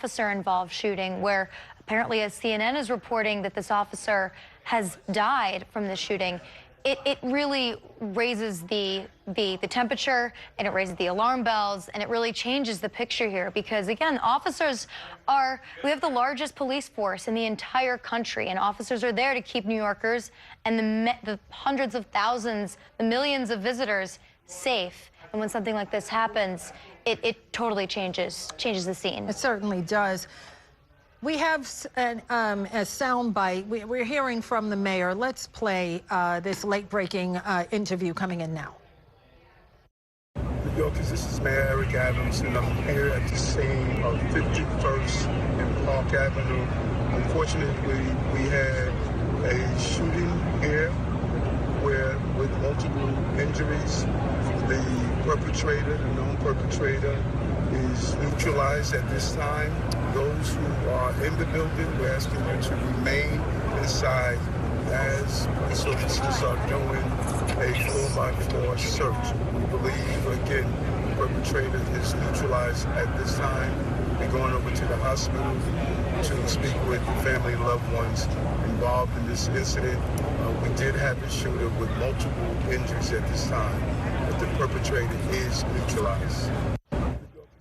officer-involved shooting where apparently, as CNN is reporting, that this officer has died from the shooting. It really raises the temperature, and it raises the alarm bells, and it really changes the picture here because, again, we have the largest police force in the entire country, and officers are there to keep New Yorkers and the hundreds of thousands, the millions of visitors safe. And when something like this happens, it totally changes the scene. It certainly does. We have a soundbite. We're hearing from the mayor. Let's play this late-breaking interview coming in now. New Yorkers, this is Mayor Eric Adams, and I'm here at the scene of 51st and Park Avenue. Unfortunately, we had a shooting here with multiple injuries. The perpetrator, the known perpetrator, is neutralized at this time. Those who are in the building, we're asking you to remain inside as police officers are doing a floor-by-floor search. We believe, again, the perpetrator is neutralized at this time. We're going over to the hospital to speak with the family and loved ones involved in this incident. We did have a shooter with multiple injuries at this time, but the perpetrator is neutralized.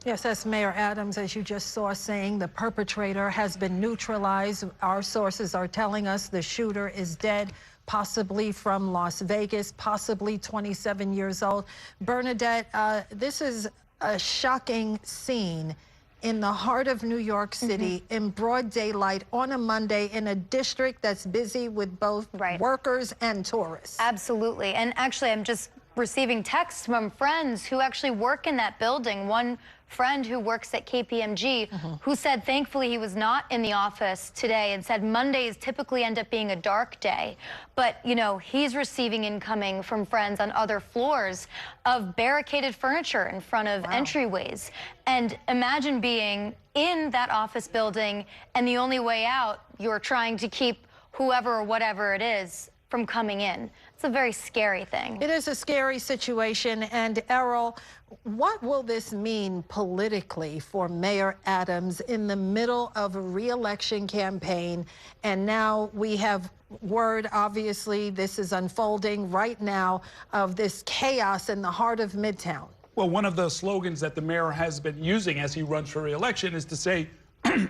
Yes, that's Mayor Adams, as you just saw, saying the perpetrator has been neutralized. Our sources are telling us the shooter is dead, possibly from Las Vegas, possibly 27 years old. Bernadette, this is a shocking scene in the heart of New York City, in broad daylight on a Monday in a district that's busy with both workers and tourists. Absolutely. And actually, I'm just receiving texts from friends who actually work in that building. One friend who works at KPMG who said thankfully he was not in the office today and said Mondays typically end up being a dark day. But, you know, he's receiving incoming from friends on other floors of barricaded furniture in front of entryways. And imagine being in that office building and the only way out, you're trying to keep whoever or whatever it is from coming in. It's a very scary thing. It is a scary situation. And Errol, what will this mean politically for Mayor Adams in the middle of a re-election campaign? And now we have word, obviously, this is unfolding right now, of this chaos in the heart of Midtown. Well, one of the slogans that the mayor has been using as he runs for re-election is to say,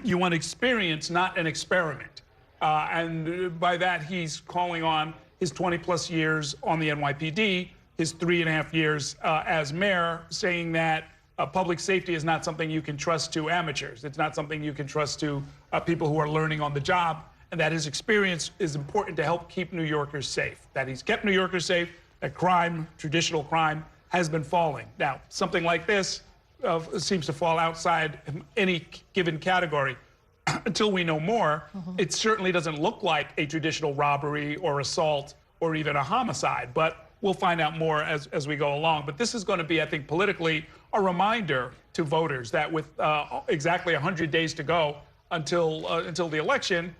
you want experience, not an experiment. And by that, he's calling on his 20-plus years on the NYPD, his 3.5 years as mayor, saying that public safety is not something you can trust to amateurs. It's not something you can trust to people who are learning on the job, and that his experience is important to help keep New Yorkers safe, that he's kept New Yorkers safe, that crime, traditional crime, has been falling. Now, something like this seems to fall outside any given category. Until we know more, it certainly doesn't look like a traditional robbery or assault or even a homicide, but we'll find out more as we go along. But this is going to be, I think, politically a reminder to voters that with exactly 100 days to go until the election,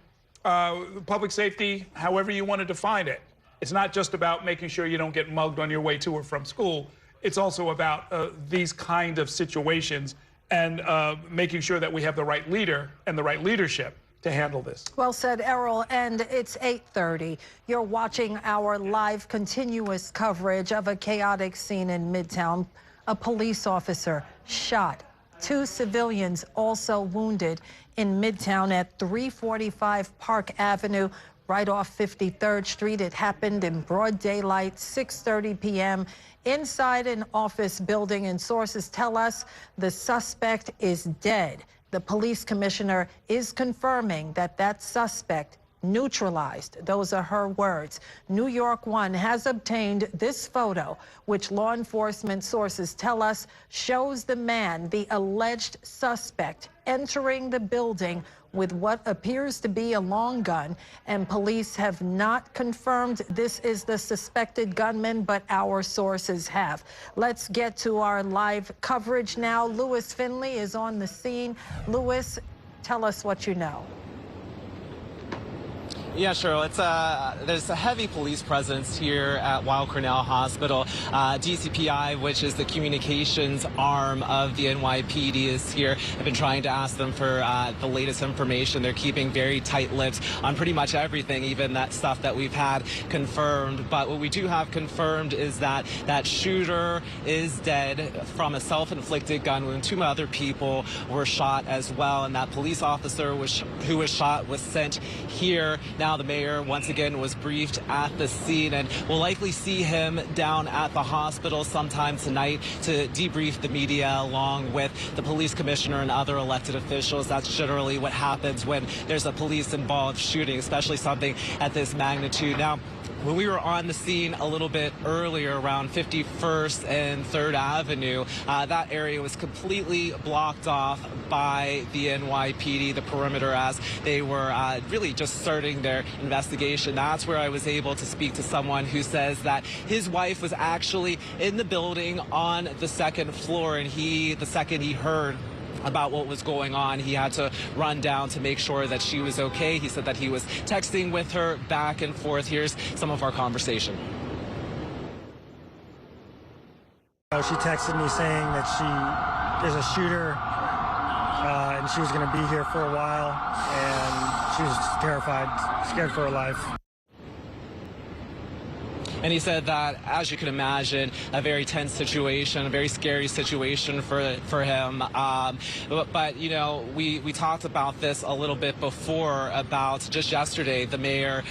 public safety, however you want to define it, it's not just about making sure you don't get mugged on your way to or from school. It's also about these kind of situations and making sure that we have the right leader and the right leadership to handle this. Well said, Errol, and it's 8:30. You're watching our live continuous coverage of a chaotic scene in Midtown. A police officer shot. 2 civilians also wounded in Midtown at 345 Park Avenue, right off 53rd Street. It happened in broad daylight, 6:30 p.m. inside an office building, and sources tell us the suspect is dead. The police commissioner is confirming that that suspect neutralized. Those are her words. NY1 has obtained this photo, which law enforcement sources tell us shows the man, the alleged suspect, entering the building with what appears to be a long gun, and police have not confirmed this is the suspected gunman, but our sources have. Let's get to our live coverage now. Lewis Finley is on the scene. Lewis, tell us what you know. Yeah, sure. There's a heavy police presence here at Weill Cornell Hospital. DCPI, which is the communications arm of the NYPD, is here. I've been trying to ask them for the latest information. They're keeping very tight-lipped on pretty much everything, even that stuff that we've had confirmed. But what we do have confirmed is that that shooter is dead from a self-inflicted gun wound. 2 other people were shot as well, and that police officer who was shot was sent here. Now the mayor once again was briefed at the scene, and we'll likely see him down at the hospital sometime tonight to debrief the media along with the police commissioner and other elected officials. That's generally what happens when there's a police-involved shooting, especially something at this magnitude. Now, when we were on the scene a little bit earlier around 51st and 3rd Avenue, that area was completely blocked off by the NYPD, the perimeter, as they were really just starting their investigation. That's where I was able to speak to someone who says that his wife was actually in the building on the 2nd floor, and the second he heard about what was going on, he had to run down to make sure that she was okay. He said that he was texting with her back and forth. Here's some of our conversation. She texted me saying that there's a shooter and she was going to be here for a while, and she was terrified, scared for her life. And he said that, as you can imagine, a very tense situation, a very scary situation for him. But you know, we talked about this a little bit before, about just yesterday, the mayor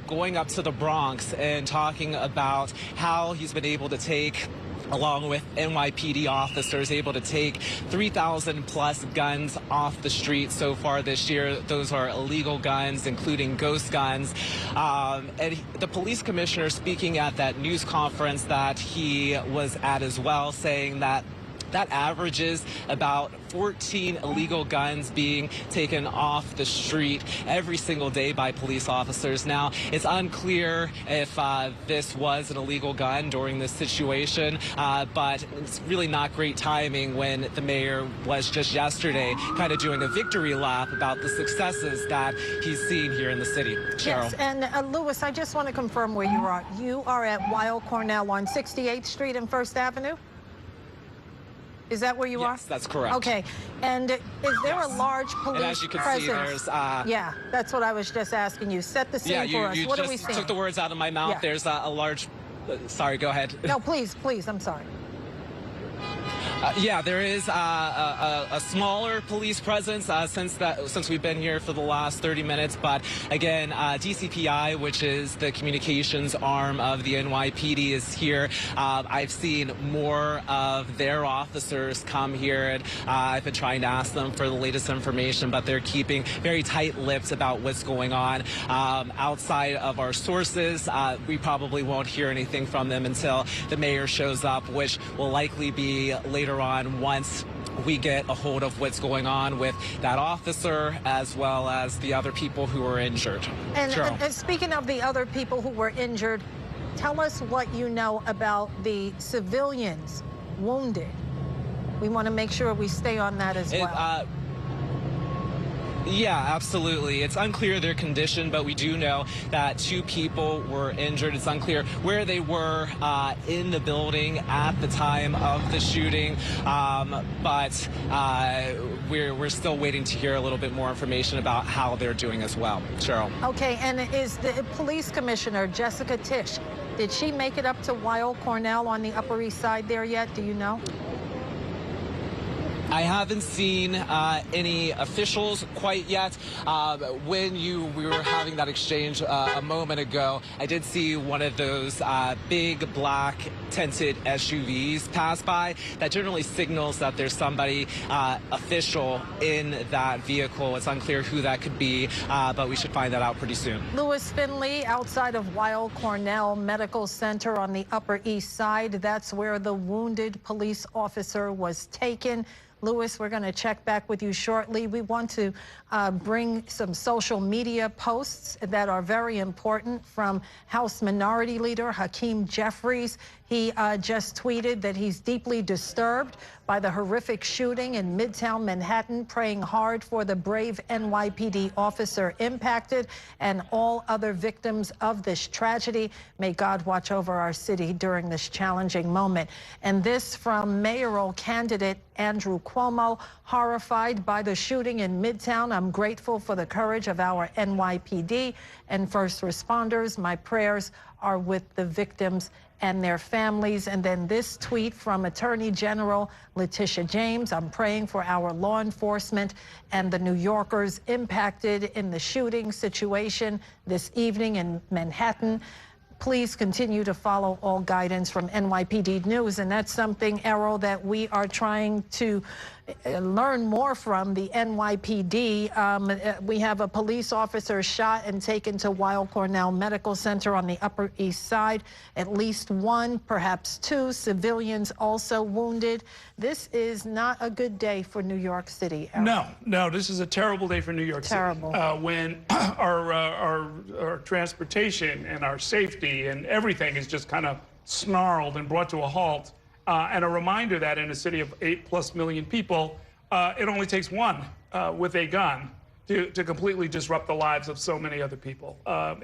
going up to the Bronx and talking about how he's been able to take, along with NYPD officers, able to take 3,000 plus guns off the street so far this year. Those are illegal guns, including ghost guns. And the police commissioner, speaking at that news conference that he was at as well, saying that averages about 14 illegal guns being taken off the street every single day by police officers. Now, it's unclear if this was an illegal gun during this situation, but it's really not great timing when the mayor was just yesterday kind of doing a victory lap about the successes that he's seen here in the city. Cheryl. Yes, and Louis, I just want to confirm where you are. You are at Weill Cornell on 68th Street and 1st Avenue? Is that where you are? Yes, that's correct. Okay. And is there a large police and as you can presence? see, there's yeah, that's what I was just asking you. Set the scene for us. What are we seeing? You took the words out of my mouth. Yeah. There's a large... sorry, go ahead. No, please, I'm sorry. Yeah, there is a smaller police presence since we've been here for the last 30 minutes. But again, DCPI, which is the communications arm of the NYPD, is here. I've seen more of their officers come here, and I've been trying to ask them for the latest information, but they're keeping very tight-lipped about what's going on. Outside of our sources, we probably won't hear anything from them until the mayor shows up, which will likely be later on once we get a hold of what's going on with that officer as well as the other people who were injured. And speaking of the other people who were injured, tell us what you know about the civilians wounded. We want to make sure we stay on that as well. Yeah, absolutely. It's unclear their condition, but we do know that 2 people were injured. It's unclear where they were in the building at the time of the shooting, but we're still waiting to hear a little bit more information about how they're doing as well. Cheryl. Okay, and is the police commissioner, Jessica Tish, did she make it up to Weill Cornell on the Upper East Side there yet? Do you know? I haven't seen any officials quite yet. When we were having that exchange a moment ago, I did see one of those big black tinted SUVs pass by. That generally signals that there's somebody official in that vehicle. It's unclear who that could be, but we should find that out pretty soon. Louis Finley, outside of Weill Cornell Medical Center on the Upper East Side. That's where the wounded police officer was taken. Louis, we're going to check back with you shortly. We want to bring some social media posts that are very important from House Minority Leader Hakeem Jeffries. He just tweeted that he's deeply disturbed by the horrific shooting in Midtown Manhattan, praying hard for the brave NYPD officer impacted and all other victims of this tragedy. May God watch over our city during this challenging moment. And this from mayoral candidate Andrew Cuomo, horrified by the shooting in Midtown. I'm grateful for the courage of our NYPD and first responders. My prayers are with the victims and their families. And then this tweet from Attorney General Letitia James. I'm praying for our law enforcement and the New Yorkers impacted in the shooting situation this evening in Manhattan. Please continue to follow all guidance from NYPD News. And that's something, Errol, that we are trying to learn more from the NYPD. We have a police officer shot and taken to Weill Cornell Medical Center on the Upper East Side. At least one, perhaps two civilians also wounded. This is not a good day for New York City, Errol. No, this is a terrible day for New York City. When our transportation and our safety and everything is just kind of snarled and brought to a halt. And a reminder that in a city of 8+ million people, it only takes one with a gun to completely disrupt the lives of so many other people. Our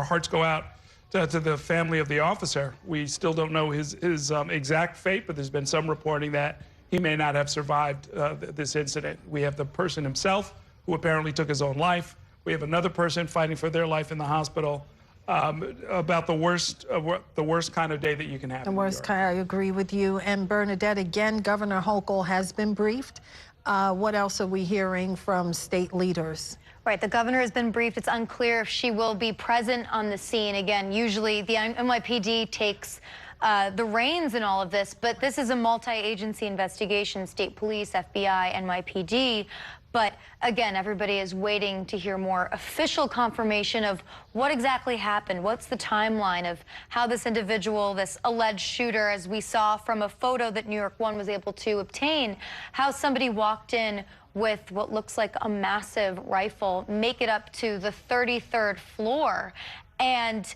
hearts go out to the family of the officer. We still don't know his exact fate, but there's been some reporting that he may not have survived this incident. We have the person himself, who apparently took his own life. We have another person fighting for their life in the hospital. About the worst kind of day that you can have. The worst kind, I agree with you. And Bernadette, again, Governor Hochul has been briefed. What else are we hearing from state leaders? Right, the governor has been briefed. It's unclear if she will be present on the scene. Again, usually the NYPD takes the reins in all of this, but this is a multi-agency investigation, state police, FBI, NYPD. But again, everybody is waiting to hear more official confirmation of what exactly happened. What's the timeline of how this individual, this alleged shooter, as we saw from a photo that NY1 was able to obtain, how somebody walked in with what looks like a massive rifle, make it up to the 33rd floor, and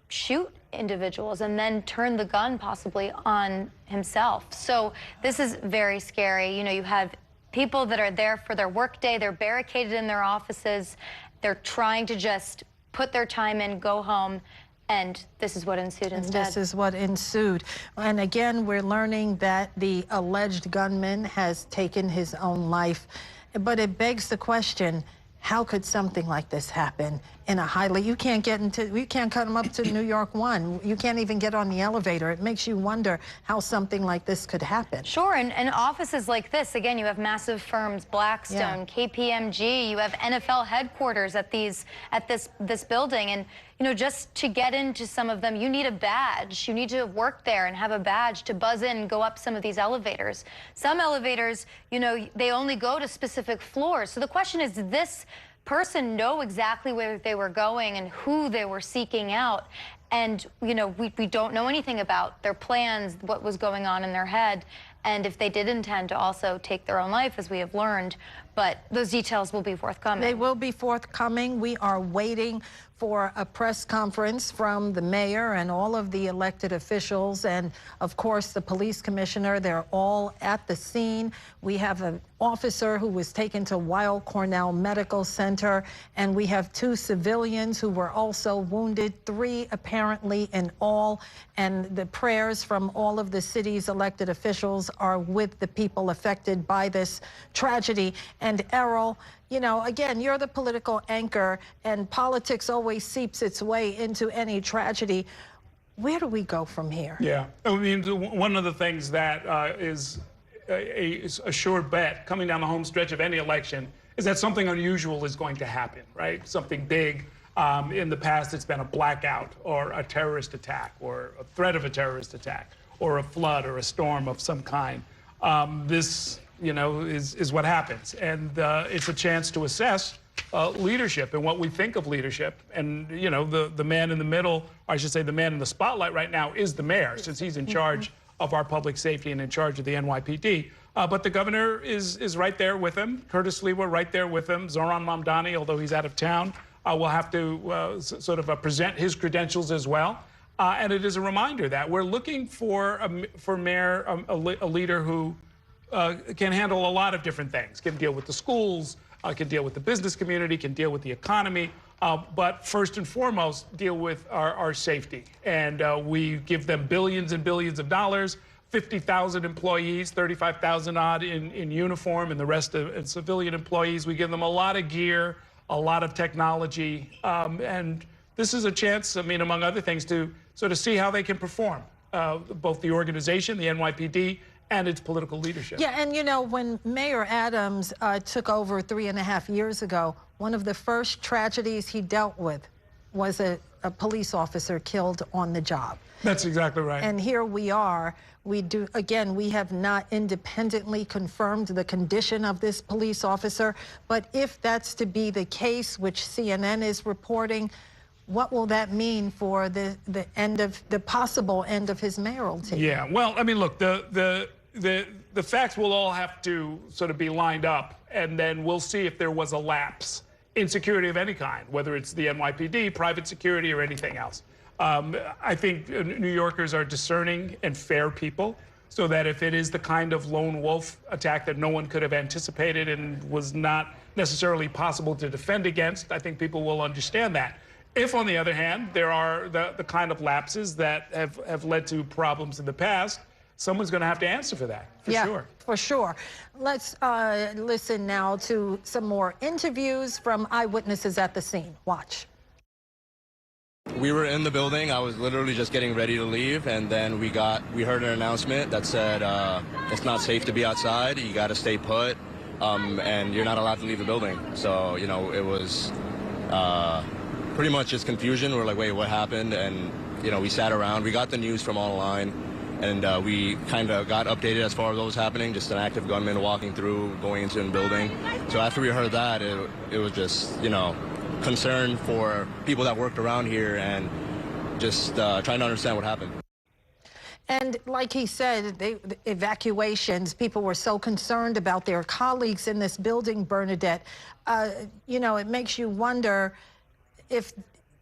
shoot individuals and then turn the gun possibly on himself. So this is very scary. You know, you have people that are there for their workday, they're barricaded in their offices, they're trying to just put their time in, go home, and this is what ensued instead. This is what ensued. And again, we're learning that the alleged gunman has taken his own life. But it begs the question, how could something like this happen in a highly, you can't come up to NY1. You can't even get on the elevator. It makes you wonder how something like this could happen. Sure, and offices like this, again, you have massive firms, Blackstone, KPMG, you have NFL headquarters at this building, and you know, just to get into some of them, you need a badge. You need to work there and have a badge to buzz in and go up some of these elevators. Some elevators, you know, they only go to specific floors. So the question is, did this person know exactly where they were going and who they were seeking out? And, you know, we don't know anything about their plans, what was going on in their head, and if they did intend to also take their own life, as we have learned. But those details will be forthcoming. They will be forthcoming. We are waiting for a press conference from the mayor and all of the elected officials and, of course, the police commissioner. They're all at the scene. We have an officer who was taken to Weill Cornell Medical Center, and we have 2 civilians who were also wounded, 3 apparently in all. And the prayers from all of the city's elected officials are with the people affected by this tragedy. And Errol, you know, again, you're the political anchor, and politics always seeps its way into any tragedy. Where do we go from here? Yeah, I mean, one of the things that is a sure bet coming down the home stretch of any election is that something unusual is going to happen, right? Something big. In the past, it's been a blackout or a terrorist attack or a threat of a terrorist attack or a flood or a storm of some kind. This, you know, is what happens. And it's a chance to assess leadership and what we think of leadership. And, you know, the man in the middle, or I should say the man in the spotlight right now is the mayor, since he's in charge of our public safety and in charge of the NYPD. But the governor is right there with him. Curtis Lewa right there with him. Zoran Mamdani, although he's out of town, will have to sort of present his credentials as well. And it is a reminder that we're looking for mayor, a leader who can handle a lot of different things, can deal with the schools, can deal with the business community, can deal with the economy, but first and foremost, deal with our safety. And we give them billions and billions of dollars, 50,000 employees, 35,000 odd in uniform, and the rest of civilian employees. We give them a lot of gear, a lot of technology, and this is a chance, I mean, among other things, to sort of see how they can perform, both the organization, the NYPD, and its political leadership. Yeah, and you know, when Mayor Adams took over 3.5 years ago, one of the first tragedies he dealt with was a police officer killed on the job. That's exactly right. And here we are. We have not independently confirmed the condition of this police officer, but if that's to be the case, which CNN is reporting, what will that mean for the possible end of his mayoral team? Yeah, well, I mean, look, the facts will all have to sort of be lined up, and then we'll see if there was a lapse in security of any kind, whether it's the NYPD, private security, or anything else. I think New Yorkers are discerning and fair people, so that if it is the kind of lone wolf attack that no one could have anticipated and was not necessarily possible to defend against, I think people will understand that. If, on the other hand, there are the kind of lapses that have led to problems in the past, someone's going to have to answer for that, for sure. For sure. Let's listen now to some more interviews from eyewitnesses at the scene. Watch. We were in the building. I was literally just getting ready to leave, and then we heard an announcement that said it's not safe to be outside. You got to stay put, and you're not allowed to leave the building. So, you know, it was pretty much just confusion. We're like, wait, what happened? And, you know, we sat around. We got the news from online, and we kind of got updated as far as what was happening, just an active gunman walking through, going into the building. So after we heard that, it was just, you know, concern for people that worked around here and just trying to understand what happened. And like he said, the evacuations, people were so concerned about their colleagues in this building, Bernadette. You know, it makes you wonder if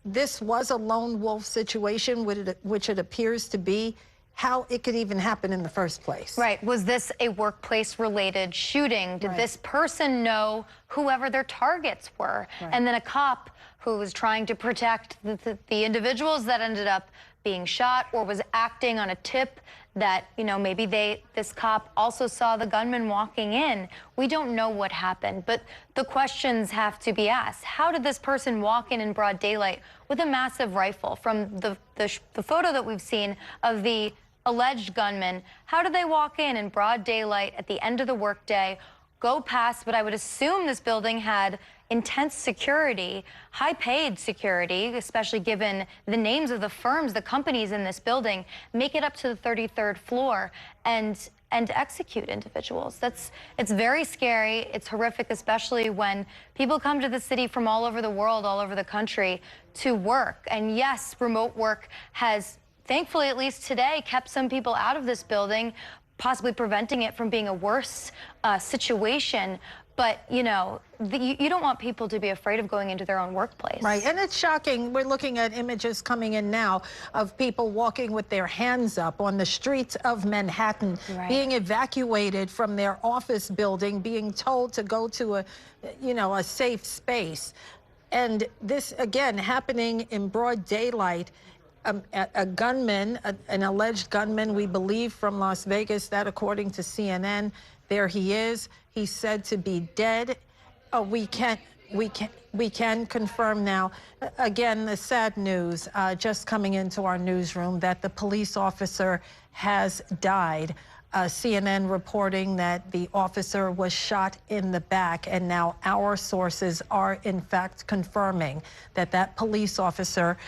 this was a lone wolf situation, which it appears to be, how it could even happen in the first place. Right. Was this a workplace-related shooting? Did this person know whoever their targets were? And then a cop who was trying to protect the individuals that ended up being shot, or was acting on a tip that, you know, maybe this cop also saw the gunman walking in. We don't know what happened, but the questions have to be asked. How did this person walk in broad daylight with a massive rifle? From the photo that we've seen of the alleged gunman, how did they walk in broad daylight at the end of the workday, go past what I would assume this building had intense security, high-paid security, especially given the names of the firms, the companies in this building, make it up to the 33rd floor and execute individuals? It's very scary. It's horrific, especially when people come to the city from all over the world, all over the country to work. And yes, remote work has, thankfully, at least today, kept some people out of this building, possibly preventing it from being a worse situation. But, you know, you don't want people to be afraid of going into their own workplace. Right, and it's shocking. We're looking at images coming in now of people walking with their hands up on the streets of Manhattan, being evacuated from their office building, being told to go to a safe space. And this, again, happening in broad daylight. A gunman, an alleged gunman, we believe, from Las Vegas, that according to CNN, there he is. He's said to be dead. We can confirm now. Again, the sad news just coming into our newsroom that the police officer has died. CNN reporting that the officer was shot in the back, and now our sources are in fact confirming that police officer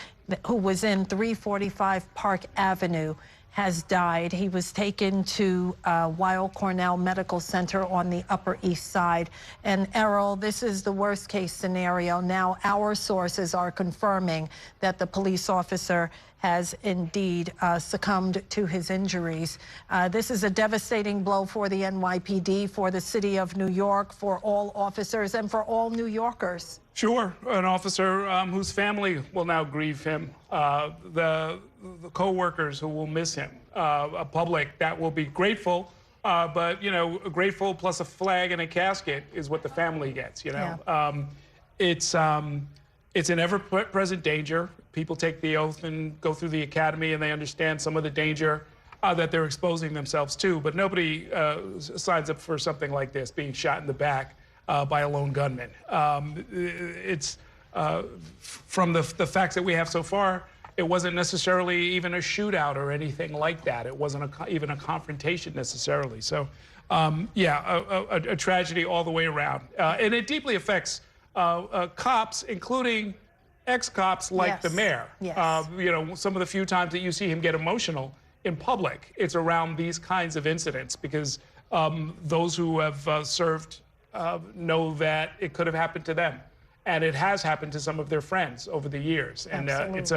who was in 345 Park Avenue has died. He was taken to Weill Cornell Medical Center on the Upper East Side. And Errol, this is the worst case scenario. Now our sources are confirming that the police officer has indeed succumbed to his injuries. This is a devastating blow for the NYPD, for the city of New York, for all officers, and for all New Yorkers. Sure, an officer whose family will now grieve him, the co-workers who will miss him, a public that will be grateful, but, you know, grateful plus a flag and a casket is what the family gets, you know. Yeah. It's an ever-present danger. People take the oath and go through the academy, and they understand some of the danger that they're exposing themselves to, but nobody signs up for something like this, being shot in the back by a lone gunman. It's from the facts that we have so far, it wasn't necessarily even a shootout or anything like that. It wasn't even a confrontation necessarily. So, yeah, a tragedy all the way around. And it deeply affects cops, including ex-cops like the mayor. Yes. You know, some of the few times that you see him get emotional in public, it's around these kinds of incidents, because those who have served know that it could have happened to them, and it has happened to some of their friends over the years. And it's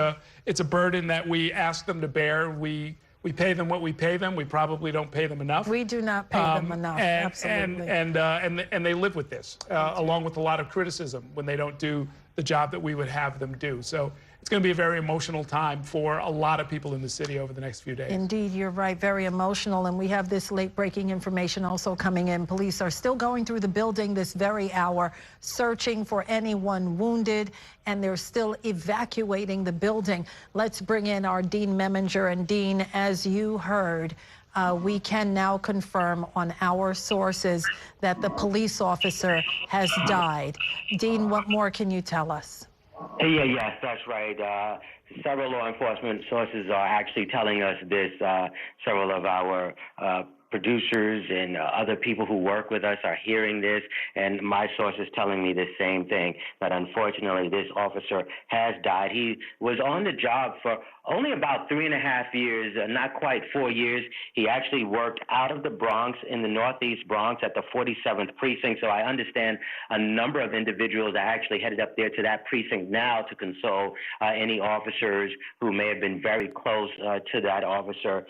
a burden that we ask them to bear. We pay them what we pay them. We probably don't pay them enough. We do not pay them enough. Absolutely. And they live with this, along with a lot of criticism when they don't do the job that we would have them do. So it's going to be a very emotional time for a lot of people in the city over the next few days. Indeed, you're right, very emotional. And we have this late-breaking information also coming in. Police are still going through the building this very hour, searching for anyone wounded, and they're still evacuating the building. Let's bring in our Dean Memminger. And Dean, as you heard, we can now confirm on our sources that the police officer has died. Dean, what more can you tell us? Yes, that's right. Several law enforcement sources are actually telling us this. Several of our producers and other people who work with us are hearing this, and my source is telling me the same thing, that unfortunately this officer has died. He was on the job for only about 3.5 years, not quite 4 years. He actually worked out of the Bronx, in the Northeast Bronx, at the 47th precinct. So I understand a number of individuals are actually headed up there to that precinct now to console any officers who may have been very close to that officer.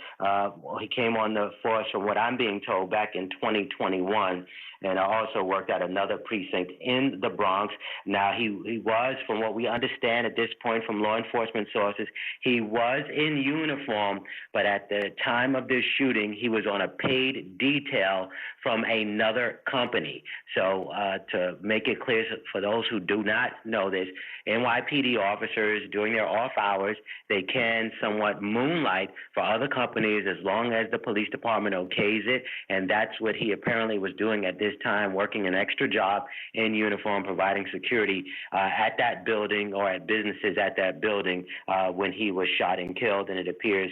He came on the force, from what I'm being told, back in 2021. And I also worked at another precinct in the Bronx. Now, he was, from what we understand at this point from law enforcement sources, he was in uniform, but at the time of this shooting, he was on a paid detail from another company. So to make it clear for those who do not know this, NYPD officers, during their off hours, they can somewhat moonlight for other companies as long as the police department okays it. And that's what he apparently was doing at this time, working an extra job in uniform, providing security at that building or at businesses at that building when he was shot and killed. And it appears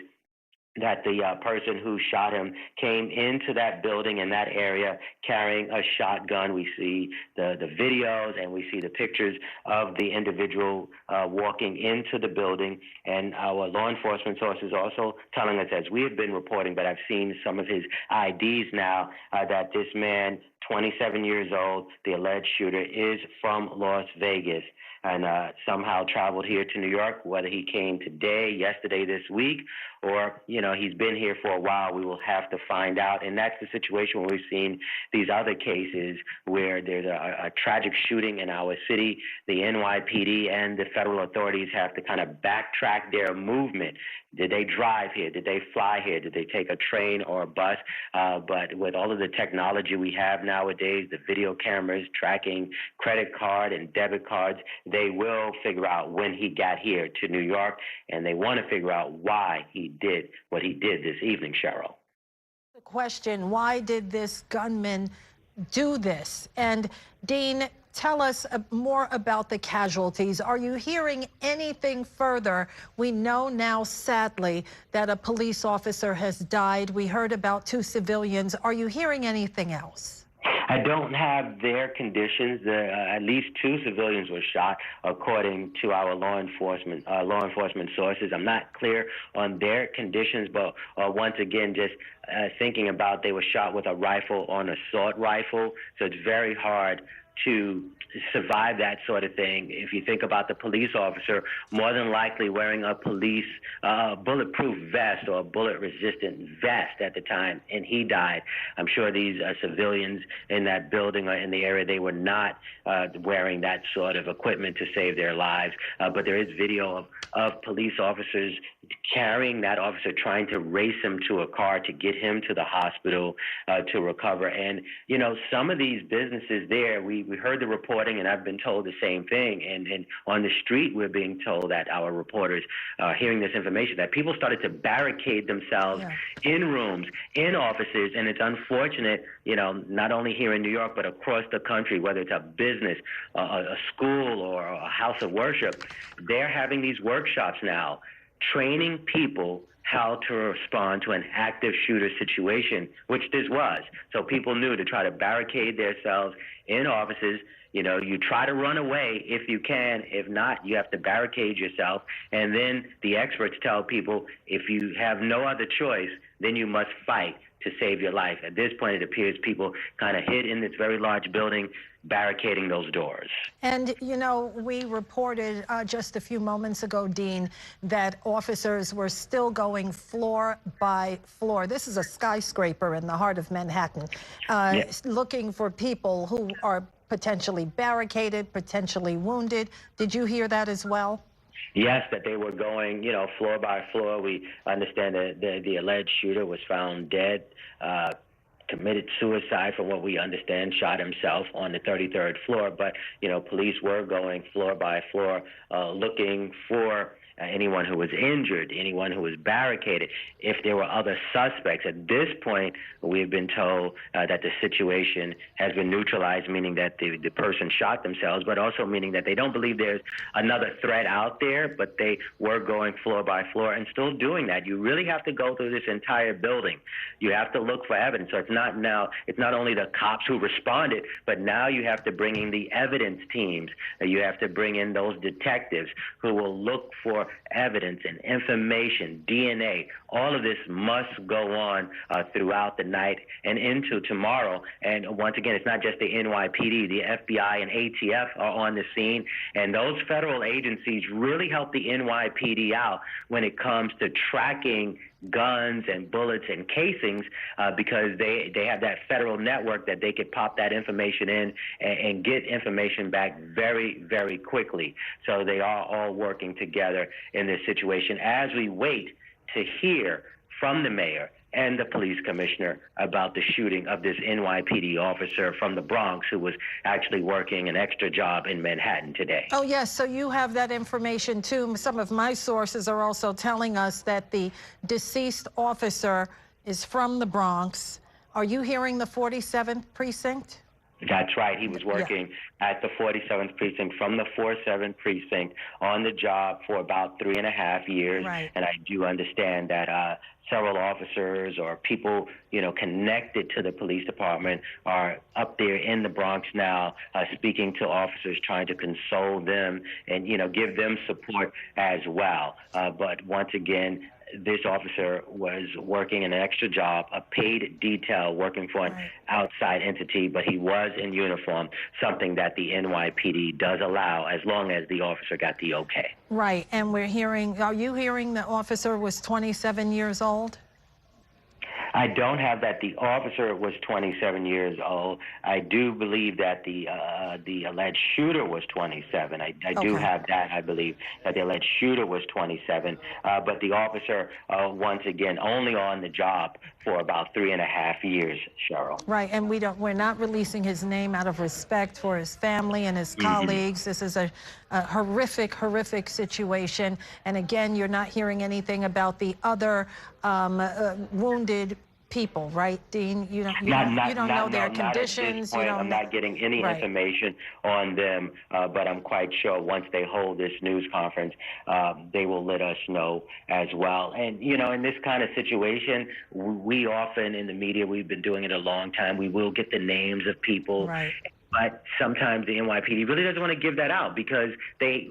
that the person who shot him came into that building in that area carrying a shotgun. We see the videos and we see the pictures of the individual walking into the building. And our law enforcement sources also telling us, as we have been reporting, but I've seen some of his IDs now, that this man, 27 years old, the alleged shooter, is from Las Vegas and somehow traveled here to New York, whether he came today, yesterday, this week, or, you know, he's been here for a while. We will have to find out. And that's the situation where we've seen these other cases where there's a tragic shooting in our city. The NYPD and the federal authorities have to kind of backtrack their movement. Did they drive here? Did they fly here? Did they take a train or a bus? But with all of the technology we have nowadays, the video cameras tracking credit card and debit cards, they will figure out when he got here to New York, and they want to figure out why he did what he did this evening, Cheryl. The question, why did this gunman do this? And Dean, tell us more about the casualties. Are you hearing anything further? We know now, sadly, that a police officer has died. We heard about 2 civilians. Are you hearing anything else? I don't have their conditions. At least 2 civilians were shot, according to our law enforcement sources. I'm not clear on their conditions, but once again, just thinking about, they were shot with a rifle, on assault rifle, so it's very hard to survive that sort of thing. If you think about the police officer, more than likely wearing a bulletproof vest or a bullet-resistant vest at the time, and he died. I'm sure these civilians in that building or in the area, they were not wearing that sort of equipment to save their lives. But there is video of police officers carrying that officer, trying to race him to a car to get him to the hospital to recover. And, you know, some of these businesses there, we heard the reporting, and I've been told the same thing. And on the street, we're being told that our reporters are hearing this information, that people started to barricade themselves in rooms, in offices. And it's unfortunate, you know, not only here in New York, but across the country, whether it's a business, a school, or a house of worship, they're having these workshops now, training people how to respond to an active shooter situation, which this was. So people knew to try to barricade themselves in offices. You know, you try to run away if you can. If not, you have to barricade yourself. And then the experts tell people, if you have no other choice, then you must fight to save your life. At this point, it appears people kind of hid in this very large building, barricading those doors. And, you know, we reported just a few moments ago, Dean, that officers were still going floor by floor. This is a skyscraper in the heart of Manhattan, looking for people who are potentially barricaded, potentially wounded. Did you hear that as well? Yes, that they were going, you know, floor by floor. We understand that the alleged shooter was found dead, committed suicide from what we understand, shot himself on the 33rd floor. But, you know, police were going floor by floor, looking for anyone who was injured, anyone who was barricaded, if there were other suspects. At this point, we've been told that the situation has been neutralized, meaning that the person shot themselves, but also meaning that they don't believe there's another threat out there, but they were going floor by floor and still doing that. You really have to go through this entire building. You have to look for evidence. So it's not only the cops who responded, but now you have to bring in the evidence teams. You have to bring in those detectives who will look for evidence and information, DNA. All of this must go on throughout the night and into tomorrow. And once again, it's not just the NYPD, the FBI and ATF are on the scene. And those federal agencies really help the NYPD out when it comes to tracking guns and bullets and casings, because they have that federal network that they could pop that information in and get information back very, very quickly. So they are all working together in this situation as we wait to hear from the mayor and the police commissioner about the shooting of this NYPD officer from the Bronx who was actually working an extra job in Manhattan today. Oh, yes, so you have that information, too. Some of my sources are also telling us that the deceased officer is from the Bronx. Are you hearing the 47th precinct? That's right. He was working at the 47th precinct, from the 47th precinct, on the job for about 3.5 years. Right. And I do understand that several officers or people, you know, connected to the police department are up there in the Bronx now, speaking to officers, trying to console them and, you know, give them support as well. But once again, this officer was working an extra job, a paid detail, working for an outside entity, but he was in uniform, something that the NYPD does allow as long as the officer got the okay. Right, and we're hearing, are you hearing the officer was 27 years old? I don't have that the officer was 27 years old. I do believe that the alleged shooter was 27. I do have that. I believe that the alleged shooter was 27. But the officer, once again, only on the job for about 3.5 years, Cheryl. Right, and we're not releasing his name out of respect for his family and his colleagues. This is a horrific, horrific situation. And again, you're not hearing anything about the other wounded people, right, Dean? You don't know their conditions. I'm not getting any information on them, but I'm quite sure once they hold this news conference, they will let us know as well. And, in this kind of situation, we often in the media, we've been doing it a long time, we will get the names of people. Right. But sometimes the NYPD really doesn't want to give that out because they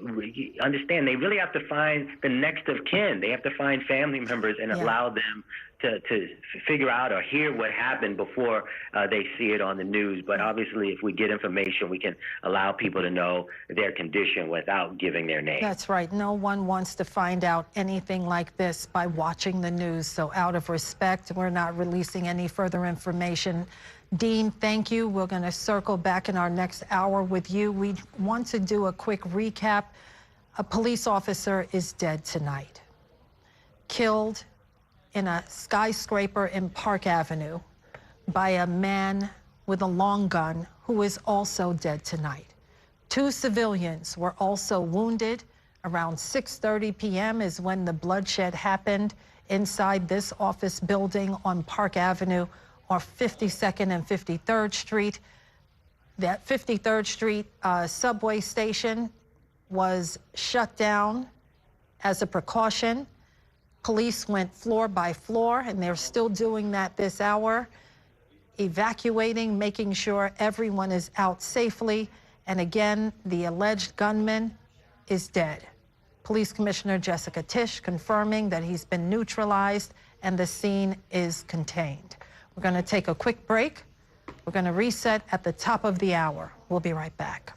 understand they really have to find the next of kin. They have to find family members and allow them to figure out or hear what happened before they see it on the news. But obviously, if we get information, we can allow people to know their condition without giving their name. That's right. No one wants to find out anything like this by watching the news. So out of respect, we're not releasing any further information. Dean, thank you. We're going to circle back in our next hour with you. We want to do a quick recap. A police officer is dead tonight, killed in a skyscraper in Park Avenue by a man with a long gun who is also dead tonight. 2 civilians were also wounded. Around 6:30 p.m. is when the bloodshed happened inside this office building on Park Avenue or 52nd and 53rd Street. That 53rd Street subway station was shut down as a precaution. Police went floor by floor, and they're still doing that this hour, evacuating, making sure everyone is out safely. And again, the alleged gunman is dead. Police Commissioner Jessica Tish confirming that he's been neutralized and the scene is contained. We're going to take a quick break. We're going to reset at the top of the hour. We'll be right back.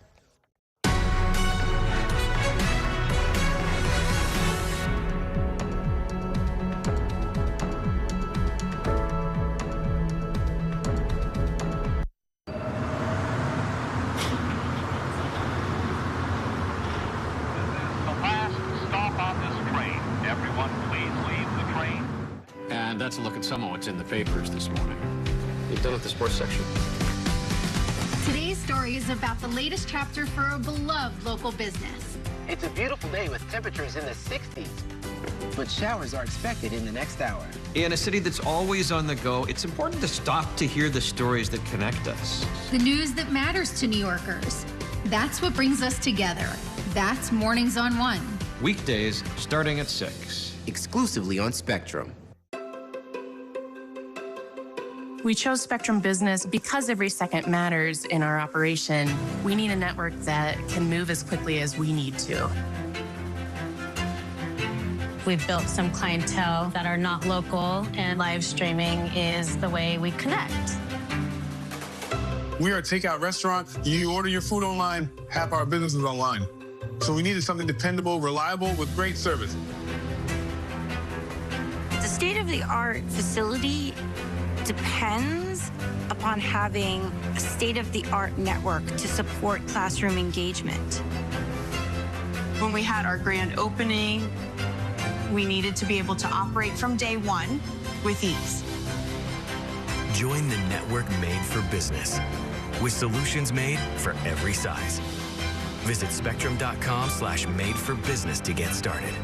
And that's a look at some of what's in the papers this morning. You've done with the sports section. Today's story is about the latest chapter for a beloved local business. It's a beautiful day with temperatures in the 60s, but showers are expected in the next hour. In a city that's always on the go, it's important to stop to hear the stories that connect us. The news that matters to New Yorkers. That's what brings us together. That's Mornings on 1. Weekdays starting at 6. Exclusively on Spectrum. We chose Spectrum Business because every second matters in our operation. We need a network that can move as quickly as we need to. We've built some clientele that are not local, and live streaming is the way we connect. We are a takeout restaurant. You order your food online, half our business is online. So we needed something dependable, reliable, with great service. The state-of-the-art facility depends upon having a state-of-the-art network to support classroom engagement. When we had our grand opening, we needed to be able to operate from day one with ease. Join the network made for business with solutions made for every size. Visit spectrum.com/made-for-business to get started.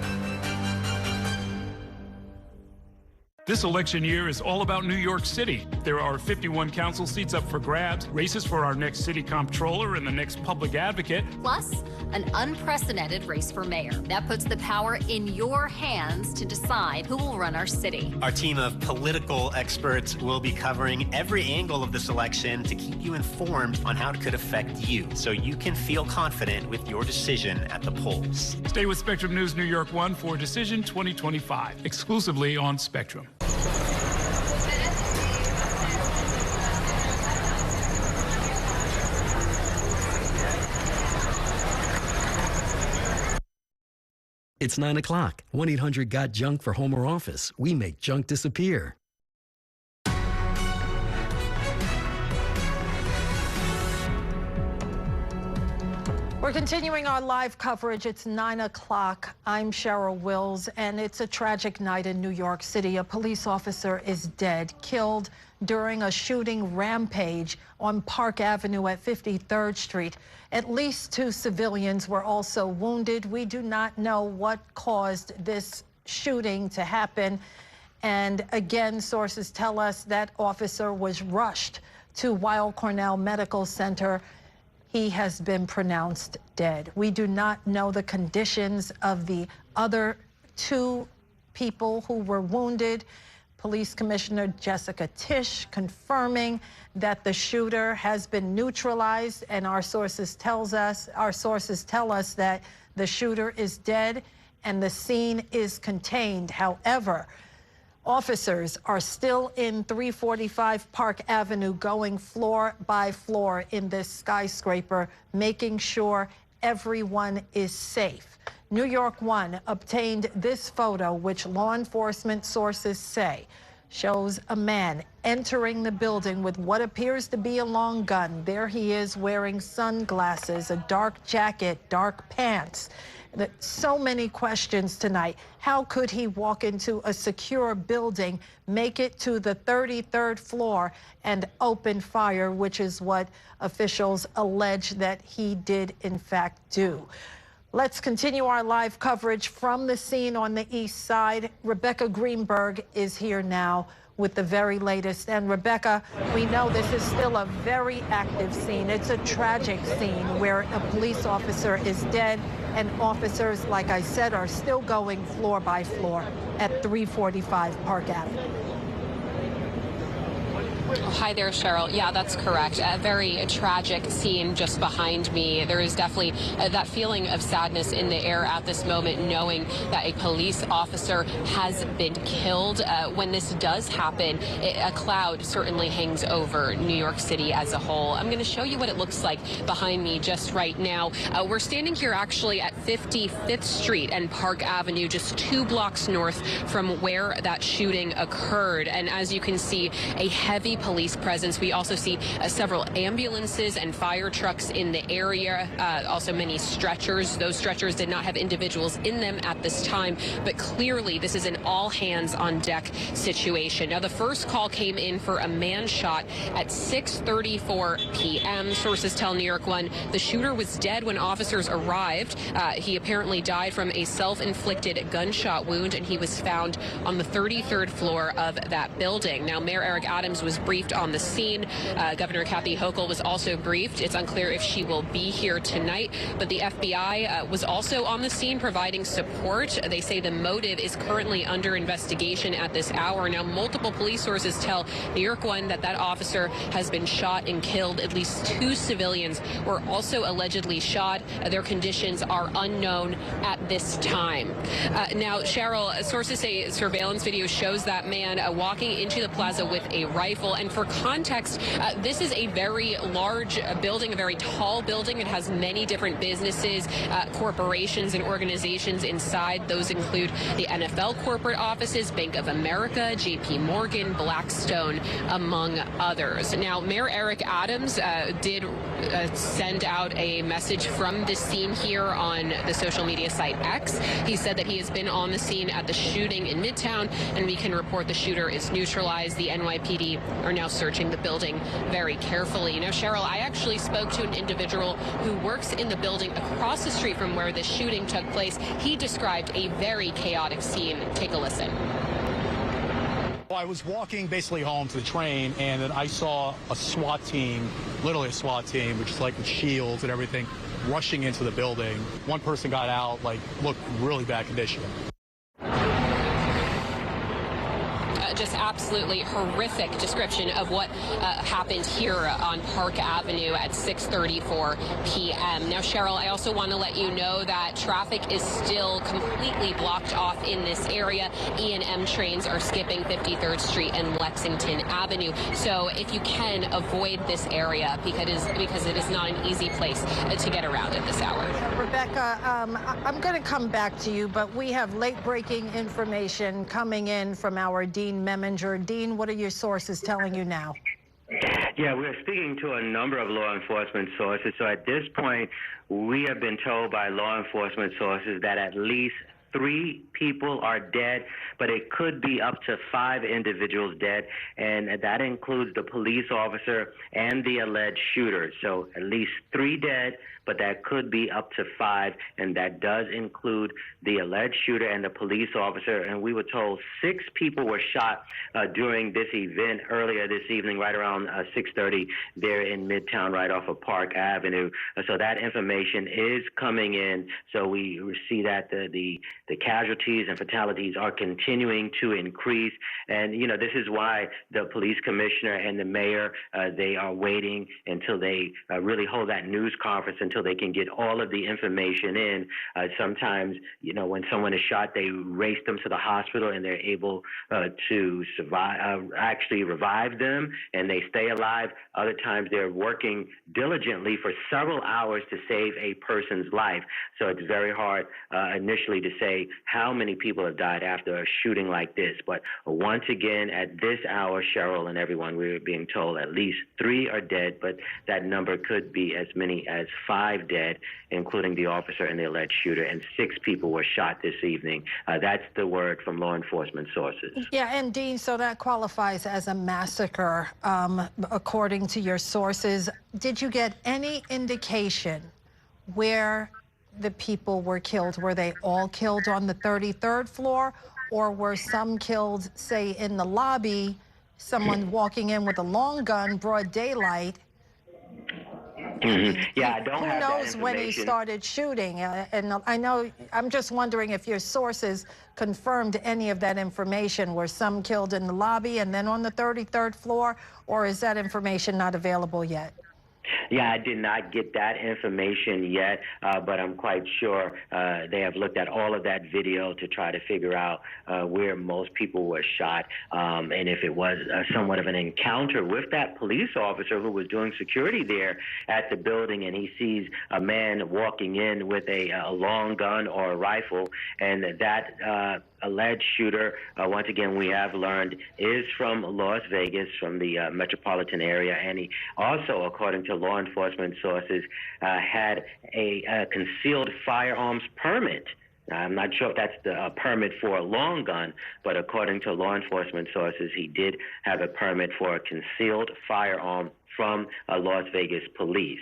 This election year is all about New York City. There are 51 council seats up for grabs, races for our next city comptroller and the next public advocate. Plus, an unprecedented race for mayor. That puts the power in your hands to decide who will run our city. Our team of political experts will be covering every angle of this election to keep you informed on how it could affect you, so you can feel confident with your decision at the polls. Stay with Spectrum News New York 1 for Decision 2025, exclusively on Spectrum. It's 9 o'clock. 1-800-GOT-JUNK for home or office. We make junk disappear. We're continuing our live coverage. It's 9 o'clock. I'm Cheryl Wills, and it's a tragic night in New York City. A police officer is dead, killed during a shooting rampage on Park Avenue at 53rd Street. At least 2 civilians were also wounded. We do not know what caused this shooting to happen. And again, sources tell us that officer was rushed to Weill Cornell Medical Center. He has been pronounced dead. We do not know the conditions of the other two people who were wounded. Police Commissioner Jessica Tish confirming that the shooter has been neutralized, and our sources tell us that the shooter is dead and the scene is contained. However, officers are still in 345 Park Avenue, going floor by floor in this skyscraper, making sure everyone is safe. New York One obtained this photo, which law enforcement sources say shows a man entering the building with what appears to be a long gun. There he is wearing sunglasses, a dark jacket, dark pants. So many questions tonight. How could he walk into a secure building, make it to the 33rd floor, and open fire, which is what officials allege that he did in fact do? Let's continue our live coverage from the scene on the east side. Rebecca Greenberg is here now with the very latest. And Rebecca, we know this is still a very active scene. It's a tragic scene where a police officer is dead, and officers, like I said, are still going floor by floor at 345 Park Avenue. Hi there, Cheryl. Yeah, that's correct. A very tragic scene just behind me. There is definitely that feeling of sadness in the air at this moment, knowing that a police officer has been killed. When this does happen, a cloud certainly hangs over New York City as a whole. I'm going to show you what it looks like behind me just right now. We're standing here actually at 55th Street and Park Avenue, just 2 blocks north from where that shooting occurred. And as you can see, a heavy police presence. We also see several ambulances and fire trucks in the area, also many stretchers. Those stretchers did not have individuals in them at this time, but clearly this is an all-hands-on-deck situation. Now, the first call came in for a man shot at 6:34 p.m. Sources tell New York One the shooter was dead when officers arrived. He apparently died from a self-inflicted gunshot wound, and he was found on the 33rd floor of that building. Now, Mayor Eric Adams was briefed on the scene. Governor Kathy Hochul was also briefed. It's unclear if she will be here tonight, but the FBI was also on the scene providing support. They say the motive is currently under investigation at this hour. Now, multiple police sources tell New York One that officer has been shot and killed. At least 2 civilians were also allegedly shot. Their conditions are unknown at this time. Now, Cheryl, sources say surveillance video shows that man walking into the plaza with a rifle. And for context, this is a very large building, a very tall building. It has many different businesses, corporations, and organizations inside. Those include the NFL corporate offices, Bank of America, JP Morgan, Blackstone, among others. Now, Mayor Eric Adams did send out a message from the scene here on the social media site X. He said that he has been on the scene at the shooting in Midtown, and we can report the shooter is neutralized. The NYPD are now searching the building very carefully. Now, Cheryl, I actually spoke to an individual who works in the building across the street from where this shooting took place. He described a very chaotic scene. Take a listen. Well, I was walking basically home to the train, and then I saw a SWAT team, literally a SWAT team, which is like with shields and everything, rushing into the building. One person got out, looked really bad condition. Just absolutely horrific description of what happened here on Park Avenue at 6:34 p.m. Now, Cheryl, I also want to let you know that traffic is still completely blocked off in this area. E&M trains are skipping 53rd Street and Lexington Avenue. So if you can, avoid this area because it is not an easy place to get around at this hour. Rebecca, I'm going to come back to you, but we have late-breaking information coming in from our Dean Meminger. Dean, what are your sources telling you now? Yeah, we're speaking to a number of law enforcement sources. So at this point, we have been told by law enforcement sources that at least 3 people are dead, but it could be up to 5 individuals dead, and that includes the police officer and the alleged shooter. So at least 3 dead, but that could be up to 5, and that does include the alleged shooter and the police officer. And we were told 6 people were shot during this event earlier this evening, right around 6:30 there in Midtown, right off of Park Avenue. So that information is coming in. So we see that the casualties and fatalities are continuing to increase. And, you know, this is why the police commissioner and the mayor, they are waiting until they really hold that news conference until they can get all of the information in. Sometimes, you know, when someone is shot, they race them to the hospital and they're able to survive, actually revive them, and they stay alive. Other times they're working diligently for several hours to save a person's life. So it's very hard initially to say how many people have died after a shooting like this. But once again, at this hour, Cheryl and everyone, we're being told at least 3 are dead, but that number could be as many as 5 dead, including the officer and the alleged shooter, and 6 people were shot this evening. That's the word from law enforcement sources. Yeah, and Dean, so that qualifies as a massacre, according to your sources. Did you get any indication where the people were killed? Were they all killed on the 33rd floor, or were some killed, say, in the lobby, someone walking in with a long gun, broad daylight? Yeah, I don't have that information. Who knows when he started shooting? And I know, I'm just wondering if your sources confirmed any of that information. Were some killed in the lobby and then on the 33rd floor, or is that information not available yet? Yeah, I did not get that information yet, but I'm quite sure they have looked at all of that video to try to figure out where most people were shot, and if it was somewhat of an encounter with that police officer who was doing security there at the building, and he sees a man walking in with a long gun or a rifle, and that alleged shooter, once again, we have learned, is from Las Vegas, from the metropolitan area, and he also, according to law enforcement sources, had a concealed firearms permit. Now, I'm not sure if that's the permit for a long gun, but according to law enforcement sources, he did have a permit for a concealed firearm from Las Vegas police.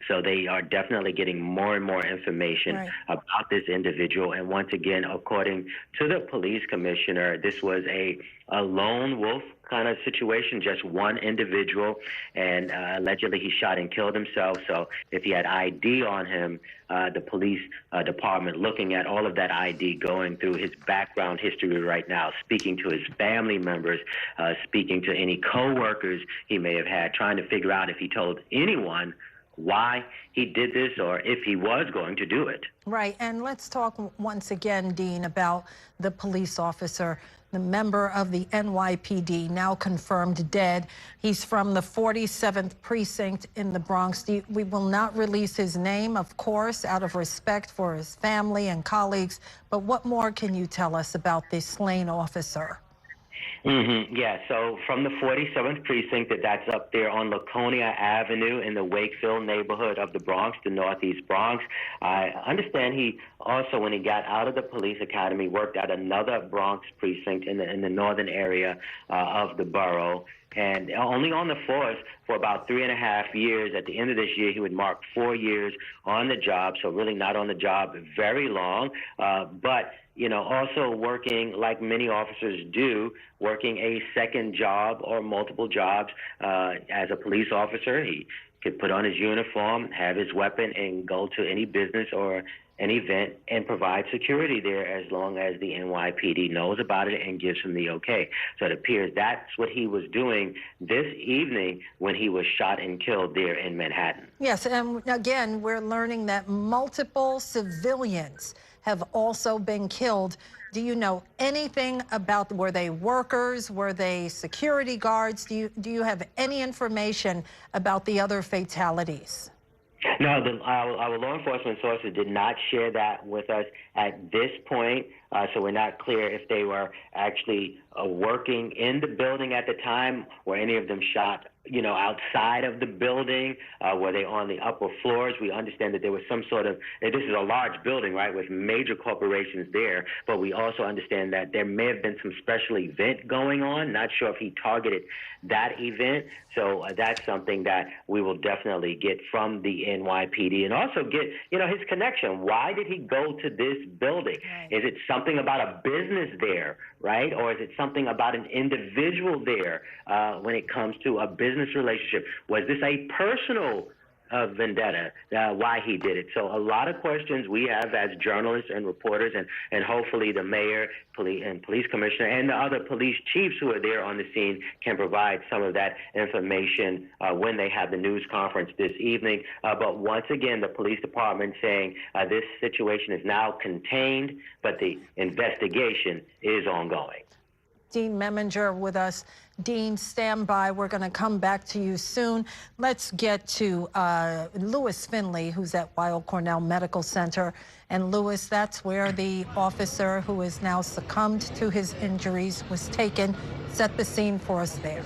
So they are definitely getting more and more information about this individual. And once again, according to the police commissioner, this was a lone wolf kind of situation, just one individual, and allegedly he shot and killed himself. So if he had ID on him, the police department looking at all of that ID, going through his background history right now, speaking to his family members, speaking to any co-workers he may have had, trying to figure out if he told anyone why he did this or if he was going to do it. Right, and let's talk once again, Dean, about the police officer, the member of the NYPD, now confirmed dead. He's from the 47th precinct in the Bronx. We will not release his name, of course, out of respect for his family and colleagues, but what more can you tell us about this slain officer? Yeah, so from the 47th precinct, that's up there on Laconia Avenue in the Wakefield neighborhood of the Bronx, the Northeast Bronx. I understand he also, when he got out of the police academy, worked at another Bronx precinct in the northern area of the borough, and only on the force for about 3.5 years. At the end of this year, he would mark 4 years on the job, so really not on the job very long, but you know, also working like many officers do, working a second job or multiple jobs as a police officer. He could put on his uniform, have his weapon, and go to any business or an event and provide security there as long as the NYPD knows about it and gives him the okay. So it appears that's what he was doing this evening when he was shot and killed there in Manhattan. Yes, and again, we're learning that multiple civilians have also been killed. Do you know anything about, were they workers? Were they security guards? Do you have any information about the other fatalities? No, our law enforcement sources did not share that with us at this point, so we're not clear if they were actually working in the building at the time, or any of them shot, outside of the building. Were they on the upper floors? We understand that there was some sort of, this is a large building, right, with major corporations there, but we also understand that there may have been some special event going on. Not sure if he targeted that event, so that's something that we will definitely get from the NYPD, and also get, his connection. Why did he go to this building? Is it something about a business there, right, or is it something about an individual there when it comes to a business relationship? Was this a personal vendetta, why he did it? So a lot of questions we have as journalists and reporters, and hopefully the mayor, police commissioner, and the other police chiefs who are there on the scene can provide some of that information when they have the news conference this evening. But once again, the police department saying this situation is now contained, but the investigation is ongoing. Dean Memminger with us. Dean, stand by. We're going to come back to you soon. Let's get to Lewis Finley, who's at Weill Cornell Medical Center. And Lewis, that's where the officer who has now succumbed to his injuries was taken. Set the scene for us there.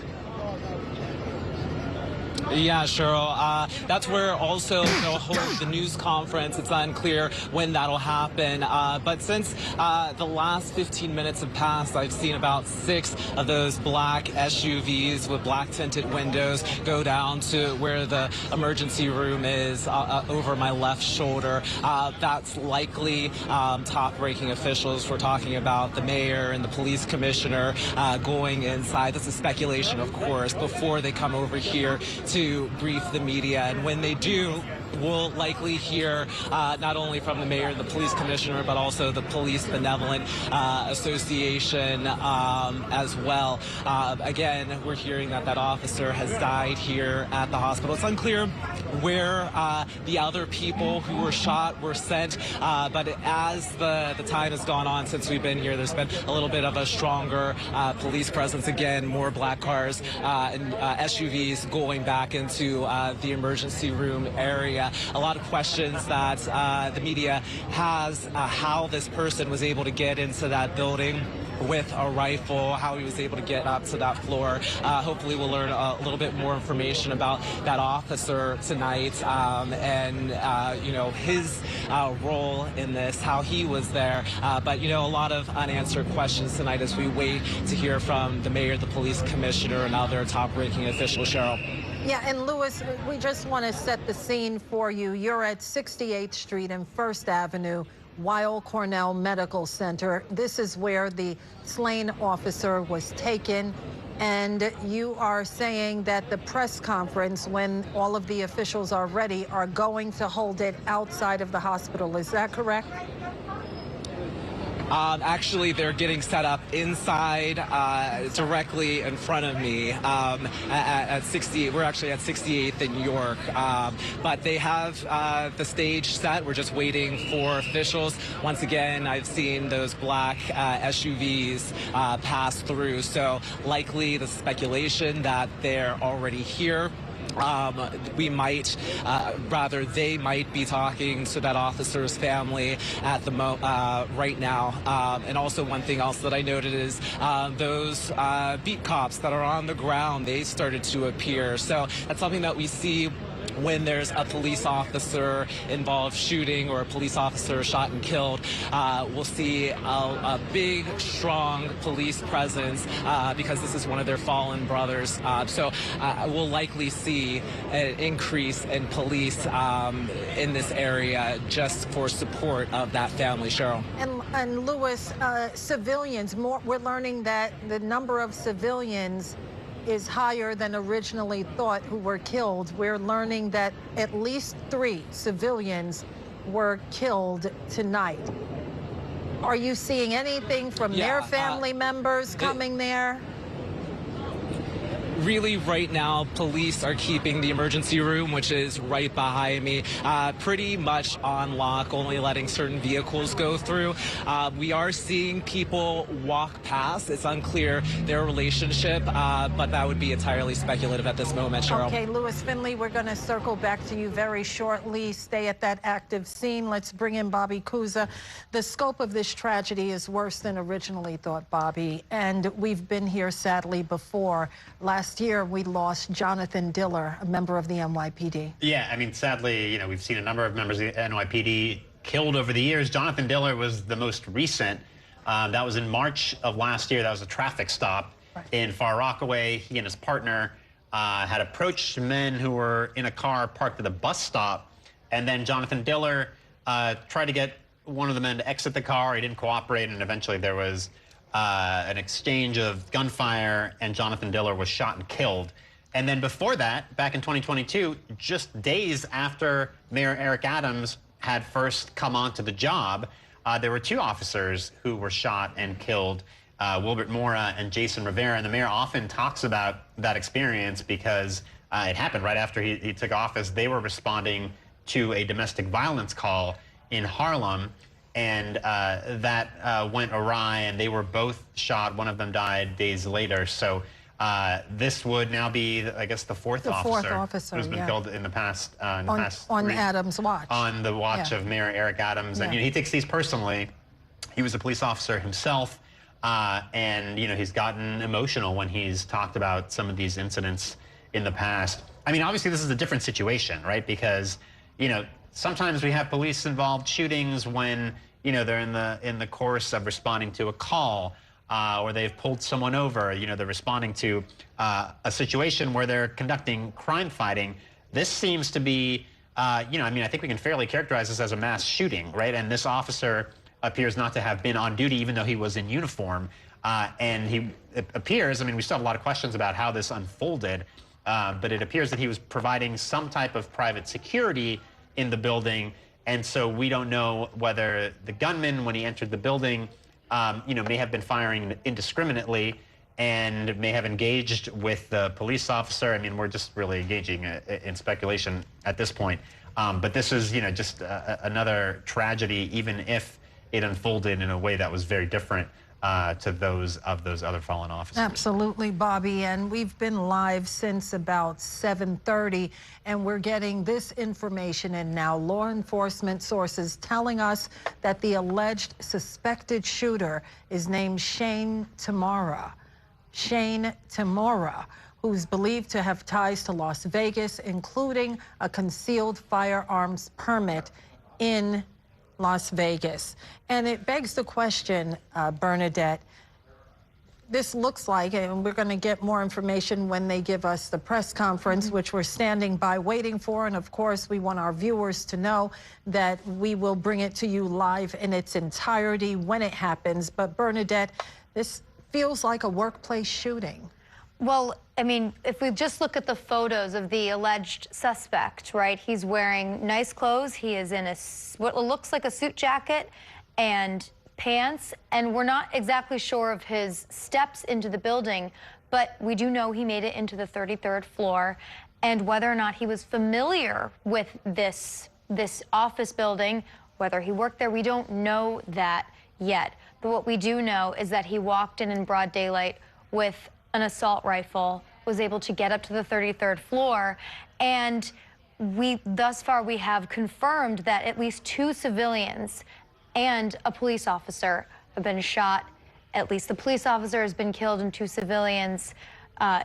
Yeah, Cheryl. That's where also they'll hold the news conference. It's unclear when that'll happen. But since the last 15 minutes have passed, I've seen about 6 of those black SUVs with black tinted windows go down to where the emergency room is over my left shoulder. That's likely top-ranking officials. We're talking about the mayor and the police commissioner going inside. This is speculation, of course, before they come over here to brief the media. And when they do, we'll likely hear not only from the mayor and the police commissioner, but also the Police Benevolent Association as well. Again, we're hearing that officer has died here at the hospital. It's unclear where the other people who were shot were sent, but as the time has gone on since we've been here, there's been a little bit of a stronger police presence. Again, more black cars and SUVs going back into the emergency room area. A lot of questions that the media has, how this person was able to get into that building with a rifle, how he was able to get up to that floor. Hopefully we'll learn a little bit more information about that officer tonight, and his role in this, how he was there. But a lot of unanswered questions tonight as we wait to hear from the mayor, the police commissioner, and other top-ranking officials. Cheryl. Yeah, and Lewis, we just want to set the scene for you. You're at 68th Street and 1st Avenue, Weill Cornell Medical Center. This is where the slain officer was taken. And you are saying that the press conference, when all of the officials are ready, are going to hold it outside of the hospital. Is that correct? Actually, they're getting set up inside, directly in front of me at 68. We're actually at 68th in York, but they have the stage set. We're just waiting for officials. Once again, I've seen those black SUVs pass through, so likely the speculation that they're already here. We might, rather they might be talking to that officer's family at the right now. And also one thing else that I noted is those beat cops that are on the ground, they started to appear. So that's something that we see when there's a police officer involved shooting, or a police officer shot and killed. We'll see a big, strong police presence because this is one of their fallen brothers. So we'll likely see an increase in police in this area just for support of that family. Cheryl. And Lewis, civilians, we're learning that the number of civilians is higher than originally thought who were killed. We're learning that at least 3 civilians were killed tonight. Are you seeing anything from their family members coming there? really right now, police are keeping the emergency room, which is right behind me, pretty much on lock, only letting certain vehicles go through. We are seeing people walk past. It's unclear their relationship, but that would be entirely speculative at this moment, Cheryl. Okay, Lewis Finley, we're going to circle back to you very shortly. Stay at that active scene. Let's bring in Bobby Kuza. The scope of this tragedy is worse than originally thought, Bobby, and we've been here sadly before. Last year, we lost Jonathan Diller, a member of the NYPD. Yeah, I mean, sadly, we've seen a number of members of the NYPD killed over the years. Jonathan Diller was the most recent. That was in March of last year. That was a traffic stop in Far Rockaway. He and his partner had approached men who were in a car parked at a bus stop, and then Jonathan Diller tried to get one of the men to exit the car. He didn't cooperate, and eventually there was an exchange of gunfire, and Jonathan Diller was shot and killed. And then before that, back in 2022, just days after Mayor Eric Adams had first come onto the job, there were two officers who were shot and killed, Wilbert Mora and Jason Rivera. And the mayor often talks about that experience because it happened right after he took office. They were responding to a domestic violence call in Harlem, and that went awry, and they were both shot. One of them died days later. So this would now be, I guess, the fourth officer who's been killed in the past. On Adams' watch. On the watch of Mayor Eric Adams. And he takes these personally. He was a police officer himself, and he's gotten emotional when he's talked about some of these incidents in the past. I mean, obviously, this is a different situation, right? Because, sometimes we have police-involved shootings when, they're in the course of responding to a call, or they've pulled someone over. They're responding to a situation where they're conducting crime fighting. This seems to be, I think we can fairly characterize this as a mass shooting, right? And this officer appears not to have been on duty, even though he was in uniform. And it appears, we still have a lot of questions about how this unfolded, but it appears that he was providing some type of private security in the building. And so we don't know whether the gunman, when he entered the building, may have been firing indiscriminately and may have engaged with the police officer. We're just really engaging in speculation at this point. But this is, just another tragedy, even if it unfolded in a way that was very different to those other fallen officers. Absolutely, Bobby, and we've been live since about 7:30, and we're getting this information, and now law enforcement sources telling us that the alleged suspected shooter is named Shane Tamara. Shane Tamara, who's believed to have ties to Las Vegas, including a concealed firearms permit in Las Vegas. And it begs the question, Bernadette, this looks like, and we're going to get more information when they give us the press conference, which we're standing by waiting for. And of course, we want our viewers to know that we will bring it to you live in its entirety when it happens. But Bernadette, this feels like a workplace shooting. Well, if we just look at the photos of the alleged suspect, right? He's wearing nice clothes. He is in what looks like a suit jacket and pants, and we're not exactly sure of his steps into the building, but we do know he made it into the 33rd floor, and whether or not he was familiar with this office building, whether he worked there, we don't know that yet. But what we do know is that he walked in broad daylight with an assault rifle, was able to get up to the 33rd floor, and thus far we have confirmed that at least 2 civilians and a police officer have been shot. At least the police officer has been killed and 2 civilians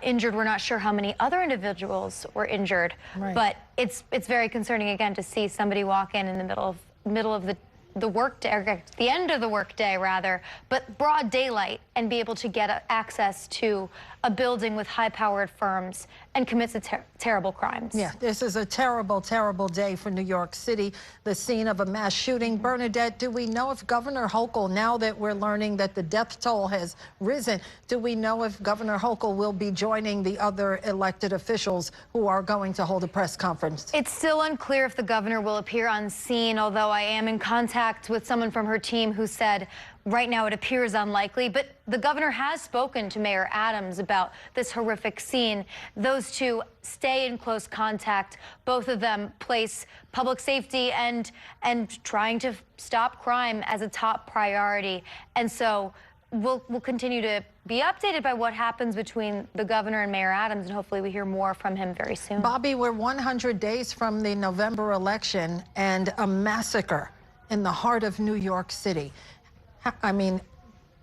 injured. We're not sure how many other individuals were injured, but it's very concerning again to see somebody walk in the middle of the workday, or the end of the workday rather, but broad daylight, and be able to get access to a building with high-powered firms and commits terrible crimes. Yeah, this is a terrible, terrible day for New York City, the scene of a mass shooting. Bernadette, do we know if Governor Hochul, now that we're learning that the death toll has risen, do we know if Governor Hochul will be joining the other elected officials who are going to hold a press conference? It's still unclear if the governor will appear on scene, although I am in contact contact with someone from her team who said right now it appears unlikely, but the governor has spoken to Mayor Adams about this horrific scene. Those two stay in close contact. Both of them place public safety and trying to stop crime as a top priority. And so we'll continue to be updated by what happens between the governor and Mayor Adams, and hopefully we hear more from him very soon. Bobby, we're 100 days from the November election and a massacre in the heart of New York City. I mean,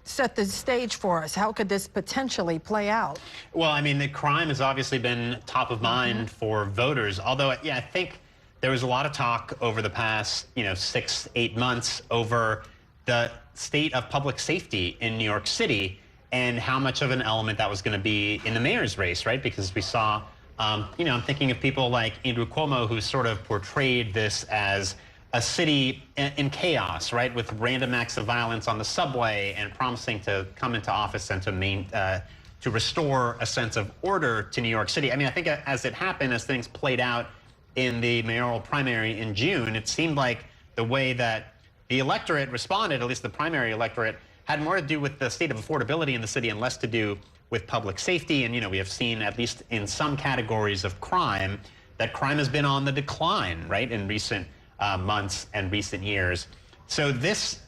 set the stage for us. How could this potentially play out? Well, I mean, the crime has obviously been top of mind for voters, although, yeah, I think there was a lot of talk over the past, 6, 8 months over the state of public safety in New York City and how much of an element that was going to be in the mayor's race, right? Because we saw, I'm thinking of people like Andrew Cuomo, who sort of portrayed this as a city in chaos, right? With random acts of violence on the subway and promising to come into office and to restore a sense of order to New York City. I mean, I think as it happened, as things played out in the mayoral primary in June, it seemed like the way that the electorate responded, at least the primary electorate, had more to do with the state of affordability in the city and less to do with public safety. And, we have seen, at least in some categories of crime, that crime has been on the decline, right, in recent months and recent years. So this,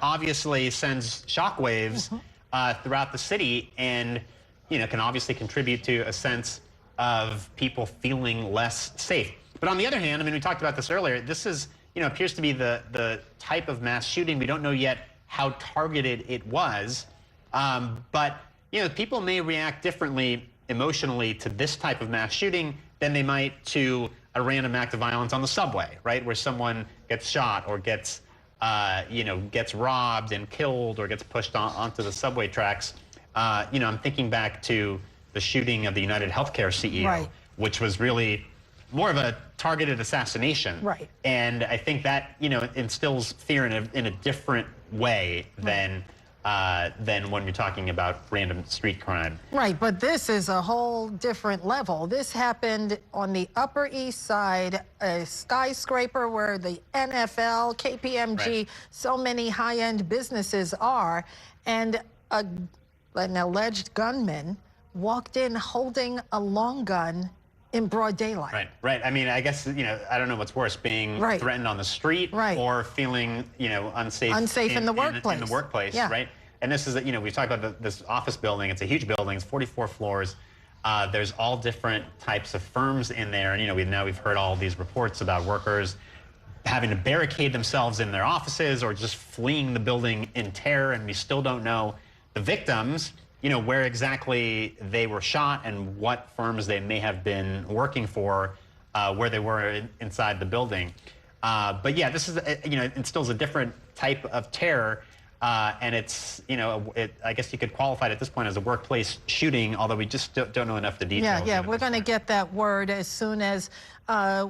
obviously sends shockwaves throughout the city and, can obviously contribute to a sense of people feeling less safe. But on the other hand, I mean, we talked about this earlier, this is, appears to be the type of mass shooting. We don't know yet how targeted it was, but, people may react differently emotionally to this type of mass shooting than they might to a random act of violence on the subway, right? Where someone gets shot or gets, gets robbed and killed or gets pushed onto the subway tracks. I'm thinking back to the shooting of the United Healthcare CEO, right, which was really more of a targeted assassination. Right. And I think that, instills fear in a different way than when you're talking about random street crime. Right, but this is a whole different level. This happened on the Upper East Side, a skyscraper where the NFL, KPMG, right, so many high-end businesses are, and an alleged gunman walked in holding a long gun in broad daylight. Right, right. I mean, I guess, I don't know what's worse, being right, threatened on the street, right, or feeling, unsafe in the workplace. In the workplace, yeah, right? And this is, we talked about this office building. It's a huge building. It's 44 floors. There's all different types of firms in there. And, we've heard all these reports about workers having to barricade themselves in their offices or just fleeing the building in terror. And we still don't know the victims, where exactly they were shot and what firms they may have been working for, where they were inside the building. But yeah, this is, it instills a different type of terror. And it's, I guess you could qualify it at this point as a workplace shooting, although we just don't know enough the details. Yeah, we're going to get that word as soon as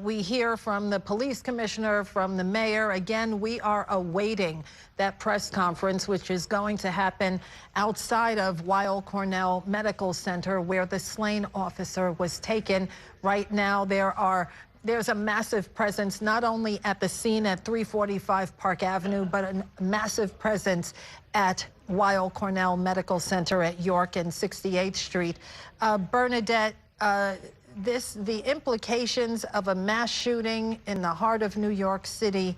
we hear from the police commissioner, from the mayor. Again, we are awaiting that press conference, which is going to happen outside of Weill Cornell Medical Center, where the slain officer was taken. Right now, there's a massive presence, not only at the scene at 345 Park Avenue, but a massive presence at Weill Cornell Medical Center at York and 68th Street. Bernadette, the implications of a mass shooting in the heart of New York City,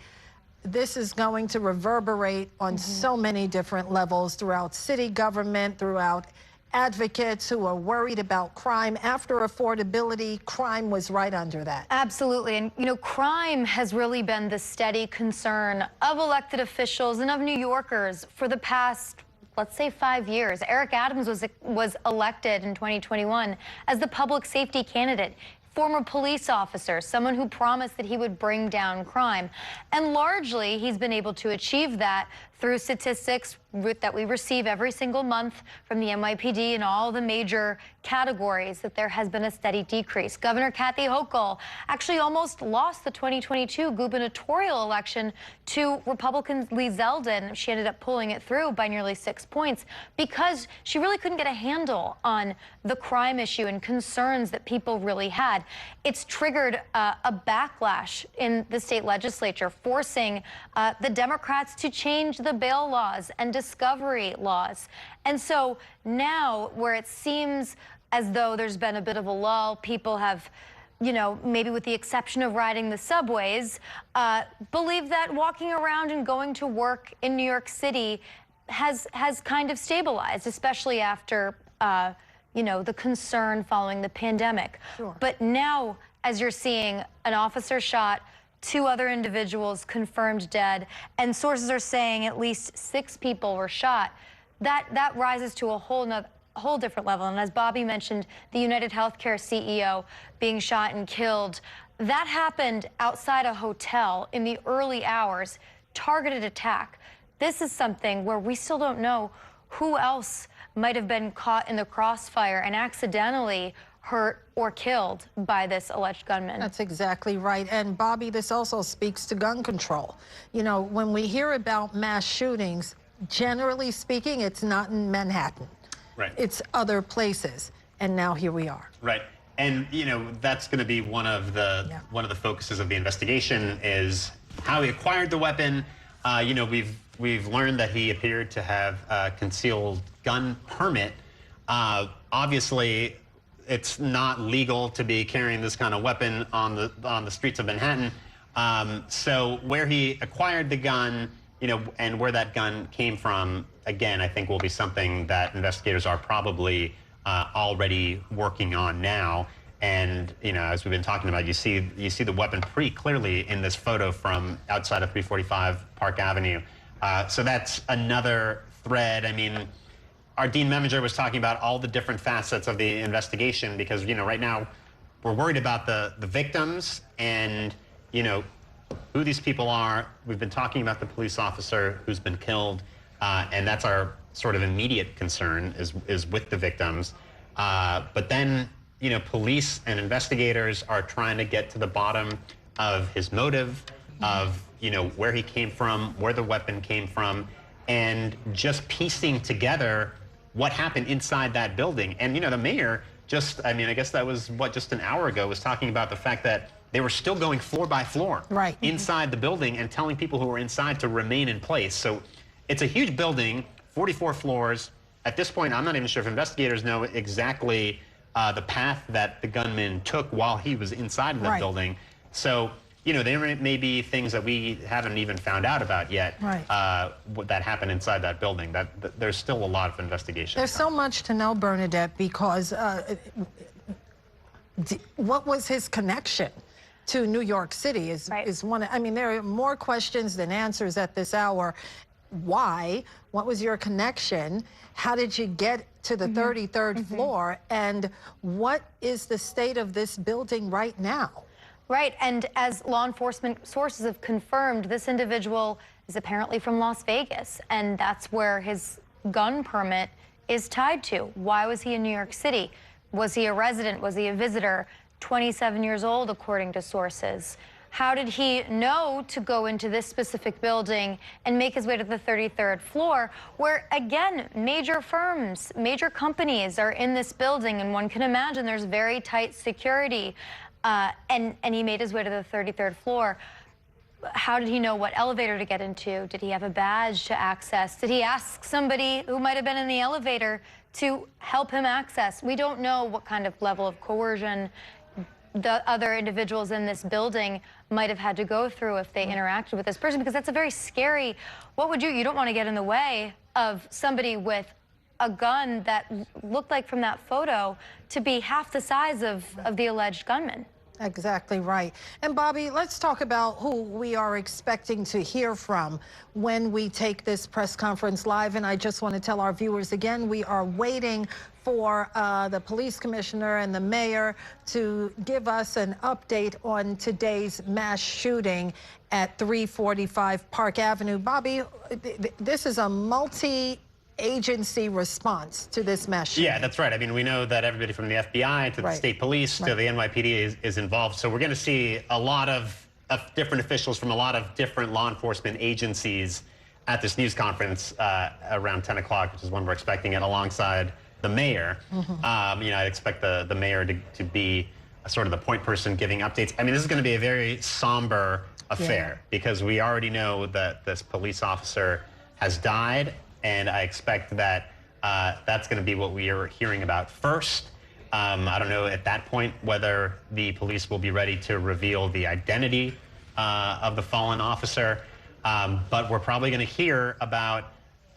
this is going to reverberate on so many different levels throughout city government, throughout advocates who are worried about crime. After affordability, crime was right under that. Absolutely. And, crime has really been the steady concern of elected officials and of New Yorkers for the past, let's say, 5 years. Eric Adams was elected in 2021 as the public safety candidate. Former police officer, someone who promised that he would bring down crime. And largely, he's been able to achieve that through statistics that we receive every single month from the NYPD in all the major categories, that there has been a steady decrease. Governor Kathy Hochul actually almost lost the 2022 gubernatorial election to Republican Lee Zeldin. She ended up pulling it through by nearly 6 points because she really couldn't get a handle on the crime issue and concerns that people really had. It's triggered a backlash in the state legislature, forcing the Democrats to change the bail laws and discovery laws. And so now, where it seems as though there's been a bit of a lull, people have, you know, maybe with the exception of riding the subways, believe that walking around and going to work in New York City has kind of stabilized, especially after, you know, the concern following the pandemic. Sure. But now, as you're seeing an officer shot, 2 other individuals confirmed dead, and sources are saying at least 6 people were shot, that rises to a whole different level. And as Bobby mentioned, the United Healthcare CEO being shot and killed, that happened outside a hotel in the early hours, targeted attack. This is something where we still don't know who else might have been caught in the crossfire and accidentally hurt or killed by this alleged gunman. That's exactly right. And Bobby, this also speaks to gun control. You know, when we hear about mass shootings, generally speaking, it's not in Manhattan. Right. It's other places. And now here we are. Right. And, you know, that's going to be one of the focuses of the investigation is how he acquired the weapon. You know, we've learned that he appeared to have a concealed gun permit. Obviously, it's not legal to be carrying this kind of weapon on the streets of Manhattan. So where he acquired the gun, you know, and where that gun came from, again, I think will be something that investigators are probably already working on now. And, you know, as we've been talking about, you see the weapon pretty clearly in this photo from outside of 345 Park Avenue. So that's another thread. I mean, our Dean Meminger was talking about all the different facets of the investigation because, you know, right now we're worried about the victims and, you know, who these people are. We've been talking about the police officer who's been killed, and that's our sort of immediate concern is with the victims. But then, you know, police and investigators are trying to get to the bottom of his motive, of, you know, where he came from, where the weapon came from, and just piecing together what happened inside that building. And, you know, the mayor just, I mean, I guess that was, just an hour ago, was talking about the fact that they were still going floor by floor inside the building and telling people who were inside to remain in place. So it's a huge building, 44 floors. At this point, I'm not even sure if investigators know exactly the path that the gunman took while he was inside of the building. So, you know, there may be things that we haven't even found out about yet that happened inside that building. That there's still a lot of investigation. There's so much to know, Bernadette, because what was his connection to New York City is one. I mean, there are more questions than answers at this hour. Why? What was your connection? How did you get to the 33rd floor? And what is the state of this building right now? Right, and as law enforcement sources have confirmed, this individual is apparently from Las Vegas, and that's where his gun permit is tied to. Why was he in New York City? Was he a resident? Was he a visitor? 27 years old, according to sources. How did he know to go into this specific building and make his way to the 33rd floor, where, again, major firms, major companies are in this building, and one can imagine there's very tight security. And he made his way to the 33rd floor. How did he know what elevator to get into? Did he have a badge to access? Did he ask somebody who might have been in the elevator to help him access? We don't know what kind of level of coercion the other individuals in this building might have had to go through if they interacted with this person, because that's a very scary, what would you don't want to get in the way of somebody with a gun that looked like from that photo to be half the size of the alleged gunman. Exactly right. And Bobby, let's talk about who we are expecting to hear from when we take this press conference live. And I just want to tell our viewers again, we are waiting for the police commissioner and the mayor to give us an update on today's mass shooting at 345 Park Avenue. Bobby, this is a multi-agency response to this mass shooting. Yeah, that's right. I mean, we know that everybody from the FBI to the state police to the NYPD is involved. So we're going to see a lot of different officials from a lot of different law enforcement agencies at this news conference around 10 o'clock, which is when we're expecting it, alongside the mayor. I expect the mayor to be sort of the point person giving updates. I mean, this is going to be a very somber affair because we already know that this police officer has died, and I expect that that's going to be what we are hearing about first. I don't know at that point whether the police will be ready to reveal the identity of the fallen officer, but we're probably going to hear about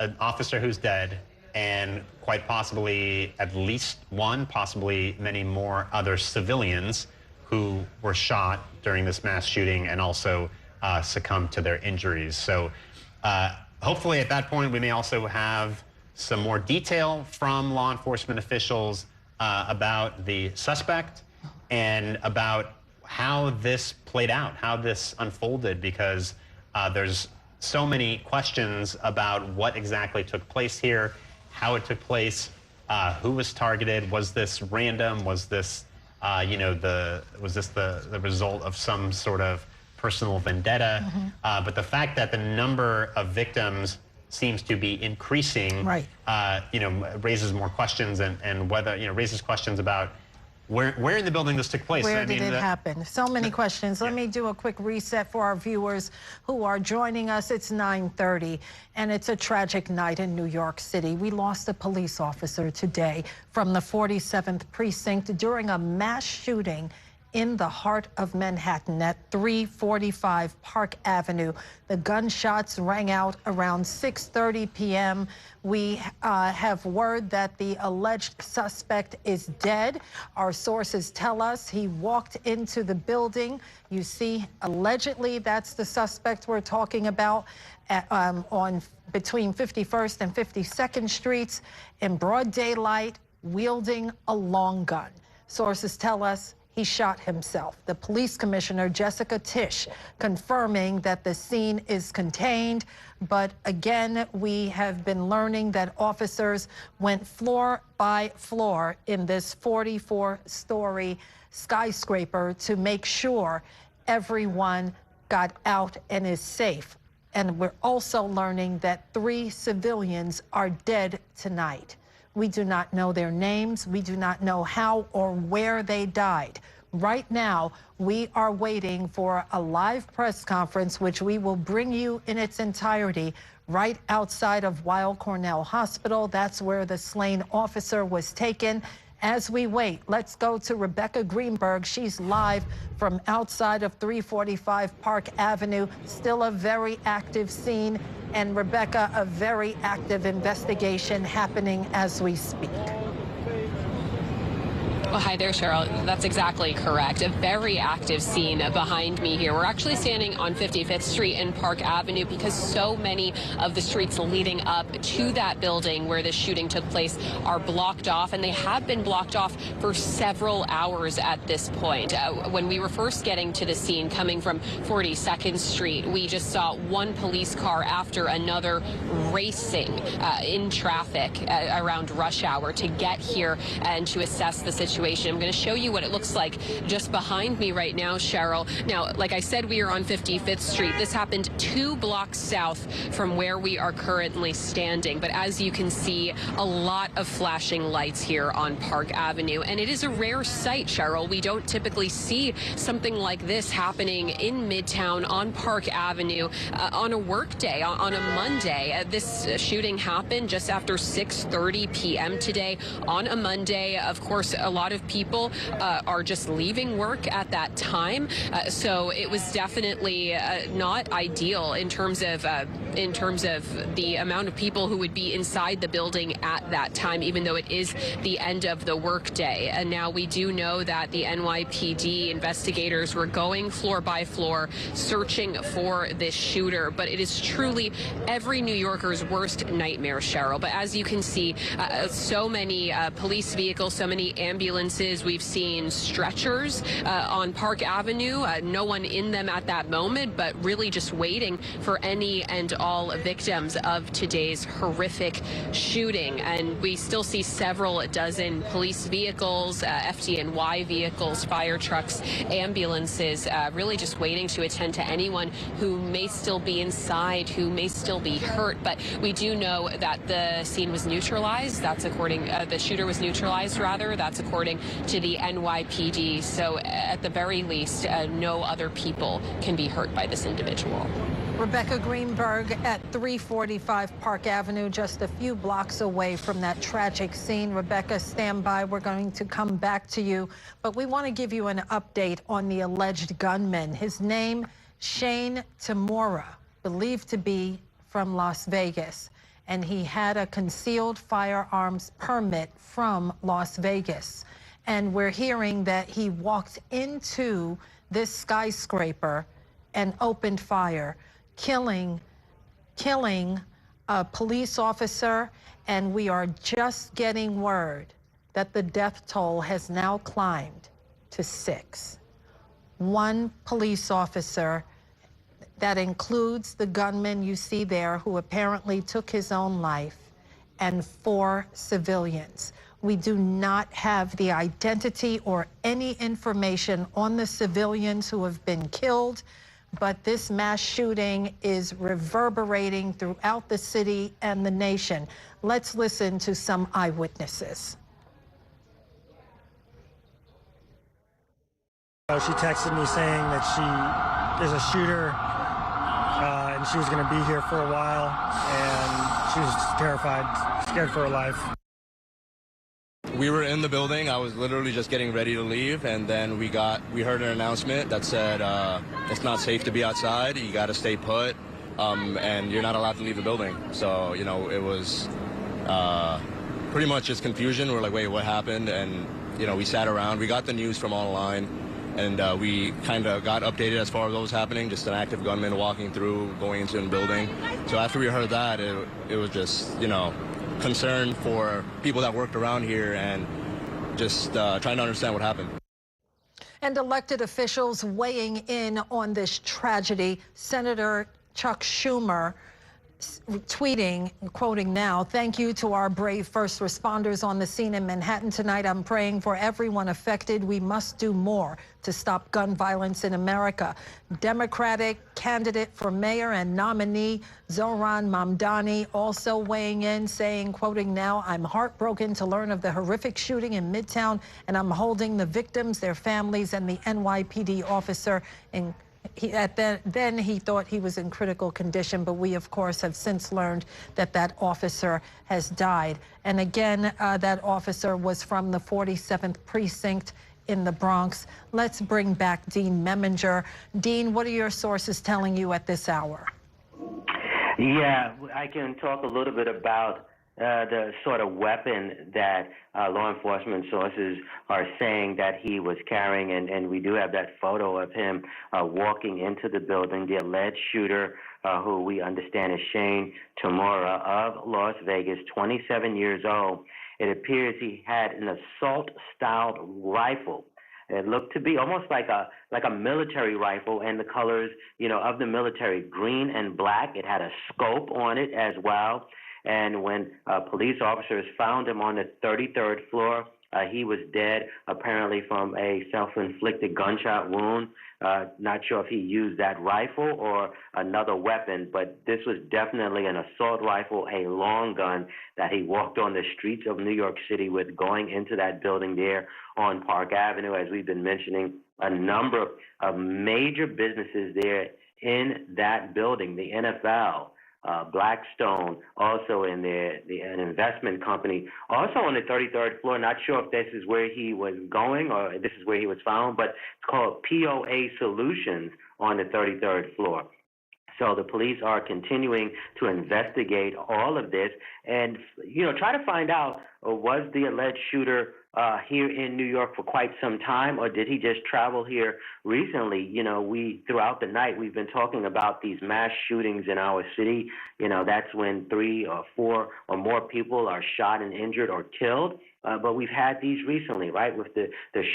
an officer who's dead, and quite possibly at least one, possibly many more other civilians who were shot during this mass shooting and also succumbed to their injuries. So hopefully at that point we may also have some more detail from law enforcement officials about the suspect and about how this played out, how this unfolded, because there's so many questions about what exactly took place here, how it took place, who was targeted, was this random, was this, was this the result of some sort of personal vendetta? But the fact that the number of victims seems to be increasing, raises more questions, and whether, raises questions about where in the building this took place. Where did it happen? So many questions. Let me do a quick reset for our viewers who are joining us. It's 9:30, and it's a tragic night in New York City. We lost a police officer today from the 47th Precinct during a mass shooting in the heart of Manhattan at 345 Park Avenue. The gunshots rang out around 6:30 p.m. We have word that the alleged suspect is dead. Our sources tell us he walked into the building. You see, allegedly, that's the suspect we're talking about on between 51st and 52nd Streets in broad daylight, wielding a long gun. Sources tell us he shot himself. The police commissioner, Jessica Tish, confirming that the scene is contained. But again, we have been learning that officers went floor by floor in this 44-story skyscraper to make sure everyone got out and is safe. And we're also learning that 3 civilians are dead tonight. We do not know their names. We do not know how or where they died. Right now, we are waiting for a live press conference, which we will bring you in its entirety right outside of Weill Cornell Hospital. That's where the slain officer was taken. As we wait, let's go to Rebecca Greenberg. She's live from outside of 345 Park Avenue. Still a very active scene. And Rebecca, a very active investigation happening as we speak. Well, hi there, Cheryl. That's exactly correct. A very active scene behind me here. We're actually standing on 55th Street and Park Avenue because so many of the streets leading up to that building where the shooting took place are blocked off, and they have been blocked off for several hours at this point. When we were first getting to the scene coming from 42nd Street, we just saw one police car after another racing in traffic around rush hour to get here and to assess the situation. I'm going to show you what it looks like just behind me right now, Cheryl. Now, like I said, we are on 55th Street. This happened 2 blocks south from where we are currently standing. But as you can see, a lot of flashing lights here on Park Avenue. And it is a rare sight, Cheryl. We don't typically see something like this happening in Midtown on Park Avenue on a work day, on a Monday. This shooting happened just after 6:30 p.m. today on a Monday. Of course, a lot of people are just leaving work at that time. So it was definitely not ideal in terms of in terms of the amount of people who would be inside the building at that time, even though it is the end of the workday. And now we do know that the NYPD investigators were going floor by floor searching for this shooter, but it is truly every New Yorker's worst nightmare, Cheryl. But as you can see, so many police vehicles, so many ambulances. We've seen stretchers on Park Avenue, no one in them at that moment, but really just waiting for any and all victims of today's horrific shooting. And we still see several dozen police vehicles, FDNY vehicles, fire trucks, ambulances, really just waiting to attend to anyone who may still be inside, who may still be hurt. But we do know that the scene was neutralized. That's according, the shooter was neutralized, rather. That's according to the NYPD. So at the very least, no other people can be hurt by this individual. Rebecca Greenberg at 345 Park Avenue, just a few blocks away from that tragic scene. Rebecca, stand by. We're going to come back to you. But we want to give you an update on the alleged gunman. His name, Shane Tamura, believed to be from Las Vegas. And he had a concealed firearms permit from Las Vegas. And we're hearing that he walked into this skyscraper and opened fire, killing a police officer, and we are just getting word that the death toll has now climbed to 6. 1 police officer, that includes the gunman you see there who apparently took his own life, and 4 civilians. We do not have the identity or any information on the civilians who have been killed, but this mass shooting is reverberating throughout the city and the nation. Let's listen to some eyewitnesses. She texted me saying that there's a shooter and she was going to be here for a while, and she was terrified, scared for her life. We were in the building. I was literally just getting ready to leave, and then we heard an announcement that said it's not safe to be outside. You got to stay put, and you're not allowed to leave the building. So, you know, it was pretty much just confusion. We're like, wait, what happened? And, you know, we sat around. We got the news from online, and we kind of got updated as far as what was happening, just an active gunman walking through, going into the building. So after we heard that, it was just, you know, concern for people that worked around here and just trying to understand what happened. And elected officials weighing in on this tragedy. Senator Chuck Schumer tweeting, quoting now, "Thank you to our brave first responders on the scene in Manhattan tonight. I'm praying for everyone affected. We must do more to stop gun violence in America." Democratic candidate for mayor and nominee Zohran Mamdani also weighing in, saying, quoting now, "I'm heartbroken to learn of the horrific shooting in Midtown, and I'm holding the victims, their families, and the NYPD officer in." Then he thought he was in critical condition, but we, of course, have since learned that that officer has died. And again, that officer was from the 47th Precinct in the Bronx. Let's bring back Dean Memminger. Dean, what are your sources telling you at this hour? Yeah, I can talk a little bit about the sort of weapon that law enforcement sources are saying that he was carrying, and we do have that photo of him walking into the building. The alleged shooter, who we understand is Shane Tamura of Las Vegas, 27 years old. It appears he had an assault-styled rifle. It looked to be almost like a military rifle, and the colors, you know, of the military, green and black. It had a scope on it as well. And when police officers found him on the 33rd floor, he was dead, apparently from a self-inflicted gunshot wound. Not sure if he used that rifle or another weapon, but this was definitely an assault rifle, a long gun that he walked on the streets of New York City with, going into that building there on Park Avenue. As we've been mentioning, a number of major businesses there in that building, the NFL, Blackstone, also in there, an investment company, also on the 33rd floor. Not sure if this is where he was going or this is where he was found, but it's called POA Solutions on the 33rd floor. So the police are continuing to investigate all of this and, try to find out, was the alleged shooter here in New York for quite some time, or did he just travel here recently? Throughout the night, we've been talking about these mass shootings in our city. That's when 3 or 4 or more people are shot and injured or killed. But we've had these recently, right, with the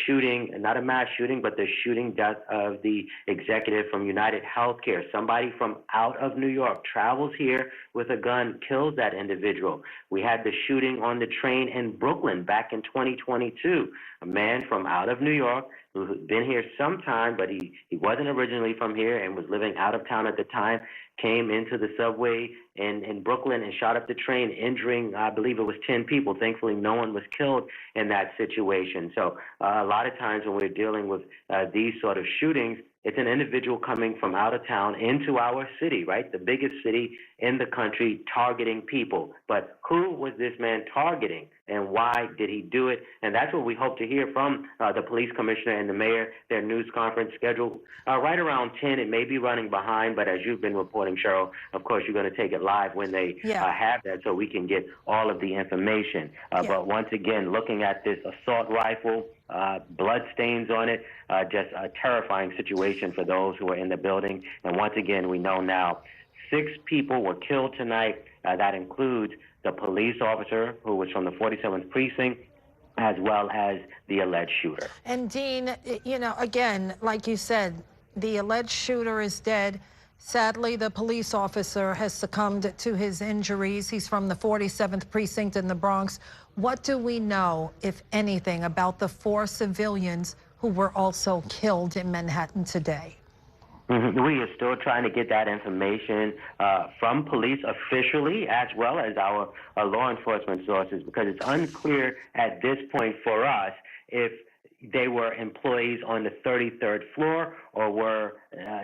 shooting, not a mass shooting, but the shooting death of the executive from United Healthcare. Somebody from out of New York travels here with a gun, kills that individual. We had the shooting on the train in Brooklyn back in 2022. A man from out of New York who had been here some time, but he wasn't originally from here and was living out of town at the time, came into the subway in Brooklyn and shot up the train, injuring, I believe it was 10 people. Thankfully, no one was killed in that situation. So a lot of times when we're dealing with these sort of shootings, it's an individual coming from out of town into our city, right? The biggest city in the country, targeting people. But who was this man targeting and why did he do it? And that's what we hope to hear from the police commissioner and the mayor. Their news conference scheduled right around 10. It may be running behind, but as you've been reporting, Cheryl, of course, you're going to take it live when they have that so we can get all of the information. But once again, looking at this assault rifle, blood stains on it, just a terrifying situation for those who are in the building. And once again, we know now 6 people were killed tonight. That includes the police officer who was from the 47th precinct, as well as the alleged shooter. And Dean, again, like you said, the alleged shooter is dead. Sadly, the police officer has succumbed to his injuries. He's from the 47th precinct in the Bronx. What do we know, if anything, about the 4 civilians who were also killed in Manhattan today? We are still trying to get that information from police officially, as well as our law enforcement sources, because it's unclear at this point for us if they were employees on the 33rd floor, or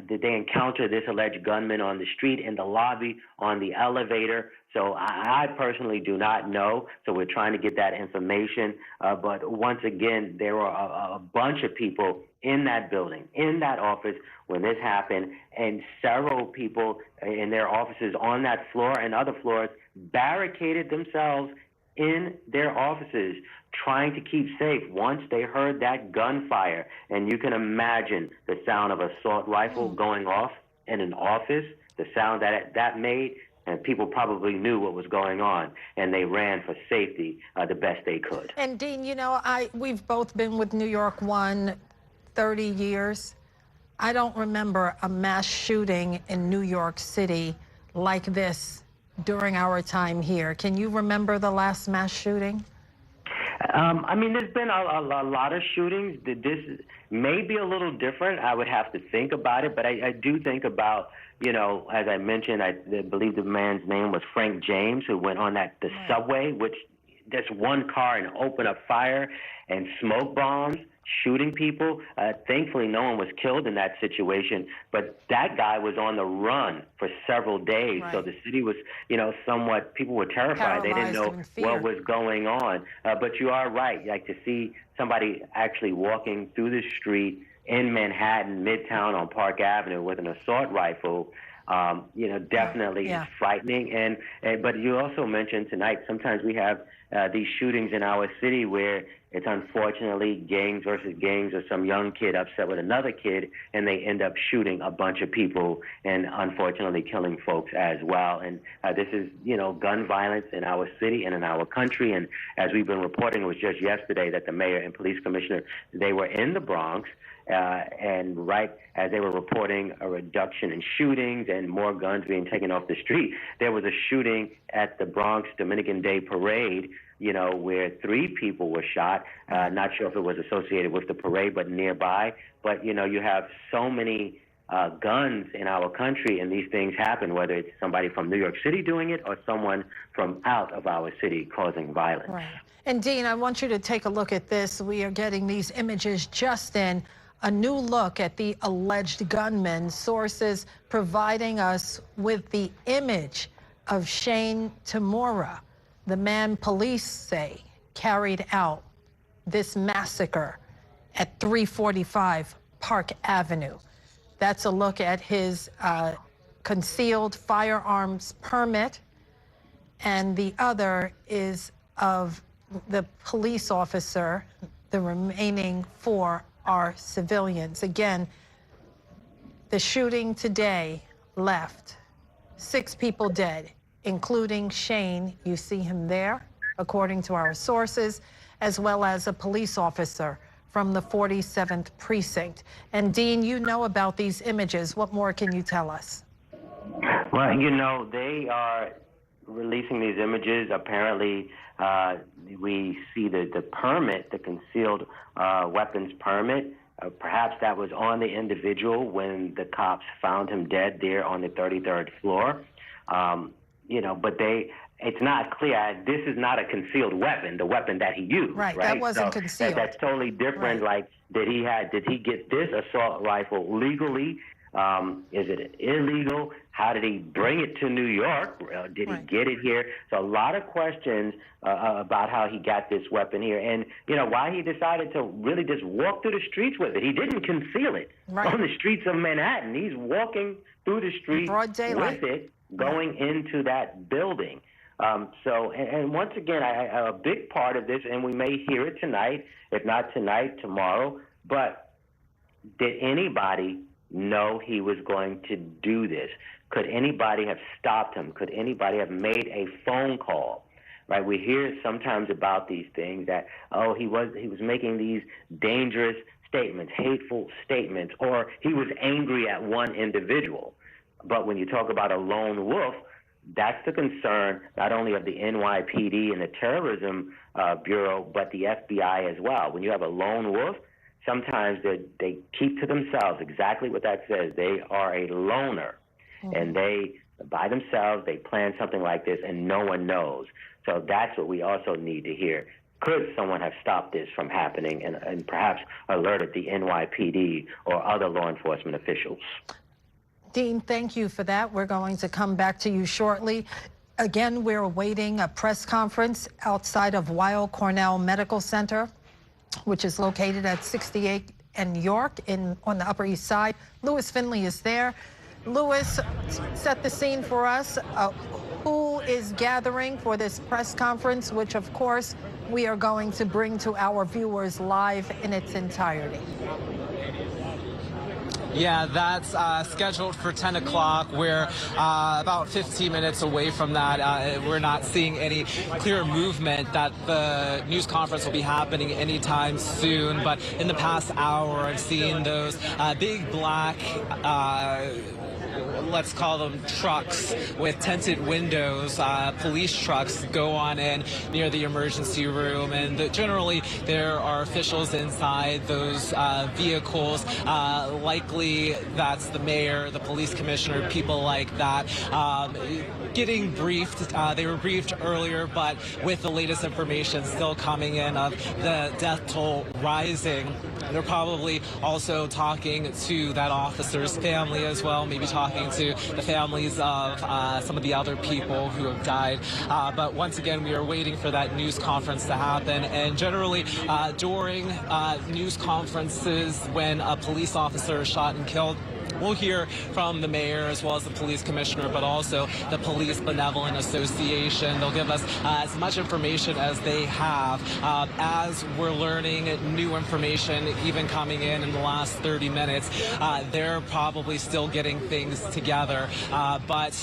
did they encounter this alleged gunman on the street, in the lobby, on the elevator? So I personally do not know. So we're trying to get that information. But once again, there were a bunch of people in that building, in that office when this happened, and several people in their offices on that floor and other floors barricaded themselves in their offices, trying to keep safe once they heard that gunfire. And you can imagine the sound of an assault rifle going off in an office, the sound that made, and people probably knew what was going on, and they ran for safety the best they could. And Dean, we've both been with New York 1 30 years. I don't remember a mass shooting in New York City like this during our time here. Can you remember the last mass shooting? There's been a lot of shootings. This may be a little different. I would have to think about it, but I do think about, as I mentioned, I believe the man's name was Frank James, who went on the subway, which just one car and opened up fire and smoke bombs, shooting people. Thankfully, no one was killed in that situation, but that guy was on the run for several days. Right. So the city was, somewhat, people were terrified. They didn't know what was going on. But you are right, like to see somebody actually walking through the street in Manhattan, Midtown on Park Avenue with an assault rifle, definitely is frightening. But you also mentioned tonight, sometimes we have these shootings in our city where it's unfortunately gangs versus gangs, or some young kid upset with another kid, and they end up shooting a bunch of people and unfortunately killing folks as well. And this is, gun violence in our city and in our country. And as we've been reporting, it was just yesterday that the mayor and police commissioner, they were in the Bronx, and right as they were reporting a reduction in shootings and more guns being taken off the street, there was a shooting at the Bronx Dominican Day Parade, where 3 people were shot. Not sure if it was associated with the parade, but nearby. But, you have so many guns in our country, and these things happen, whether it's somebody from New York City doing it or someone from out of our city causing violence. Right. And Dean, I want you to take a look at this. We are getting these images just in. A new look at the alleged gunman, sources providing us with the image of Shane Tamura, the man police say carried out this massacre at 345 Park Avenue. That's a look at his concealed firearms permit, and the other is of the police officer. The remaining 4 are civilians. Again, the shooting today left 6 people dead, including Shane. You see him there, according to our sources, as well as a police officer from the 47th precinct. And Dean, you know about these images. What more can you tell us? Well, you know, they are releasing these images. Apparently, we see the permit, the concealed weapons permit. Perhaps that was on the individual when the cops found him dead there on the 33rd floor. You know, but it's not clear. This is not a concealed weapon, the weapon that he used. Right, that wasn't concealed. That's totally different. Right. Like, did he get this assault rifle legally? Is it illegal? How did he bring it to New York? Did he get it here? So a lot of questions about how he got this weapon here, and you know why he decided to really just walk through the streets with it. He didn't conceal it on the streets of Manhattan. He's walking through the streets with it, going into that building. So, and once again, a big part of this, and we may hear it tonight, if not tonight, tomorrow. But did anybody know he was going to do this? Could anybody have stopped him? Could anybody have made a phone call? Right? We hear sometimes about these things that, oh, he was making these dangerous statements, hateful statements, or he was angry at one individual. But when you talk about a lone wolf, that's the concern not only of the NYPD and the Terrorism Bureau, but the FBI as well. When you have a lone wolf, sometimes they keep to themselves. Exactly what that says. They are a loner, and they, by themselves, they plan something like this, and no one knows. So that's what we also need to hear. Could someone have stopped this from happening and perhaps alerted the NYPD or other law enforcement officials? Dean, thank you for that. We're going to come back to you shortly. Again, we're awaiting a press conference outside of Weill Cornell Medical Center, which is located at 68 and York on the Upper East Side. Louis Finley is there. Louis, set the scene for us. Who is gathering for this press conference, which, of course, we are going to bring to our viewers live in its entirety? Yeah, that's scheduled for 10 o'clock. We're about 15 minutes away from that. We're not seeing any clear movement that the news conference will be happening anytime soon. But in the past hour, I've seen those big black let's call them trucks with tinted windows, police trucks go on in near the emergency room, and generally there are officials inside those vehicles. Likely that's the mayor, the police commissioner, people like that, getting briefed. They were briefed earlier, but with the latest information still coming in of the death toll rising, they're probably also talking to that officer's family as well, maybe talking to the families of some of the other people who have died. But once again, we are waiting for that news conference to happen. And generally, during news conferences, when a police officer is shot and killed, we'll hear from the mayor as well as the police commissioner, but also the Police Benevolent Association. They'll give us as much information as they have. As we're learning new information, even coming in the last 30 minutes, they're probably still getting things together. But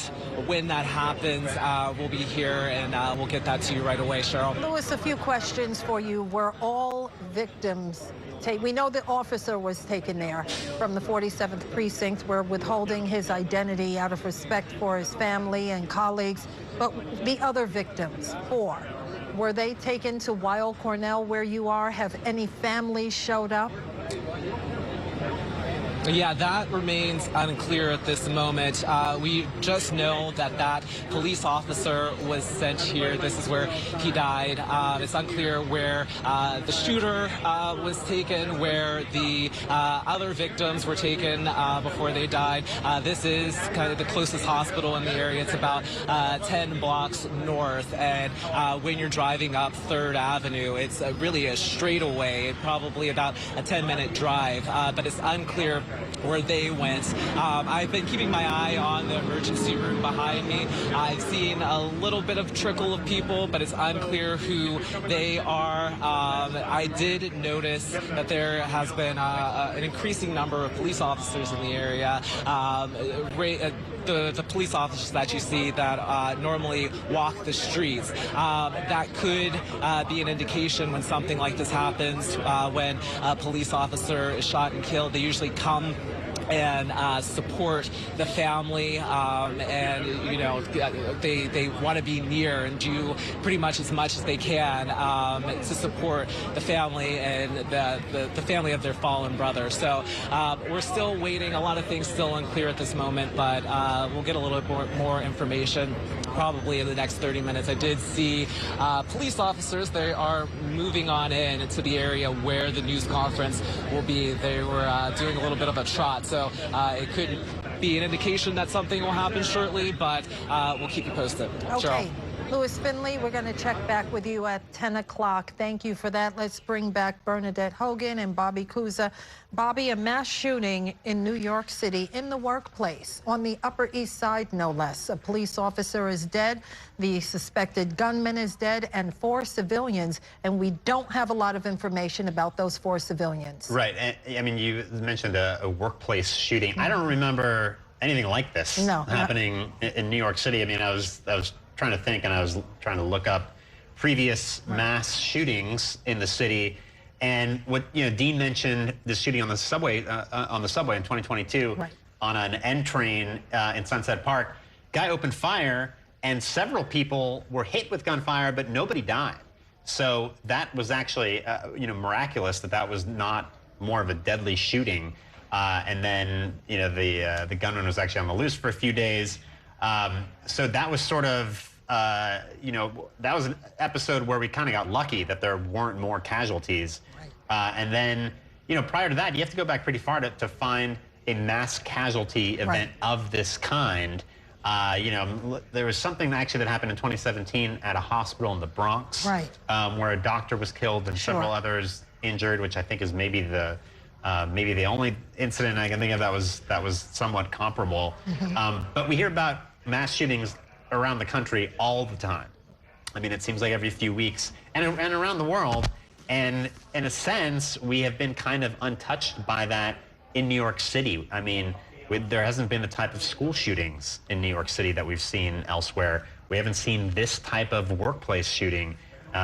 when that happens, we'll be here and we'll get that to you right away, Cheryl. Louis, a few questions for you. Were all victims we know the officer was taken there from the 47th precinct. We're withholding his identity out of respect for his family and colleagues. But the other victims, 4, were they taken to Weill Cornell where you are? Have any families showed up? Yeah, that remains unclear at this moment. We just know that that police officer was sent here. This is where he died. It's unclear where the shooter was taken, where the other victims were taken before they died. This is kind of the closest hospital in the area. It's about 10 blocks north. And when you're driving up 3rd Avenue, it's really a straightaway, probably about a 10-minute drive. But it's unclear where they went. I've been keeping my eye on the emergency emergency room behind me. I've seen a little bit of trickle of people, but it's unclear who they are. I did notice that there has been an increasing number of police officers in the area. The police officers that you see that normally walk the streets. That could be an indication when something like this happens, when a police officer is shot and killed. They usually come and support the family, and they want to be near and do pretty much as they can to support the family and the family of their fallen brother. So we're still waiting. A lot of things still unclear at this moment, but we'll get a little bit more information probably in the next 30 minutes. I did see police officers. They are moving on into the area where the news conference will be. They were doing a little bit of a trot, so it could be an indication that something will happen shortly, but we'll keep you posted. Okay. Cheryl. Louis Finley, we're going to check back with you at 10 o'clock. Thank you for that. Let's bring back Bernadette Hogan and Bobby Kuza. Bobby, a mass shooting in New York City in the workplace on the Upper East Side, no less. A police officer is dead. The suspected gunman is dead, and 4 civilians. And we don't have a lot of information about those 4 civilians. Right. And, I mean, you mentioned a workplace shooting. I don't remember anything like this happening in New York City. I mean, I was trying to think, and I was trying to look up previous mass shootings in the city. And what Dean mentioned, this shooting on the subway in 2022 on an N train in Sunset Park. Guy opened fire, and several people were hit with gunfire, but nobody died. So that was actually miraculous that was not more of a deadly shooting. And then the gunman was actually on the loose for a few days. So that was sort of, that was an episode where we kind of got lucky that there weren't more casualties. And then, prior to that, you have to go back pretty far to find a mass casualty event of this kind. There was something actually that happened in 2017 at a hospital in the Bronx, where a doctor was killed and several others injured, which I think is maybe the only incident I can think of that was somewhat comparable. But we hear about mass shootings around the country all the time. I mean, it seems like every few weeks, and around the world. And in a sense, we have been kind of untouched by that in New York City. I mean, there hasn't been the type of school shootings in New York City that we've seen elsewhere. We haven't seen this type of workplace shooting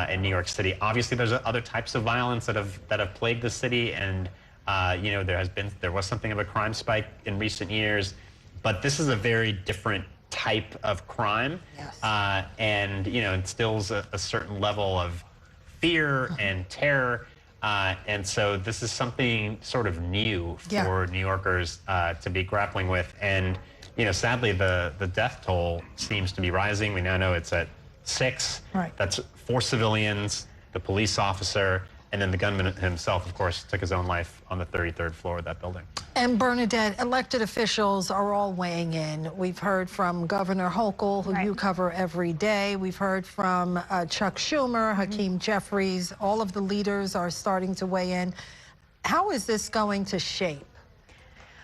in New York City. Obviously, there's other types of violence that have plagued the city, and there was something of a crime spike in recent years, but this is a very different type of crime, and instills a certain level of fear and terror, and so this is something sort of new for New Yorkers to be grappling with. And sadly, the death toll seems to be rising. We now know it's at 6. That's 4 civilians, the police officer, and then the gunman himself, of course, took his own life on the 33rd floor of that building. And Bernadette, elected officials are all weighing in. We've heard from Governor Hochul, who you cover every day. We've heard from Chuck Schumer, Hakeem Jeffries. All of the leaders are starting to weigh in. How is this going to shape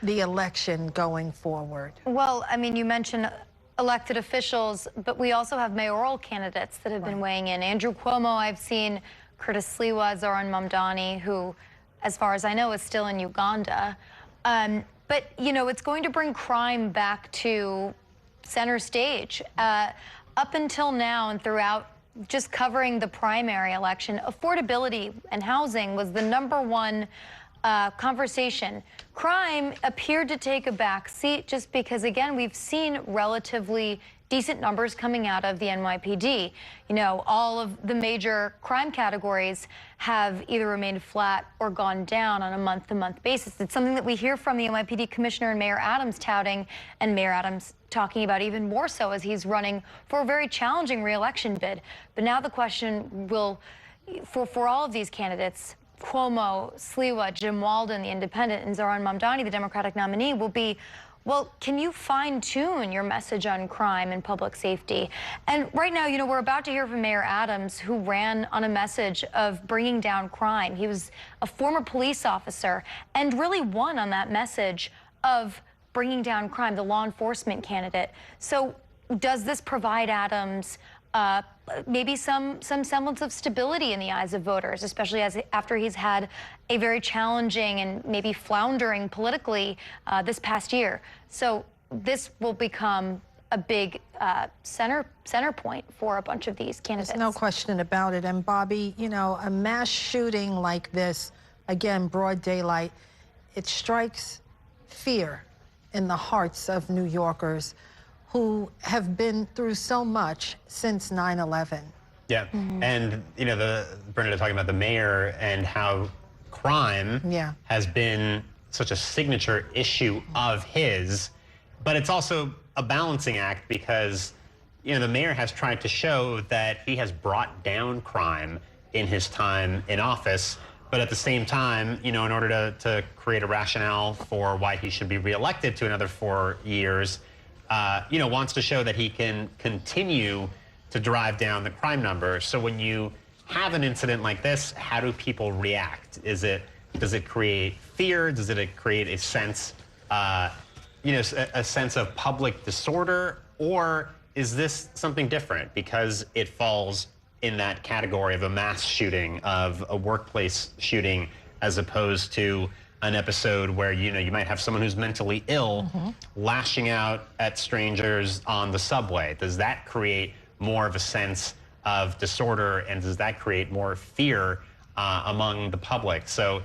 the election going forward? Well, I mean, you mentioned elected officials, but we also have mayoral candidates that have been weighing in. Andrew Cuomo, I've seen Curtis Sliwa, Zoran Mamdani, who, as far as I know, is still in Uganda. But, it's going to bring crime back to center stage. Up until now and throughout just covering the primary election, affordability and housing was the #1 conversation. Crime appeared to take a back seat just because, again, we've seen relatively decent numbers coming out of the NYPD. All of the major crime categories have either remained flat or gone down on a month-to-month basis. It's something that we hear from the NYPD Commissioner and Mayor Adams touting, and Mayor Adams talking about even more so as he's running for a very challenging re-election bid. But now the question will, for all of these candidates, Cuomo, Sliwa, Jim Walden, the independent, and Zoran Mamdani, the Democratic nominee, will be, well, can you fine-tune your message on crime and public safety? And right now, we're about to hear from Mayor Adams, who ran on a message of bringing down crime. He was a former police officer and really won on that message of bringing down crime, the law enforcement candidate. So does this provide Adams maybe some semblance of stability in the eyes of voters, especially after he's had a very challenging and maybe floundering politically this past year? So this will become a big center point for a bunch of these candidates. There's no question about it. And Bobby, you know, a mass shooting like this, again, broad daylight, it strikes fear in the hearts of New Yorkers who have been through so much since 9/11. Yeah, and you know, Bernadette talking about the mayor and how crime has been such a signature issue of his, but it's also a balancing act because, you know, the mayor has tried to show that he has brought down crime in his time in office, but at the same time, you know, in order to create a rationale for why he should be reelected to another 4 years, you know, wants to show that he can continue to drive down the crime number. So when you have an incident like this, how do people react? Does it create fear? Does it create a sense, you know, a sense of public disorder? Or is this something different because it falls in that category of a mass shooting, of a workplace shooting, as opposed to an episode where, you know, you might have someone who's mentally ill lashing out at strangers on the subway? Does that create more of a sense of disorder, and does that create more fear among the public? So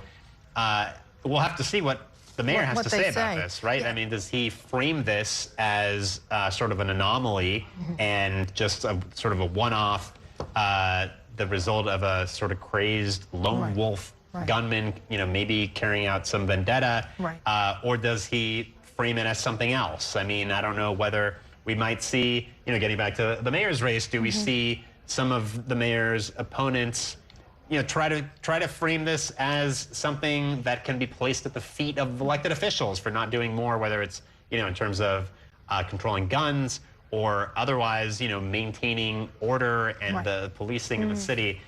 we'll have to see what the mayor has to say about this, right? I mean, does he frame this as sort of an anomaly and just a sort of a one-off, the result of a sort of crazed lone wolf gunman, you know, maybe carrying out some vendetta, or does he frame it as something else? I mean, I don't know whether we might see, you know, getting back to the mayor's race, do we see some of the mayor's opponents, you know, try to frame this as something that can be placed at the feet of elected officials for not doing more, whether it's, you know, in terms of controlling guns or otherwise, you know, maintaining order and the policing in the city.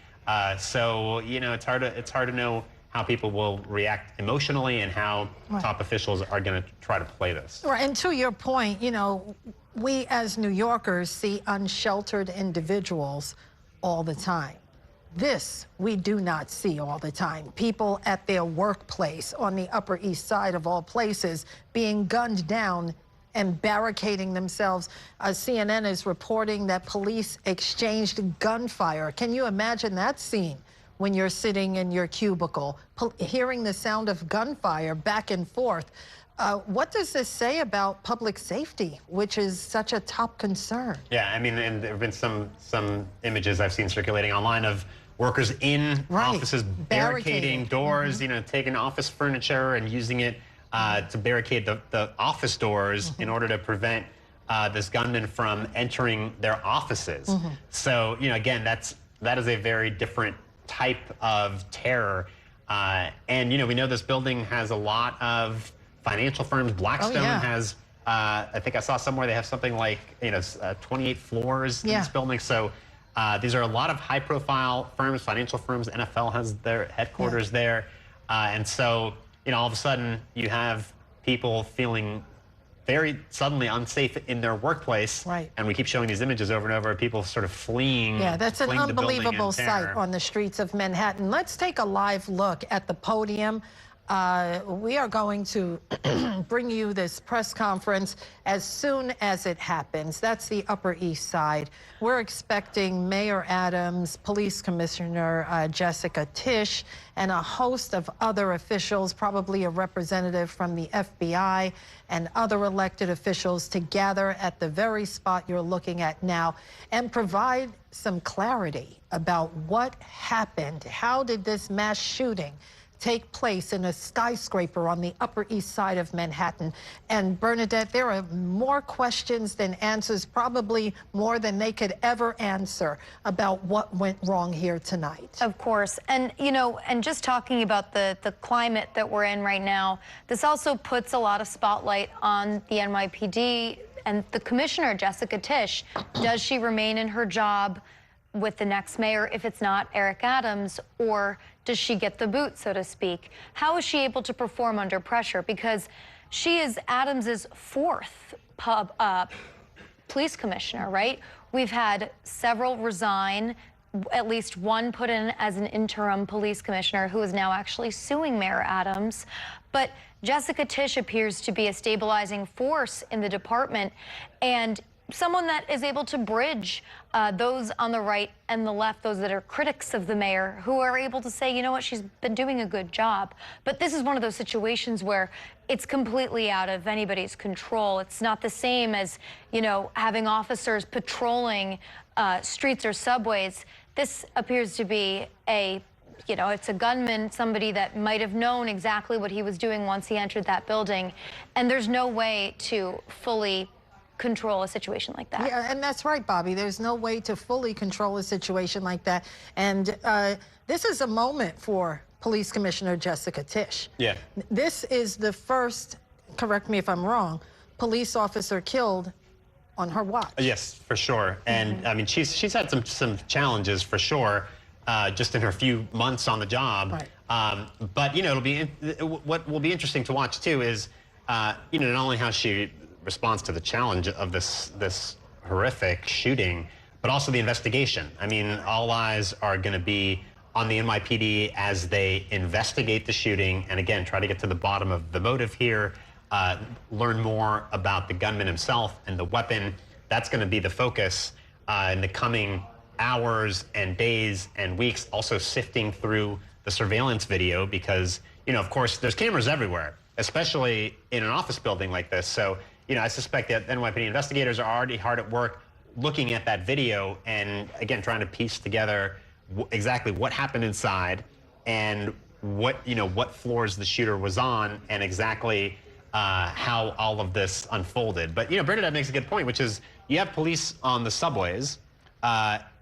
So, you know, it's hard to know how people will react emotionally and how top officials are going to try to play this. Right, and to your point, you know, we as New Yorkers see unsheltered individuals all the time. This we do not see all the time. People at their workplace on the Upper East Side of all places being gunned down and barricading themselves. CNN is reporting that police exchanged gunfire. Can you imagine that scene when you're sitting in your cubicle, hearing the sound of gunfire back and forth? What does this say about public safety, which is such a top concern? Yeah, I mean, and there have been some images I've seen circulating online of workers in offices barricading doors, you know, taking office furniture and using it to barricade the office doors in order to prevent this gunman from entering their offices. So, you know, again, that is a very different type of terror. And, you know, we know this building has a lot of financial firms. Blackstone has, I think I saw somewhere they have something like, you know, 28 floors in this building. So these are a lot of high-profile firms, financial firms. NFL has their headquarters there. And so, you know, all of a sudden you have people feeling very suddenly unsafe in their workplace. And we keep showing these images over and over, people sort of fleeing. Yeah, that's an unbelievable in terror. sight on the streets of Manhattan. Let's take a live look at the podium. We are going to bring you this press conference as soon as it happens. That's the Upper East Side. We're expecting Mayor Adams, Police Commissioner Jessica Tish, and a host of other officials, probably a representative from the FBI and other elected officials, to gather at the very spot you're looking at now and provide some clarity about what happened. How did this mass shooting take place in a skyscraper on the Upper East Side of Manhattan? And Bernadette, there are more questions than answers, probably more than they could ever answer about what went wrong here tonight. Of course. And, you know, and just talking about the climate that we're in right now, this also puts a lot of spotlight on the NYPD and the commissioner, Jessica Tish. Does she remain in her job with the next mayor if it's not Eric Adams, or does she get the boot, so to speak? How is she able to perform under pressure? Because she is Adams's fourth police commissioner, right? We've had several resign, at least one put in as an interim police commissioner who is now actually suing Mayor Adams. But Jessica Tish appears to be a stabilizing force in the department and someone that is able to bridge those on the right and the left, those that are critics of the mayor, who are able to say, you know what, she's been doing a good job. But this is one of those situations where it's completely out of anybody's control. It's not the same as, you know, having officers patrolling streets or subways. This appears to be it's a gunman, somebody that might have known exactly what he was doing once he entered that building. And there's no way to fully control a situation like that. Yeah, and that's right, Bobby. There's no way to fully control a situation like that. And this is a moment for Police Commissioner Jessica Tish. Yeah. This is the first, correct me if I'm wrong, police officer killed on her watch. Yes, for sure. And I mean, she's had some challenges for sure, just in her few months on the job. Right. But you know, what will be interesting to watch too is, you know, not only how she responds to the challenge of this horrific shooting, but also the investigation. I mean, all eyes are going to be on the NYPD as they investigate the shooting and again try to get to the bottom of the motive here, learn more about the gunman himself and the weapon. That's going to be the focus in the coming hours and days and weeks, also sifting through the surveillance video because, you know, of course, there's cameras everywhere, especially in an office building like this. So, you know, I suspect that NYPD investigators are already hard at work looking at that video and, again, trying to piece together exactly what happened inside and what floors the shooter was on and exactly how all of this unfolded. But, you know, Bernadette makes a good point, which is you have police on the subways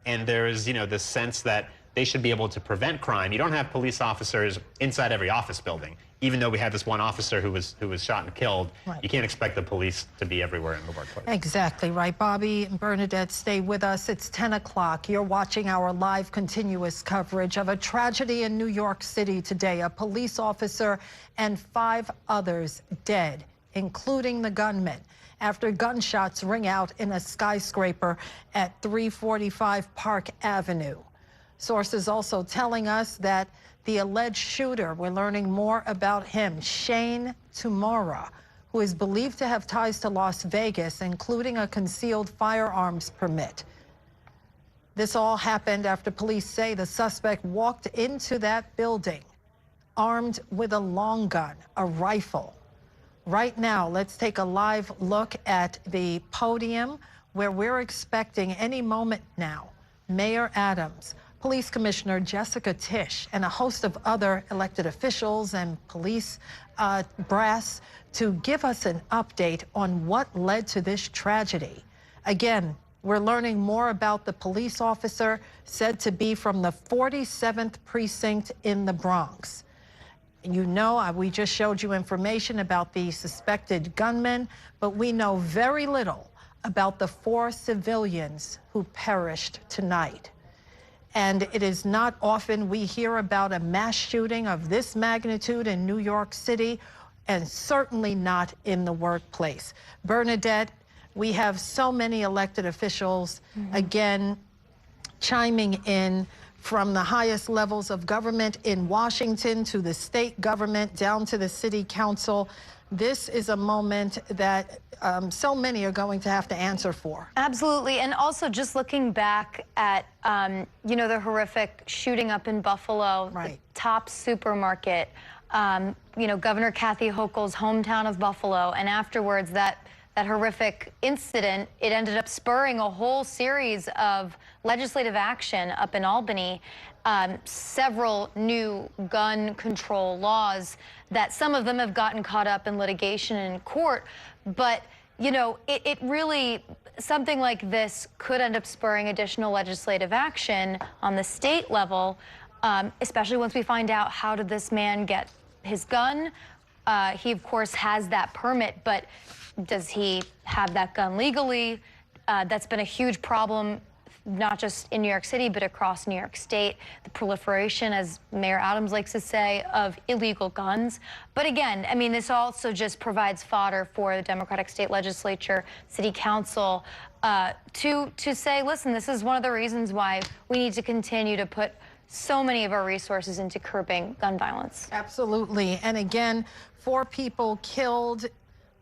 and there is, you know, this sense that they should be able to prevent crime. You don't have police officers inside every office building. Even though we had this one officer who was shot and killed, right. You can't expect the police to be everywhere in the workplace. Exactly right. Bobby and Bernadette, stay with us. It's 10 o'clock. You're watching our live continuous coverage of a tragedy in New York City today. A police officer and 5 others dead, including the gunman, after gunshots ring out in a skyscraper at 345 Park Avenue. Sources also telling us that the alleged shooter, we're learning more about him, Shane Tumora, who is believed to have ties to Las Vegas, including a concealed firearms permit. This all happened after police say the suspect walked into that building armed with a long gun, a rifle. Right now, let's take a live look at the podium where we're expecting any moment now Mayor Adams, Police Commissioner Jessica Tish, and a host of other elected officials and police brass to give us an update on what led to this tragedy. Again, we're learning more about the police officer said to be from the 47th precinct in the Bronx. You know, we just showed you information about the suspected gunman, but we know very little about the 4 civilians who perished tonight. And it is not often we hear about a mass shooting of this magnitude in New York City, and certainly not in the workplace. Bernadette, we have so many elected officials, again, chiming in from the highest levels of government in Washington to the state government down to the city council. This is a moment that so many are going to have to answer for. Absolutely. And also just looking back at, you know, the horrific shooting up in Buffalo, right. The Tops supermarket, you know, Governor Kathy Hochul's hometown of Buffalo. And afterwards, that horrific incident, it ended up spurring a whole series of legislative action up in Albany, several new gun control laws that some of them have gotten caught up in litigation in court. But, you know, it really, something like this could end up spurring additional legislative action on the state level, especially once we find out how did this man get his gun. He, of course, has that permit, but does he have that gun legally? That's been a huge problem not just in New York City, but across New York State, the proliferation, as Mayor Adams likes to say, of illegal guns. But again, I mean, this also just provides fodder for the Democratic State Legislature, City Council, to say, listen, this is one of the reasons why we need to continue to put so many of our resources into curbing gun violence. Absolutely. And again, 4 people killed.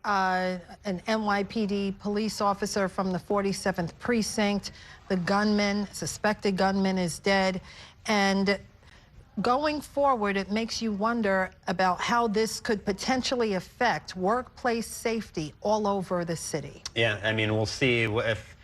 An NYPD police officer from the 47th precinct. The gunman, suspected gunman, is dead. And going forward, it makes you wonder about how this could potentially affect workplace safety all over the city. Yeah, I mean, we'll see if,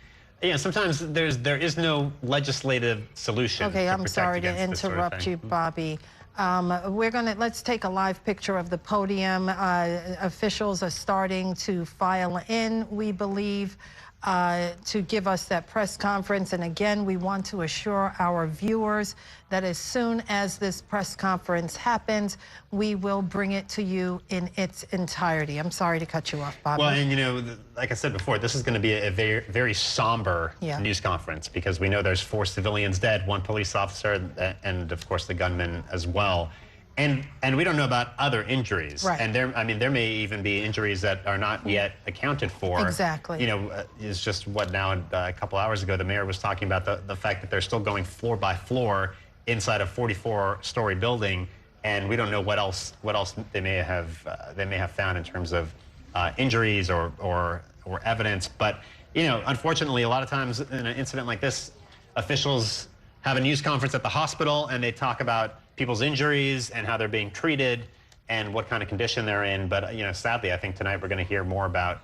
sometimes there is no legislative solution. Okay, I'm sorry to interrupt sort of you, Bobby. Let's take a live picture of the podium. Officials are starting to file in, we believe, to give us that press conference. And again, we want to assure our viewers that as soon as this press conference happens, we will bring it to you in its entirety. I'm sorry to cut you off, Bobby. Well, and like I said before, this is going to be a very, very somber news conference, because we know there's 4 civilians dead, 1 police officer, and of course the gunman as well. And we don't know about other injuries. Right. And there may even be injuries that are not yet accounted for. Exactly. It's just what now, a couple hours ago, the mayor was talking about the fact that they're still going floor by floor inside a 44-story building, and we don't know what else they may have found in terms of injuries or evidence. But unfortunately, a lot of times in an incident like this, officials have a news conference at the hospital and they talk about people's injuries and how they're being treated and what kind of condition they're in. But sadly, I think tonight we're going to hear more about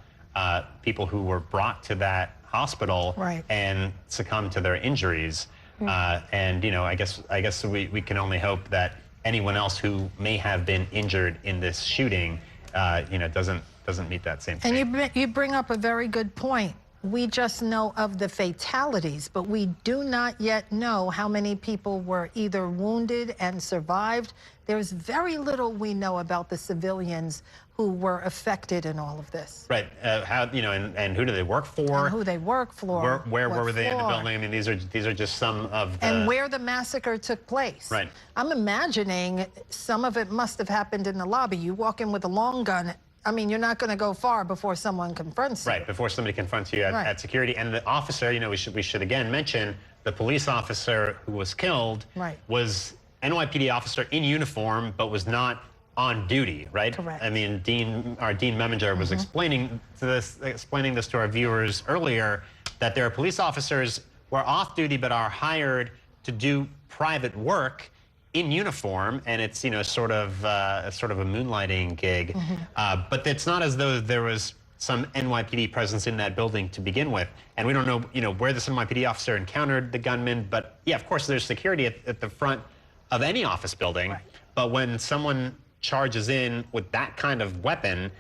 people who were brought to that hospital and succumbed to their injuries. And I guess we can only hope that anyone else who may have been injured in this shooting, doesn't meet that same fate. And you bring up a very good point. We just know of the fatalities, but we do not yet know how many people were either wounded and survived. There's very little we know about the civilians who were affected in all of this. Right. How and who do they work for? And who they work for? Where were they in the building? I mean, these are just some of the. And where the massacre took place. Right. I'm imagining some of it must have happened in the lobby. You walk in with a long gun. I mean, you're not going to go far before someone confronts you. Right, before somebody confronts you at security. And the officer, we should again mention the police officer who was killed was NYPD officer in uniform, but was not on duty, right? Correct. I mean, our Dean Meminger was explaining this to our viewers earlier, that there are police officers who are off duty but are hired to do private work in uniform, and it's sort of a moonlighting gig, but it's not as though there was some NYPD presence in that building to begin with, and we don't know where this NYPD officer encountered the gunman. But yeah, of course, there's security at the front of any office building, but when someone charges in with that kind of weapon,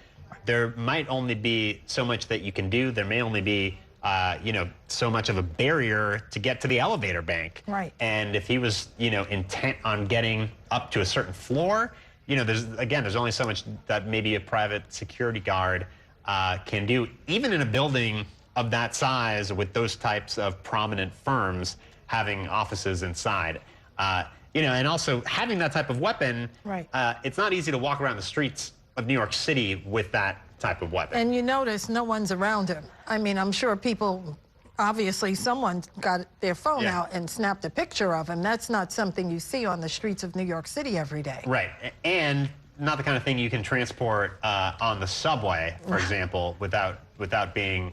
there might only be so much that you can do. There may only be so much of a barrier to get to the elevator bank. Right. And if he was, intent on getting up to a certain floor, there's only so much that maybe a private security guard can do, even in a building of that size with those types of prominent firms having offices inside. And also having that type of weapon, it's not easy to walk around the streets of New York City with that type of weapon. And you notice no one's around him. I mean, I'm sure people, obviously someone got their phone out and snapped a picture of him. That's not something you see on the streets of New York City every day. Right, and not the kind of thing you can transport on the subway, for example, without being,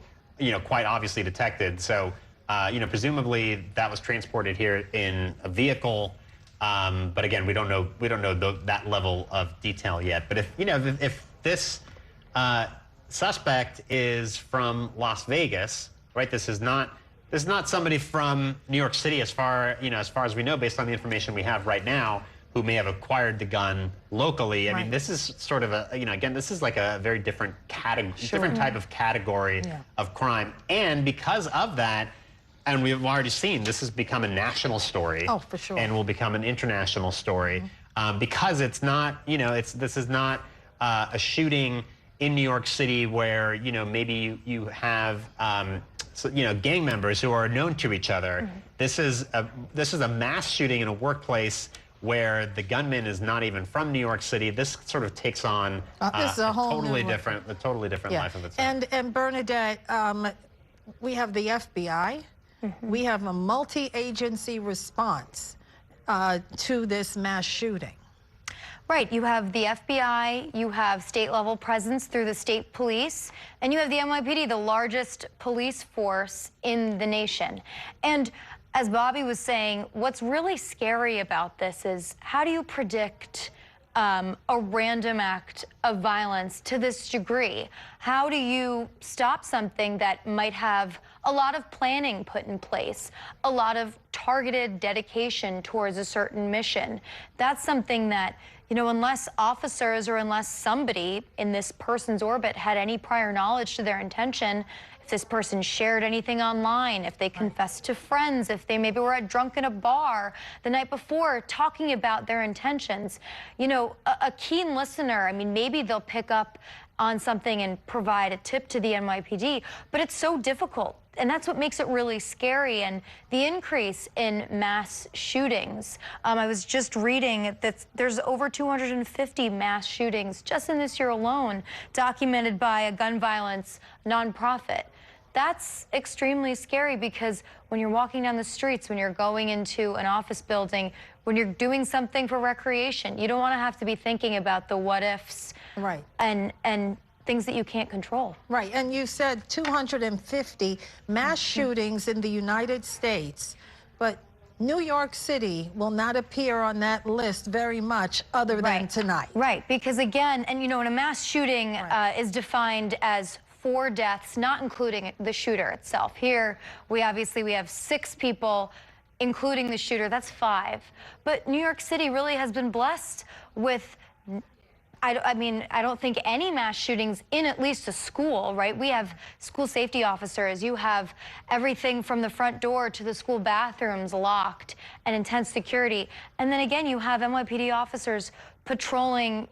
quite obviously detected. So, presumably that was transported here in a vehicle. But again, we don't know that level of detail yet. But if this suspect is from Las Vegas, right? This is not somebody from New York City, as far as we know, based on the information we have right now, who may have acquired the gun locally. I mean, this is sort of again, this is like a very different different type of category of crime. And because of that, and we've already seen, this has become a national story. Oh, for sure. And will become an international story because it's not, this is not a shooting in New York City where, maybe you have gang members who are known to each other. This is a mass shooting in a workplace where the gunman is not even from New York City. This sort of takes on this is a whole totally new different life of its own. And Bernadette, we have the FBI. We have a multi-agency response to this mass shooting. Right, you have the FBI, you have state-level presence through the state police, and you have the NYPD, the largest police force in the nation. And as Bobby was saying, what's really scary about this is how do you predict a random act of violence to this degree? How do you stop something that might have a lot of planning put in place, a lot of targeted dedication towards a certain mission? That's something that, you know, unless officers or unless somebody in this person's orbit had any prior knowledge to their intention, if this person shared anything online, if they confessed to friends, if they maybe were drunk in a bar the night before talking about their intentions, you know, a keen listener, I mean, maybe they'll pick up on something and provide a tip to the NYPD, but it's so difficult. And that's what makes it really scary. And the increase in mass shootings, I was just reading that there's over 250 mass shootings just in this year alone, documented by a gun violence nonprofit. That's extremely scary because when you're walking down the streets, when you're going into an office building, when you're doing something for recreation, you don't want to have to be thinking about the what ifs, right, and things that you can't control. Right, and you said 250 mass shootings in the United States, but New York City will not appear on that list very much other than tonight. Right, because again, and you know, when a mass shooting is defined as 4 deaths, not including the shooter itself. Here, we have 6 people, including the shooter. That's 5. But New York City really has been blessed with, I mean, I don't think any mass shootings in at least a school, right? We have school safety officers. You have everything from the front door to the school bathrooms locked and intense security. And then again, you have NYPD officers patrolling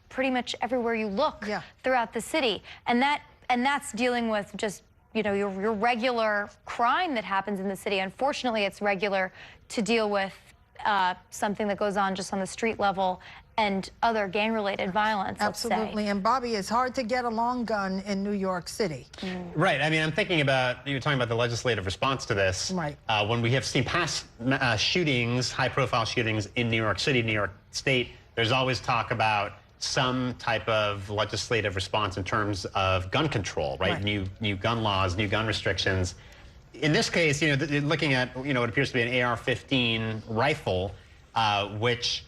pretty much everywhere you look throughout the city. And that's dealing with just, you know, your regular crime that happens in the city. Unfortunately, it's regular to deal with something that goes on just on the street level and other gang-related violence, Absolutely. And Bobby, it's hard to get a long gun in New York City. Right. I mean, I'm thinking about, you were talking about the legislative response to this. Right. When we have seen past shootings, high-profile shootings in New York City, New York State, there's always talk about some type of legislative response in terms of gun control, right? New gun laws, new gun restrictions. In this case, you know, looking at, you know, what appears to be an AR-15 rifle, which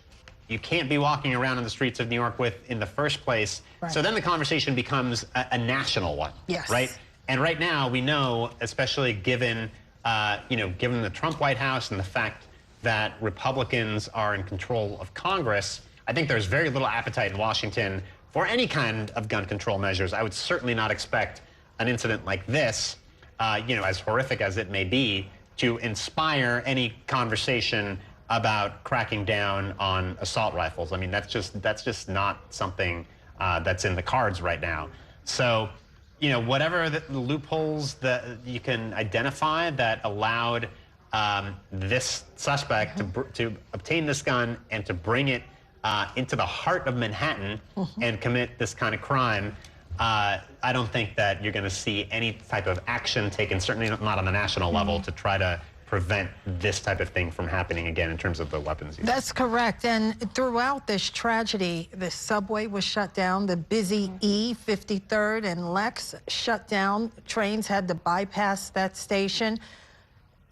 you can't be walking around in the streets of New York with in the first place. Right. So then the conversation becomes a national one, right? And right now we know, especially given, you know, given the Trump White House and the fact that Republicans are in control of Congress, I think there's very little appetite in Washington for any kind of gun control measures. I would certainly not expect an incident like this, you know, as horrific as it may be, to inspire any conversation about cracking down on assault rifles. I mean, that's just not something that's in the cards right now. So, you know, whatever the loopholes that you can identify that allowed this suspect to obtain this gun and to bring it into the heart of Manhattan and commit this kind of crime, I don't think that you're going to see any type of action taken, certainly not on the national level, to try to prevent this type of thing from happening again in terms of the weapons use. That's correct. And throughout this tragedy, the subway was shut down. The busy E53rd and Lex shut down. Trains had to bypass that station.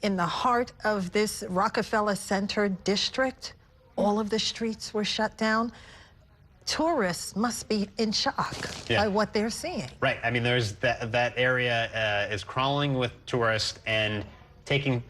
In the heart of this Rockefeller Center district, all of the streets were shut down. Tourists must be in shock by what they're seeing. Right. I mean, there's that area is crawling with tourists and taking,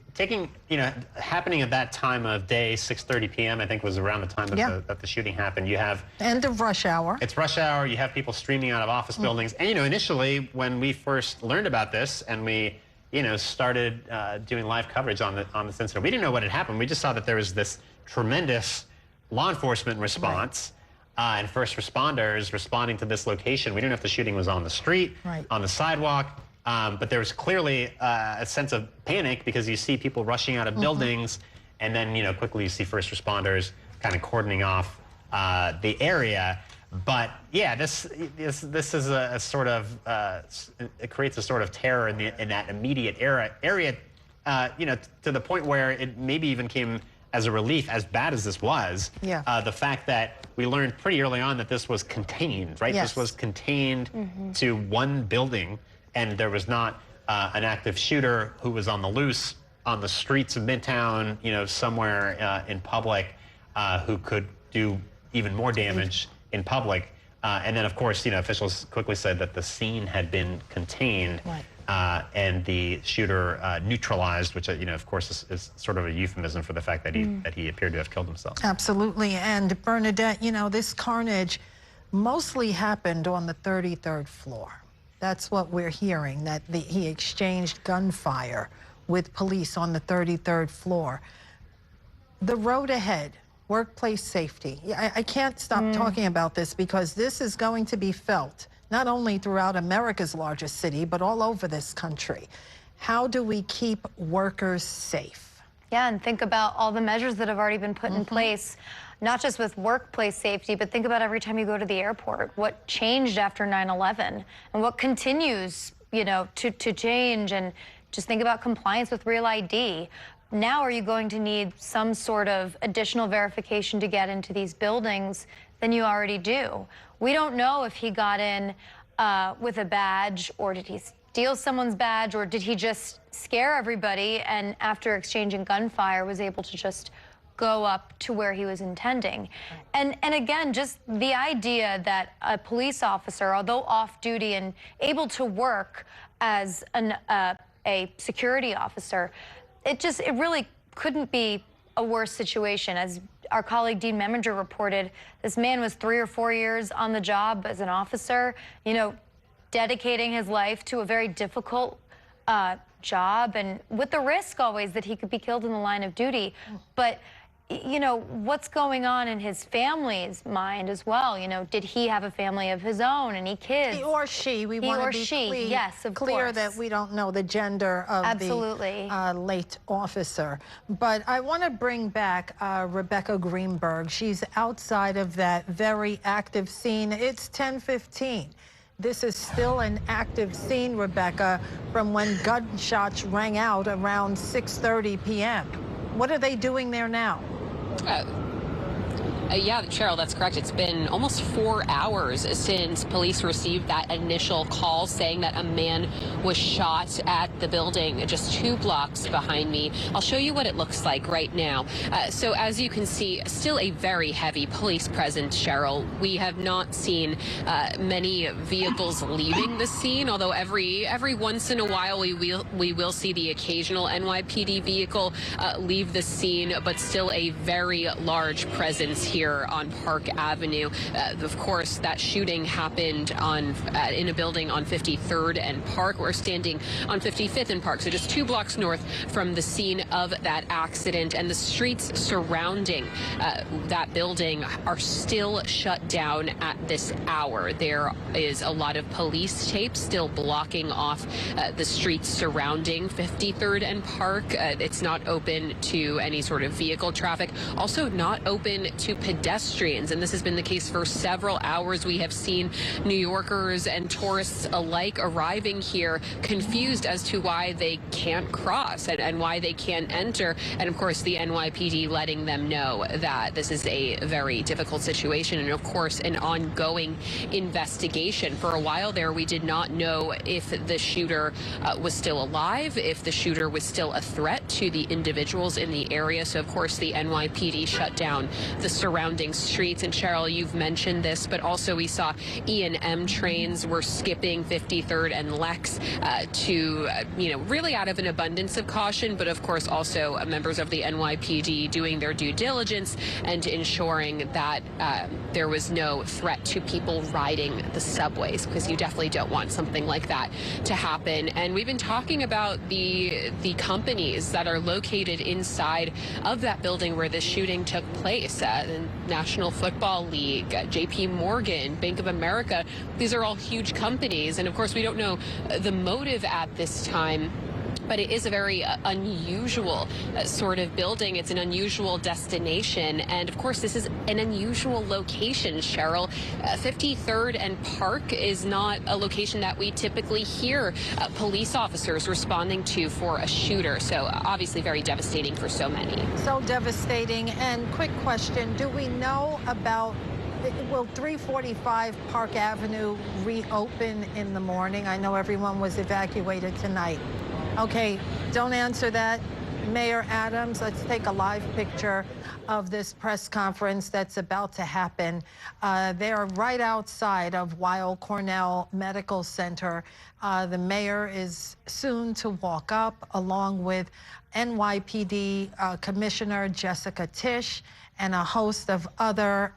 you know, happening at that time of day, 6:30 p.m., I think was around the time that the shooting happened. You have end of rush hour. It's rush hour. You have people streaming out of office buildings. And, you know, initially when we first learned about this and we, you know, started doing live coverage on this incident, we didn't know what had happened. We just saw that there was this tremendous law enforcement response and first responders responding to this location. We didn't know if the shooting was on the street, on the sidewalk. But there's clearly a sense of panic because you see people rushing out of buildings, and then quickly you see first responders kind of cordoning off the area. But yeah, this is a sort of it creates a sort of terror in that immediate area, to the point where it maybe even came as a relief, as bad as this was. Yeah. The fact that we learned pretty early on that this was contained, right? Yes. This was contained to one building, and there was not an active shooter who was on the loose on the streets of Midtown, somewhere in public, who could do even more damage in public. And then, of course, officials quickly said that the scene had been contained, and the shooter neutralized, which, of course, is sort of a euphemism for the fact that he appeared to have killed himself. Absolutely. And Bernadette, this carnage mostly happened on the 33rd floor. That's what we're hearing, that he exchanged gunfire with police on the 33rd floor. The road ahead, workplace safety. I can't stop talking about this because this is going to be felt not only throughout America's largest city, but all over this country. How do we keep workers safe? Yeah, and think about all the measures that have already been put in place, not just with workplace safety, but think about every time you go to the airport, what changed after 9/11 and what continues, to change. And just think about compliance with Real ID. Now, are you going to need some sort of additional verification to get into these buildings than you already do? We don't know if he got in with a badge, or did he steal someone's badge, or did he just scare everybody and after exchanging gunfire was able to just go up to where he was intending. And again, just the idea that a police officer, although off duty and able to work as a security officer, it really couldn't be a worse situation. As our colleague Dean Meminger reported, this man was 3 or 4 years on the job as an officer, dedicating his life to a very difficult job, and with the risk always that he could be killed in the line of duty. But what's going on in his family's mind as well? Did he have a family of his own, any kids? He or she. We want to be clear, yes, of clear course. that we don't know the gender of the late officer. But I want to bring back Rebecca Greenberg. She's outside of that very active scene. It's 10:15. This is still an active scene, Rebecca, from when gunshots rang out around 6:30 p.m. What are they doing there now? Yeah, Cheryl, that's correct. It's been almost 4 hours since police received that initial call saying that a man was shot at the building just 2 blocks behind me. I'll show you what it looks like right now. So as you can see, still a very heavy police presence, Cheryl. We have not seen many vehicles leaving the scene, although every once in a while we will see the occasional NYPD vehicle leave the scene, but still a very large presence here on Park Avenue. Of course, that shooting happened in a building on 53rd and Park. We're standing on 55th and Park, so just 2 blocks north from the scene of that accident, and the streets surrounding that building are still shut down at this hour. There is a lot of police tape still blocking off the streets surrounding 53rd and Park. It's not open to any sort of vehicle traffic, also not open to pedestrians, and this has been the case for several hours. We have seen New Yorkers and tourists alike arriving here confused as to why they can't cross and why they can't enter, and of course the NYPD letting them know that this is a very difficult situation and of course an ongoing investigation. For a while there, we did not know if the shooter was still alive, if the shooter was still a threat to the individuals in the area, so of course the NYPD shut down the surrounding streets. And Cheryl, you've mentioned this, but also we saw E&M trains were skipping 53rd and Lex to, really out of an abundance of caution, but of course also members of the NYPD doing their due diligence and ensuring that there was no threat to people riding the subways, because you definitely don't want something like that to happen. And we've been talking about the companies that are located inside of that building where the shooting took place. National Football League, JP Morgan, Bank of America. These are all huge companies. And of course, we don't know the motive at this time. But it is a very unusual sort of building. It's an unusual destination. And of course, this is an unusual location, Cheryl. 53rd and Park is not a location that we typically hear police officers responding to for a shooter. So obviously very devastating for so many. So devastating. And quick question, do we know about, will 345 Park Avenue reopen in the morning? I know everyone was evacuated tonight. Okay, don't answer that. Mayor Adams, let's take a live picture of this press conference that's about to happen. They're right outside of Weill Cornell Medical Center. The mayor is soon to walk up, along with NYPD Commissioner Jessica Tish and a host of other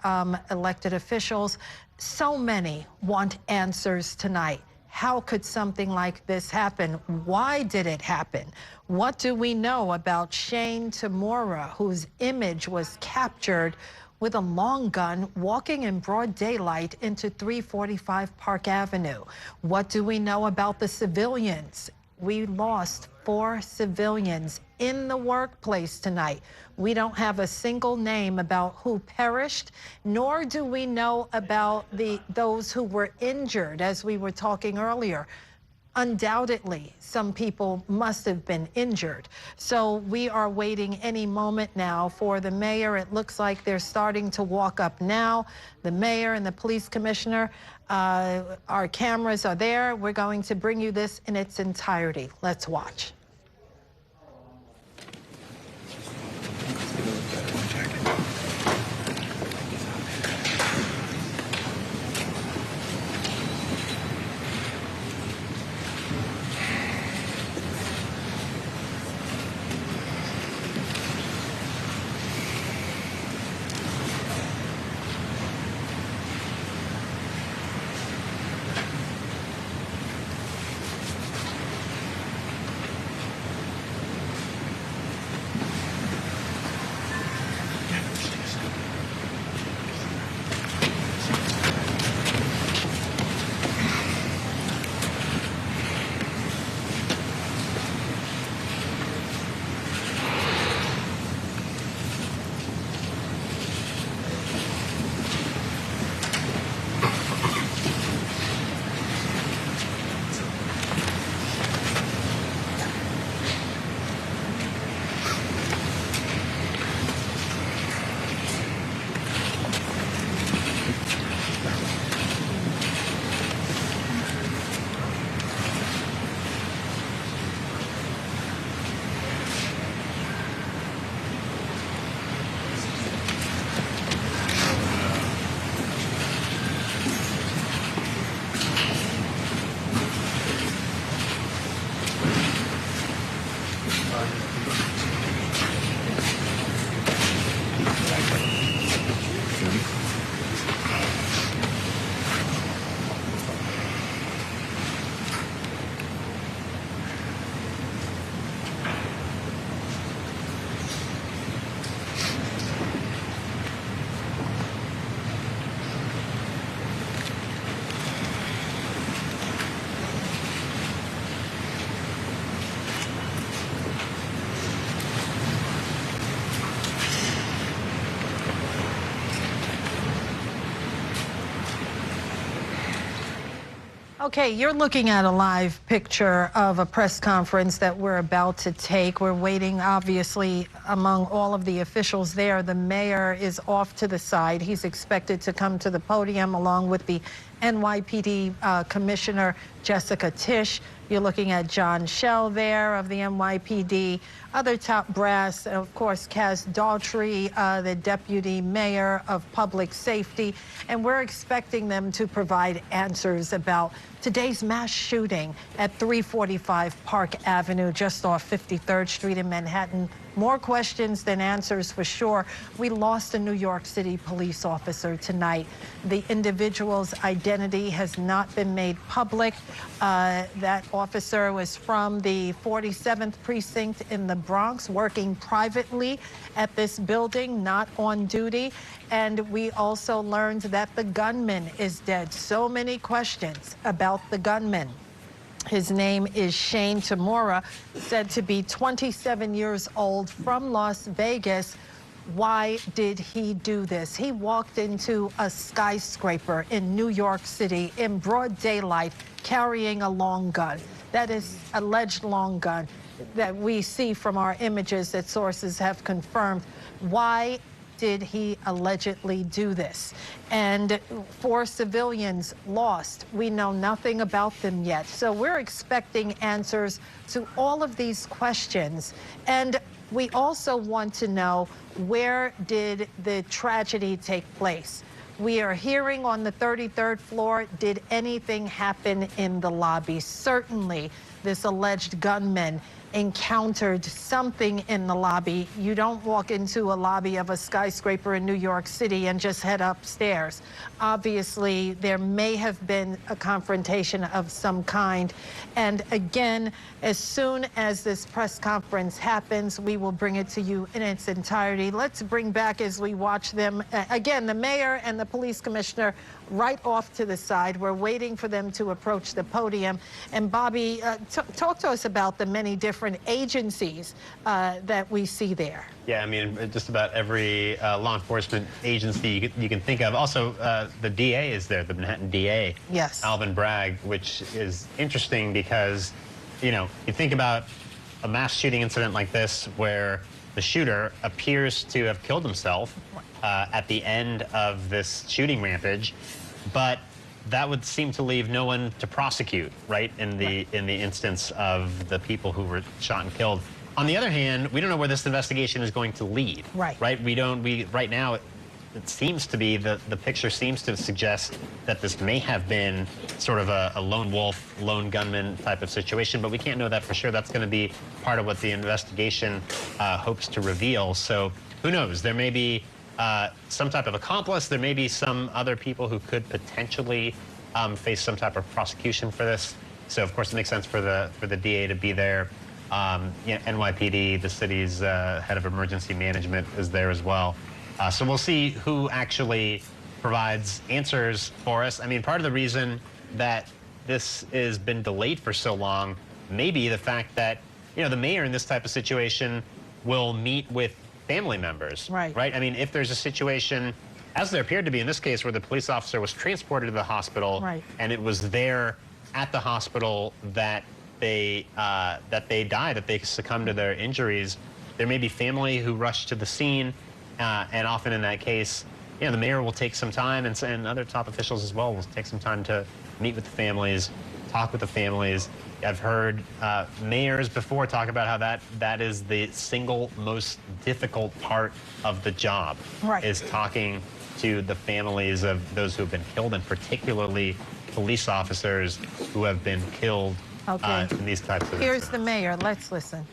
elected officials. So many want answers tonight. How could something like this happen? Why did it happen? What do we know about Shane Tamura, whose image was captured with a long gun walking in broad daylight into 345 Park Avenue? What do we know about the civilians? We lost 4 civilians in the workplace tonight. We don't have a single name about who perished, nor do we know about those who were injured, as we were talking earlier. Undoubtedly, some people must have been injured. So we are waiting any moment now for the mayor. It looks like they're starting to walk up now. The mayor and the police commissioner, our cameras are there. We're going to bring you this in its entirety. Let's watch. Okay, you're looking at a live picture of a press conference that we're about to take. We're waiting, obviously, among all of the officials there. The mayor is off to the side. He's expected to come to the podium along with the NYPD Commissioner Jessica Tish. You're looking at John Schell there of the NYPD, other top brass, of course, Kaz Daughtry, the Deputy Mayor of Public Safety. And we're expecting them to provide answers about today's mass shooting at 345 Park Avenue, just off 53rd Street in Manhattan. More questions than answers for sure. We lost a New York City police officer tonight. The individual's identity identity has not been made public. That officer was from the 47th precinct in the Bronx, working privately at this building, not on duty. And we also learned that the gunman is dead. So many questions about the gunman. His name is Shane Tamura, said to be 27 years old, from Las Vegas. Why did he do this? He walked into a skyscraper in New York City in broad daylight carrying a long gun. That is alleged long gun that we see from our images that sources have confirmed. Why did he allegedly do this? And 4 civilians lost. We know nothing about them yet. So we're expecting answers to all of these questions. And we also want to know, where did the tragedy take place? We are hearing on the 33rd floor. Did anything happen in the lobby? Certainly, this alleged gunman encountered something in the lobby. You don't walk into a lobby of a skyscraper in New York City and just head upstairs. Obviously, there may have been a confrontation of some kind. And again, as soon as this press conference happens, we will bring it to you in its entirety. Let's bring back, as we watch them, again, the mayor and the police commissioner right off to the side. We're waiting for them to approach the podium. And Bobby, talk to us about the many different agencies that we see there. Yeah, I mean, just about every law enforcement agency you can think of. Also, the DA is there, the Manhattan DA. Yes. Alvin Bragg, which is interesting because, you know, you think about a mass shooting incident like this where the shooter appears to have killed himself at the end of this shooting rampage, but that would seem to leave no one to prosecute, right? In the instance of the people who were shot and killed. On the other hand, we don't know where this investigation is going to lead. Right. Right. Right now, it seems to be the picture seems to suggest that this may have been sort of a lone wolf, lone gunman type of situation, but we can't know that for sure. That's going to be part of what the investigation hopes to reveal. So who knows? There may be some type of accomplice. There may be some other people who could potentially face some type of prosecution for this. So of course it makes sense for the DA to be there. NYPD, the city's head of emergency management, is there as well. So we'll see who actually provides answers for us. I mean, part of the reason that this has been delayed for so long may be the fact that, you know, the mayor in this type of situation will meet with family members. Right. Right? I mean, if there's a situation, as there appeared to be in this case, where the police officer was transported to the hospital, right, and it was there at the hospital that they died, that they succumbed to their injuries, there may be family who rush to the scene, and often in that case, you know, the mayor will take some time, and other top officials as well will take some time to meet with the families, talk with the families. I've heard mayors before talk about how that is the single most difficult part of the job, right, is talking to the families of those who have been killed, and particularly police officers who have been killed in these types of Here's the mayor. Let's listen.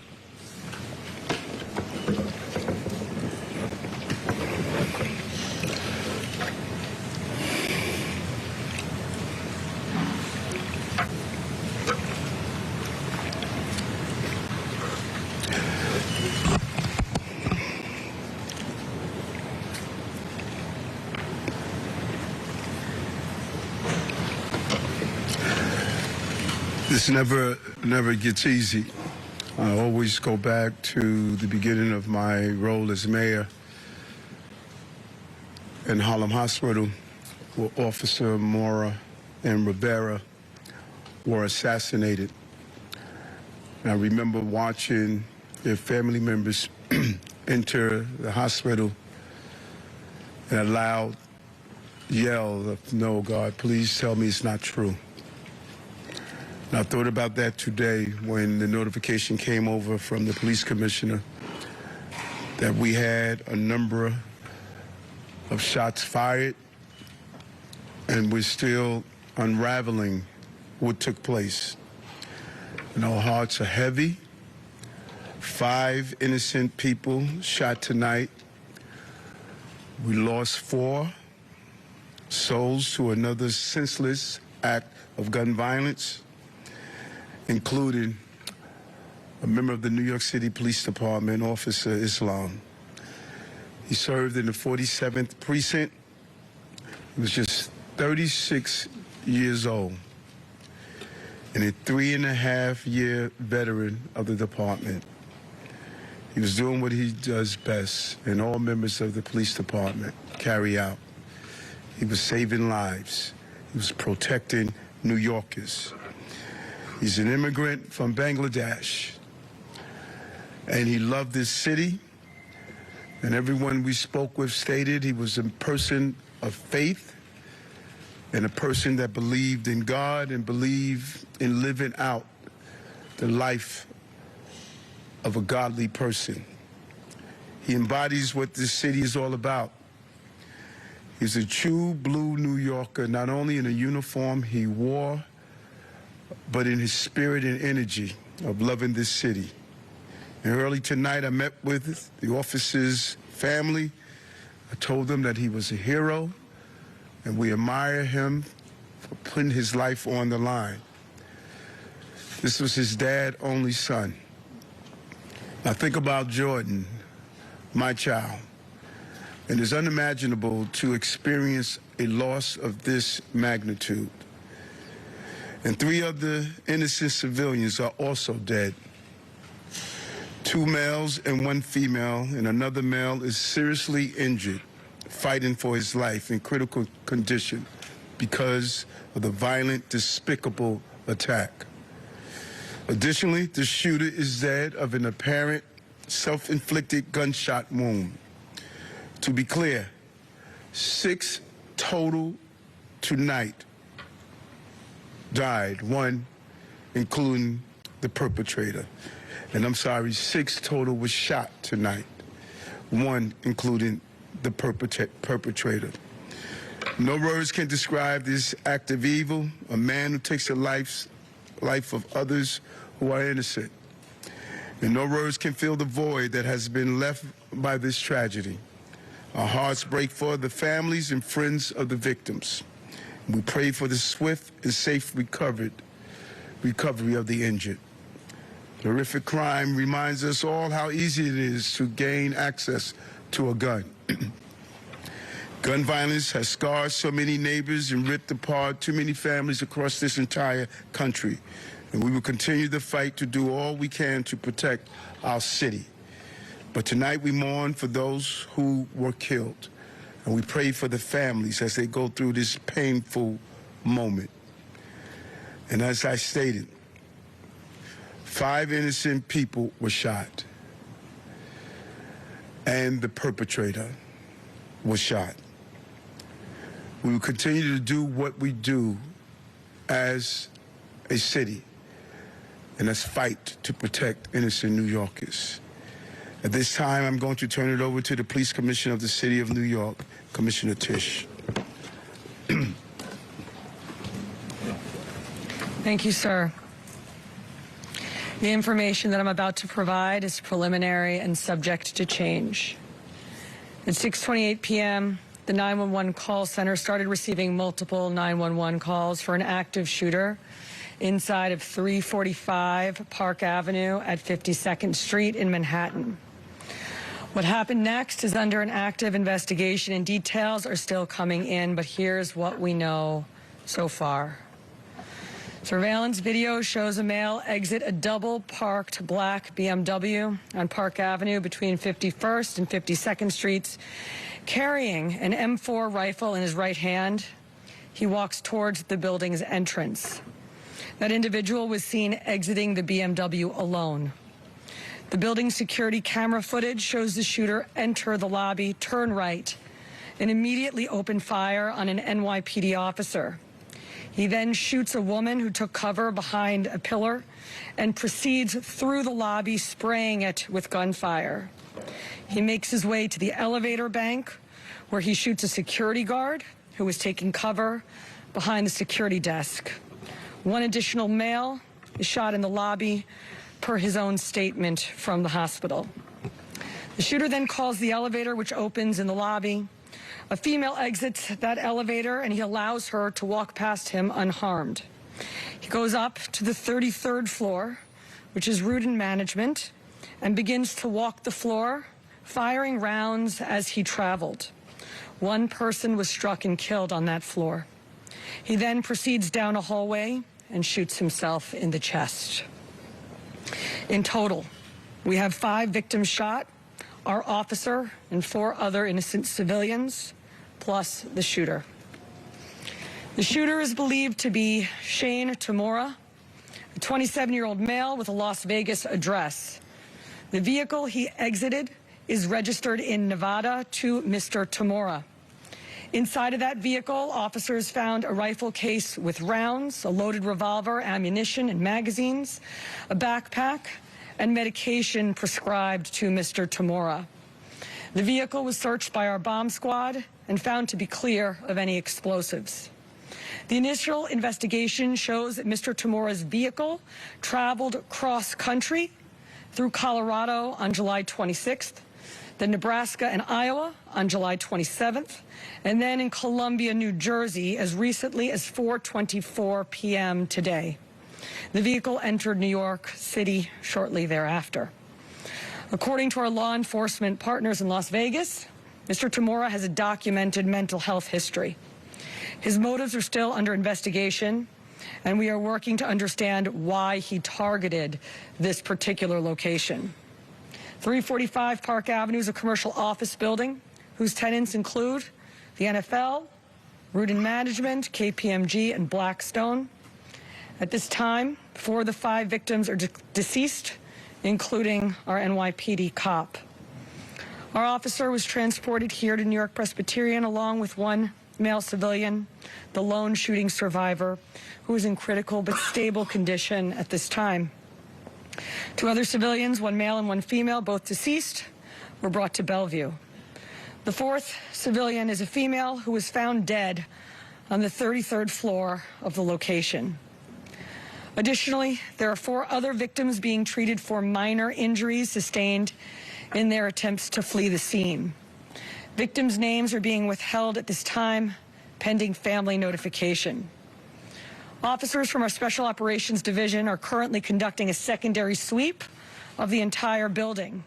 This never gets easy. I always go back to the beginning of my role as mayor in Harlem Hospital, where Officer Mora and Rivera were assassinated. And I remember watching their family members enter the hospital and a loud yell of, "No, God, please tell me it's not true." And I thought about that today when the notification came over from the police commissioner that we had a number of shots fired, and we're still unraveling what took place. And our hearts are heavy. 5 innocent people shot tonight. We lost 4. souls to another senseless act of gun violence, including a member of the New York City Police Department, Officer Islam. He served in the 47th Precinct. He was just 36 years old and a 3.5-year veteran of the department. He was doing what he does best, and all members of the police department carry out. He was saving lives. He was protecting New Yorkers. He's an immigrant from Bangladesh, and he loved this city. And everyone we spoke with stated he was a person of faith and a person that believed in God and believed in living out the life of a godly person. He embodies what this city is all about. He's a true blue New Yorker, not only in the uniform he wore, but in his spirit and energy of loving this city. And early tonight, I met with the officer's family. I told them that he was a hero, and we admire him for putting his life on the line. This was his dad's only son. I think about Jordan, my child, and it's unimaginable to experience a loss of this magnitude. And 3 other innocent civilians are also dead. 2 males and 1 female, and another male is seriously injured, fighting for his life in critical condition because of the violent, despicable attack. Additionally, the shooter is dead of an apparent self-inflicted gunshot wound. To be clear, 6 total tonight died, 1 including the perpetrator. And I'm sorry, 6 total was shot tonight, 1 including the perpetrator. No words can describe this act of evil, a man who takes the life of others who are innocent. And no words can fill the void that has been left by this tragedy. Our hearts break for the families and friends of the victims. We pray for the swift and safe recovery of the injured. The horrific crime reminds us all how easy it is to gain access to a gun. Gun violence has scarred so many neighbors and ripped apart too many families across this entire country. And we will continue the fight to do all we can to protect our city. But tonight we mourn for those who were killed. And we pray for the families as they go through this painful moment. And as I stated, 5 innocent people were shot. And the perpetrator was shot. We will continue to do what we do as a city, and that's fight to protect innocent New Yorkers. At this time, I'm going to turn it over to the Police Commissioner of the City of New York, Commissioner Tish. Thank you, sir. The information that I'm about to provide is preliminary and subject to change. At 6:28 p.m., the 911 call center started receiving multiple 911 calls for an active shooter inside of 345 Park Avenue at 52nd Street in Manhattan. What happened next is under an active investigation, and details are still coming in, but here's what we know so far. Surveillance video shows a male exit a double-parked black BMW on Park Avenue between 51st and 52nd Streets, carrying an M4 rifle in his right hand. He walks towards the building's entrance. That individual was seen exiting the BMW alone. The building's security camera footage shows the shooter enter the lobby, turn right, and immediately open fire on an NYPD officer. He then shoots a woman who took cover behind a pillar and proceeds through the lobby, spraying it with gunfire. He makes his way to the elevator bank, where he shoots a security guard who was taking cover behind the security desk. 1 additional male is shot in the lobby, per his own statement from the hospital. The shooter then calls the elevator, which opens in the lobby. A female exits that elevator and he allows her to walk past him unharmed. He goes up to the 33rd floor, which is route and management, and begins to walk the floor, firing rounds as he traveled. One person was struck and killed on that floor. He then proceeds down a hallway and shoots himself in the chest. In total, we have 5 victims shot, our officer and 4 other innocent civilians, plus the shooter. The shooter is believed to be Shane Tamora, a 27-year-old male with a Las Vegas address. The vehicle he exited is registered in Nevada to Mr. Tamora. Inside of that vehicle, officers found a rifle case with rounds, a loaded revolver, ammunition, and magazines, a backpack, and medication prescribed to Mr. Tamora. The vehicle was searched by our bomb squad and found to be clear of any explosives. The initial investigation shows that Mr. Tamora's vehicle traveled cross-country through Colorado on July 26th, then Nebraska and Iowa on July 27th, and then in Columbia, New Jersey as recently as 4:24 p.m. today. The vehicle entered New York City shortly thereafter. According to our law enforcement partners in Las Vegas, Mr. Tamora has a documented mental health history. His motives are still under investigation, and we are working to understand why he targeted this particular location. 345 Park Avenue is a commercial office building whose tenants include the NFL, Root and Management, KPMG, and Blackstone. At this time, 4 of the 5 victims are deceased, including our NYPD cop. Our officer was transported here to New York Presbyterian along with 1 male civilian, the lone shooting survivor, who is in critical but stable condition at this time. 2 other civilians, 1 male and 1 female, both deceased, were brought to Bellevue. The 4th civilian is a female who was found dead on the 33rd floor of the location. Additionally, there are 4 other victims being treated for minor injuries sustained in their attempts to flee the scene. Victims' names are being withheld at this time, pending family notification. Officers from our Special Operations Division are currently conducting a secondary sweep of the entire building.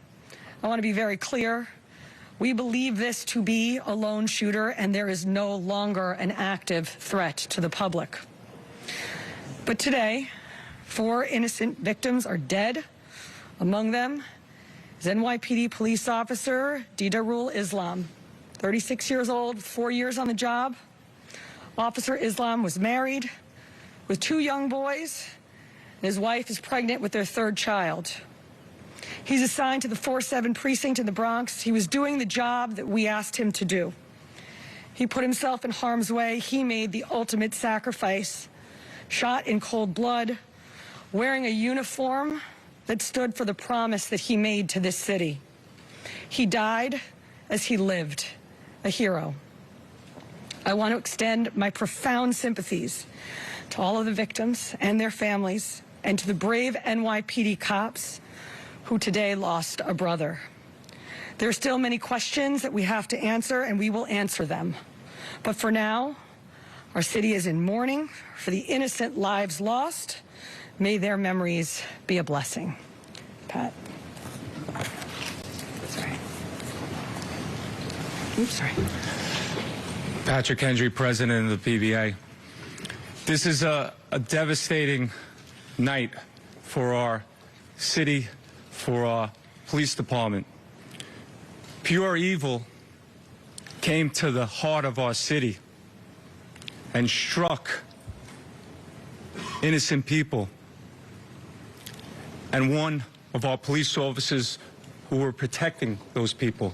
I want to be very clear. We believe this to be a lone shooter, and there is no longer an active threat to the public. But today, 4 innocent victims are dead. Among them is NYPD police officer Didarul Islam, 36 years old, 4 years on the job. Officer Islam was married with 2 young boys, and his wife is pregnant with their 3rd child. He's assigned to the 4-7 precinct in the Bronx. He was doing the job that we asked him to do. He put himself in harm's way. He made the ultimate sacrifice, shot in cold blood, wearing a uniform that stood for the promise that he made to this city. He died as he lived, a hero. I want to extend my profound sympathies to all of the victims and their families, and to the brave NYPD cops who today lost a brother. There are still many questions that we have to answer, and we will answer them. But for now, our city is in mourning for the innocent lives lost. May their memories be a blessing. Pat. Sorry. Oops, sorry. Patrick Hendry, president of the PBA. This is a devastating night for our city, for our police department. Pure evil came to the heart of our city and struck innocent people. And one of our police officers who were protecting those people.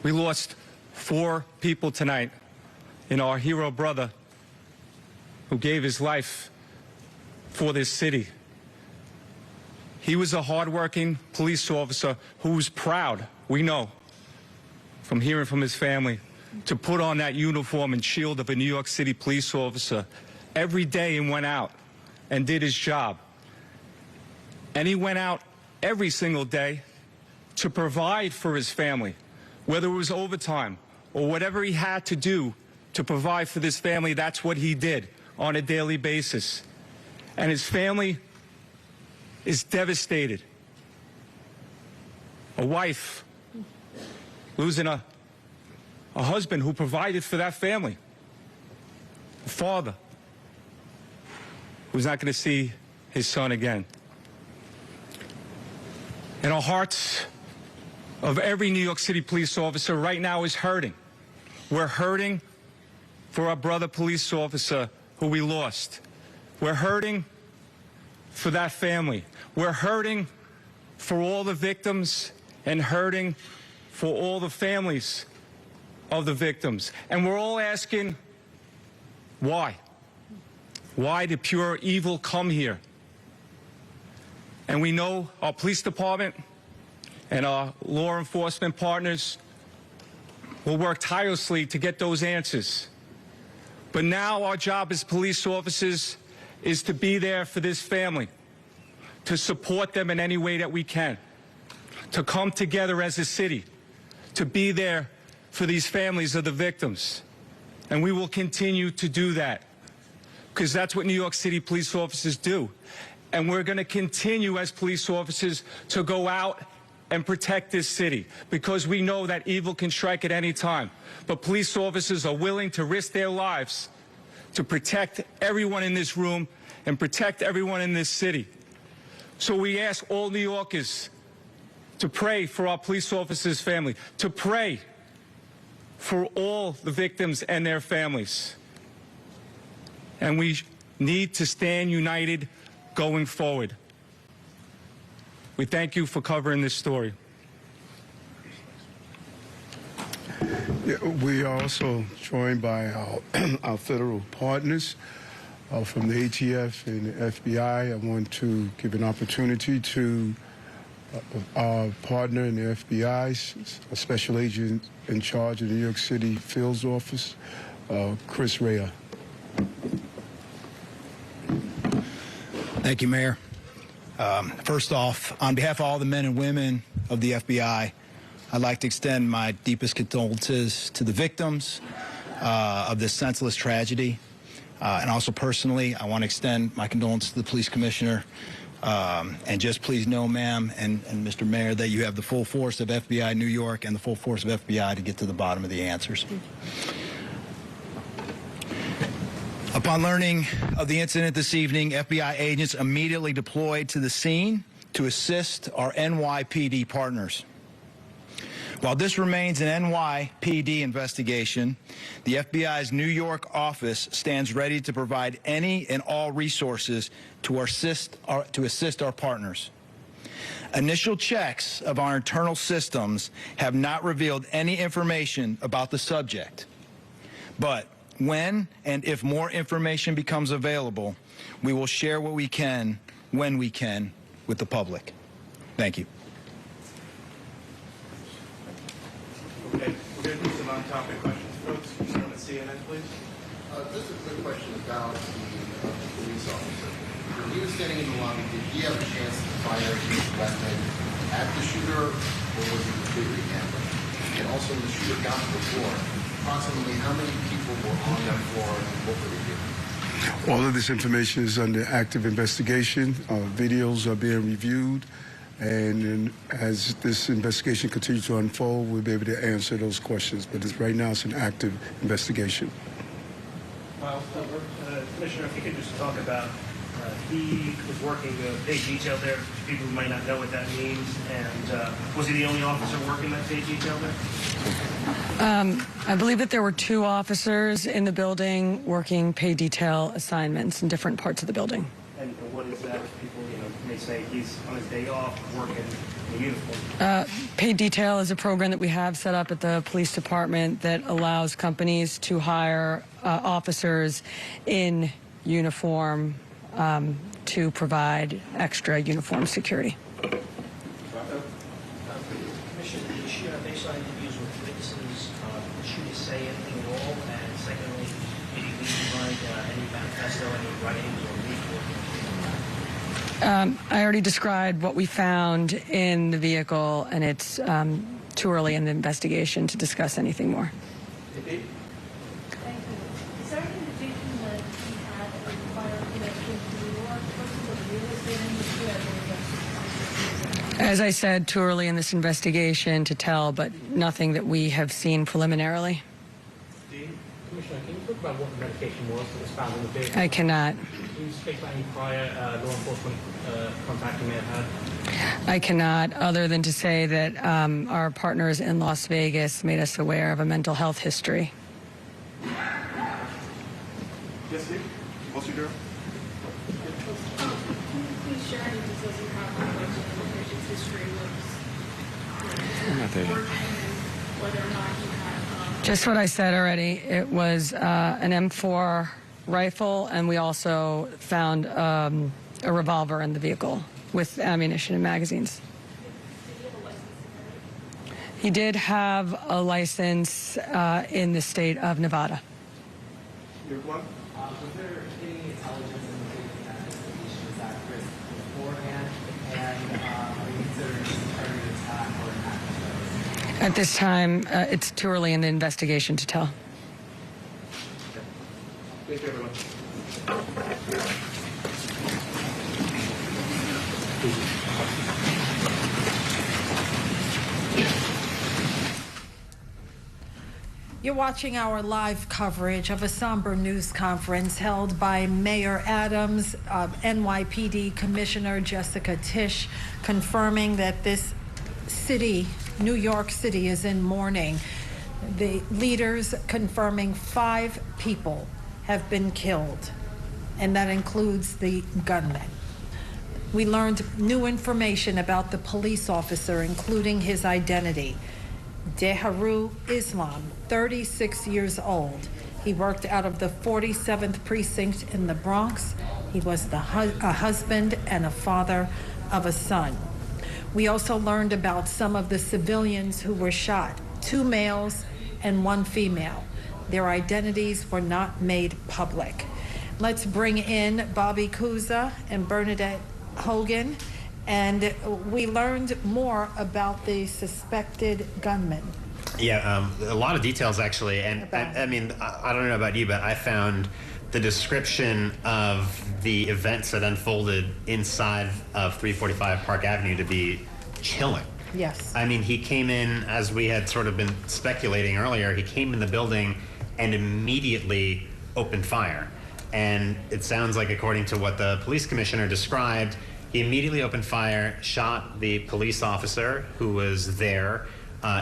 We lost 4 people tonight in our hero brother who gave his life for this city. He was a hardworking police officer who was proud, we know, from hearing from his family, to put on that uniform and shield of a New York City police officer every day and went out and did his job. And he went out every single day to provide for his family, whether it was overtime or whatever he had to do to provide for this family, that's what he did on a daily basis. And his family is devastated. A wife losing a husband who provided for that family. A father who's not going to see his son again. And our hearts of every New York City police officer right now is hurting. We're hurting for our brother police officer who we lost. We're hurting for that family. We're hurting for all the victims and hurting for all the families of the victims. And we're all asking, why? Why did pure evil come here? And we know our police department and our law enforcement partners will work tirelessly to get those answers. But now our job as police officers is to be there for this family, to support them in any way that we can, to come together as a city, to be there for these families of the victims. And we will continue to do that, because that's what New York City police officers do. And we're going to continue as police officers to go out and protect this city, because we know that evil can strike at any time. But police officers are willing to risk their lives to protect everyone in this room and protect everyone in this city. So we ask all New Yorkers to pray for our police officers' family, to pray for all the victims and their families. And we need to stand united going forward. We thank you for covering this story. Yeah, we are also joined by our federal partners from the ATF and the FBI. I want to give an opportunity to our partner in the FBI, a special agent in charge of the New York City Fields Office, Chris Rea. Thank you, Mayor. First off, on behalf of all the men and women of the FBI, I'd like to extend my deepest condolences to the victims of this senseless tragedy. And also personally, I want to extend my condolences to the police commissioner. And just please know, ma'am and Mr. Mayor, that you have the full force of FBI New York and the full force of FBI to get to the bottom of the answers. Upon learning of the incident this evening, FBI agents immediately deployed to the scene to assist our NYPD partners. While this remains an NYPD investigation, the FBI's New York office stands ready to provide any and all resources to assist our partners. Initial checks of our internal systems have not revealed any information about the subject. But when and if more information becomes available, we will share what we can, when we can, with the public. Thank you. Okay, we're going to do some on-topic questions, folks. Someone at CNN, please. Just a quick question about the police officer. When he was standing in the lobby, did he have a chance to fire his weapon at the shooter, or was he completely ambushed? And also, when the shooter got to the floor, approximately how many people were on that floor and what were they doing? All of this information is under active investigation. Videos are being reviewed. And as this investigation continues to unfold, we'll be able to answer those questions. But right now, it's an active investigation. Well, Commissioner, if you could just talk about, he was working paid detail there. People who might not know what that means. And was he the only officer working that paid detail there? I believe that there were 2 officers in the building working paid detail assignments in different parts of the building. And what is that? People, may say he's on his day off working in uniform. Paid detail is a program that we have set up at the police department that allows companies to hire officers in uniform to provide extra uniform security. Commissioner, did you share baseline interviews with witnesses? Should he say anything at all? And secondly, did he provide any manifesto, any writings or I already described what we found in the vehicle, and it's too early in the investigation to discuss anything more. Thank you. Is there any indication that he had a prior connection to New York versus the real estate industry? As I said, too early in this investigation to tell, but nothing that we have seen preliminarily. Commissioner, can you talk about what the medication was that was found in the vehicle? I cannot. Can you speak about any prior law enforcement contact you may have had? I cannot, other than to say that our partners in Las Vegas made us aware of a mental health history. Yes, Steve? What's your girl? Can you please share any details you have on what the patient's history was? Whether or not he had... Just what I said already. It was an M4 rifle, and we also found a revolver in the vehicle with ammunition and magazines. He did have a license in the state of Nevada. Your one? Was there any intelligence indicating that this patient was at risk beforehand, and are you considering this a targeted attack or an act of terrorism? At this time, it's too early in the investigation to tell. Thank you, everyone. You're watching our live coverage of a somber news conference held by Mayor Adams, NYPD Commissioner Jessica Tish, confirming that this city, New York City, is in mourning. The leaders confirming 5 people have been killed, and that includes the gunman. We learned new information about the police officer, including his identity. Deharu Islam, 36 years old. He worked out of the 47th precinct in the Bronx. He was a husband and a father of a son. We also learned about some of the civilians who were shot, 2 males and 1 female. Their identities were not made public. Let's bring in Bobby Kuza and Bernadette Hogan. And we learned more about the suspected gunman. Yeah, a lot of details actually. And I mean, I don't know about you, but I found the description of the events that unfolded inside of 345 Park Avenue to be chilling. Yes. I mean, he came in, as we had sort of been speculating earlier, he came in the building and immediately opened fire. And it sounds like, according to what the police commissioner described, he immediately opened fire, shot the police officer who was there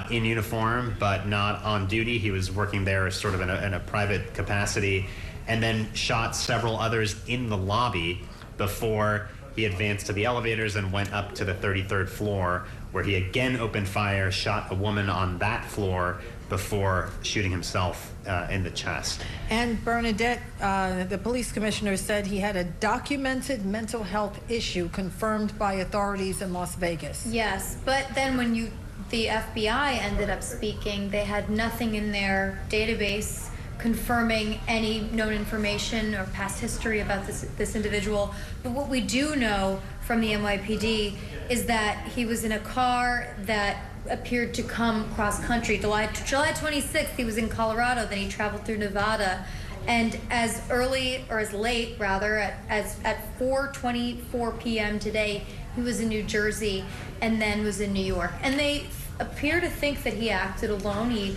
in uniform but not on duty. He was working there sort of in a private capacity, and then shot several others in the lobby before he advanced to the elevators and went up to the 33rd floor, where he again opened fire, shot a woman on that floor before shooting himself in the chest. And Bernadette, the police commissioner, said he had a documented mental health issue confirmed by authorities in Las Vegas. Yes, but then when the FBI ended up speaking, they had nothing in their database confirming any known information or past history about this individual. But what we do know from the NYPD is that he was in a car that appeared to come cross country. July 26th, he was in Colorado, then he traveled through Nevada, and as early, or as late rather, at 4:24 p.m. today, he was in New Jersey and then was in New York. And they appear to think that he acted alone. He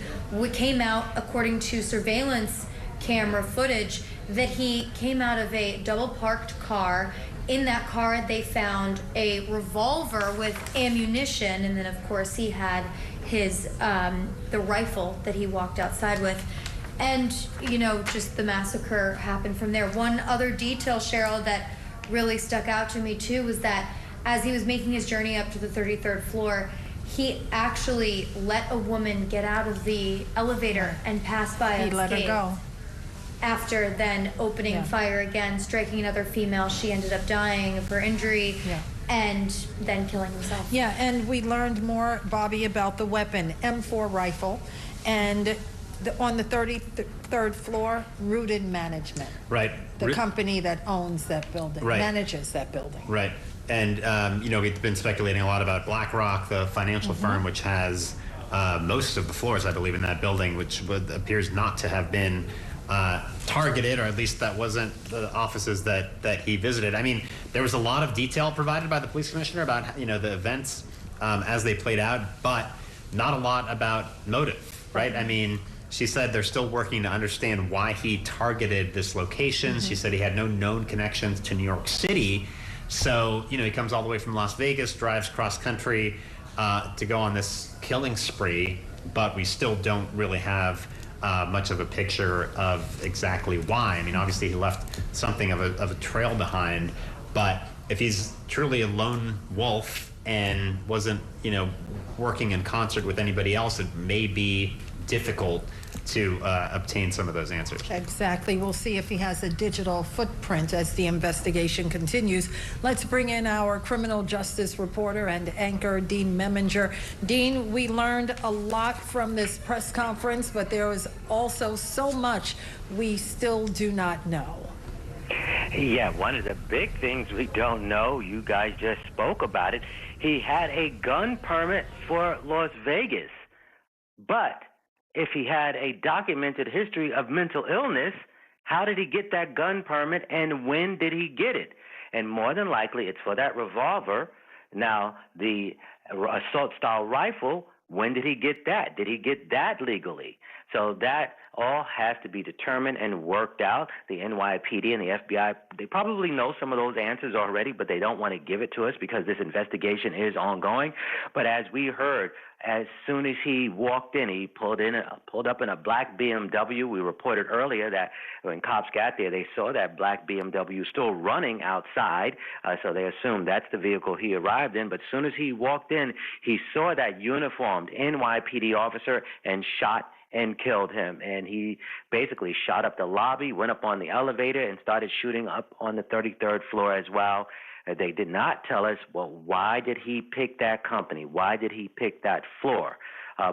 came out, according to surveillance camera footage, that he came out of a double-parked car. In that car, they found a revolver with ammunition, and then, of course, he had his the rifle that he walked outside with. And, you know, just the massacre happened from there. One other detail, Cheryl, that really stuck out to me, too, was that as he was making his journey up to the 33rd floor, he actually let a woman get out of the elevator and pass by unscathed. He let her go. After then opening fire again, striking another female. She ended up dying of her injury and then killing himself. Yeah, and we learned more, Bobby, about the weapon, M4 rifle, and on the 33rd floor, Rooted Management. Right. The company that owns that building, manages that building. Right. And, you know, we've been speculating a lot about BlackRock, the financial firm, which has most of the floors, I believe, in that building, which appears not to have been targeted, or at least that wasn't the offices that he visited. I mean, there was a lot of detail provided by the police commissioner about the events as they played out, but not a lot about motive, right? I mean, she said they're still working to understand why he targeted this location. She said he had no known connections to New York City. So, he comes all the way from Las Vegas, drives cross country to go on this killing spree, but we still don't really have much of a picture of exactly why. I mean, obviously he left something of a trail behind, but if he's truly a lone wolf and wasn't, working in concert with anybody else, it may be difficult to obtain some of those answers. Exactly. We'll see if he has a digital footprint as the investigation continues. Let's bring in our criminal justice reporter and anchor, Dean Meminger. Dean, we learned a lot from this press conference, but there was also so much we still do not know. Yeah, one of the big things we don't know, you guys just spoke about it, he had a gun permit for Las Vegas, but if he had a documented history of mental illness, how did he get that gun permit and when did he get it? And more than likely, it's for that revolver. Now, the assault-style rifle, when did he get that? Did he get that legally? So that all has to be determined and worked out. The NYPD and the FBI, they probably know some of those answers already, but they don't want to give it to us because this investigation is ongoing. But as we heard, as soon as he walked in, he pulled up in a black BMW. We reported earlier that when cops got there, they saw that black BMW still running outside, so they assumed that's the vehicle he arrived in. But as soon as he walked in, he saw that uniformed NYPD officer and shot and killed him. And he basically shot up the lobby, went up on the elevator, and started shooting up on the 33rd floor as well. They did not tell us, well, why did he pick that company? Why did he pick that floor?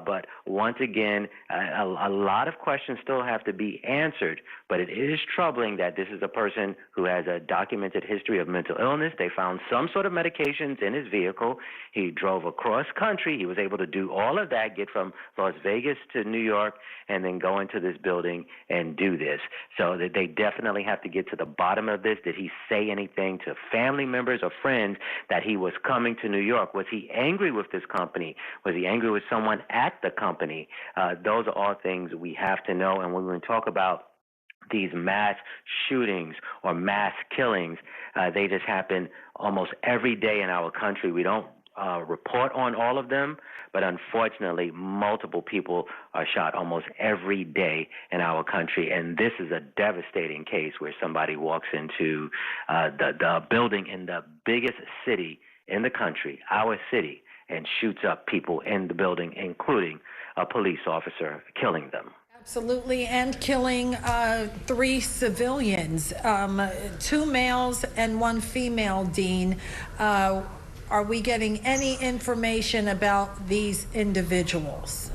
But once again, a lot of questions still have to be answered. But it is troubling that this is a person who has a documented history of mental illness. They found some sort of medications in his vehicle. He drove across country. He was able to do all of that, get from Las Vegas to New York, and then go into this building and do this. So that they definitely have to get to the bottom of this. Did he say anything to family members or friends that he was coming to New York? Was he angry with this company? Was he angry with someone at the company? Those are all things we have to know. And when we talk about these mass shootings or mass killings, they just happen almost every day in our country. We don't report on all of them, but unfortunately, multiple people are shot almost every day in our country. And this is a devastating case where somebody walks into the building in the biggest city in the country, our city, and shoots up people in the building, including a police officer, killing them. Absolutely, and killing 3 civilians, 2 males and 1 female, Dean. Are we getting any information about these individuals?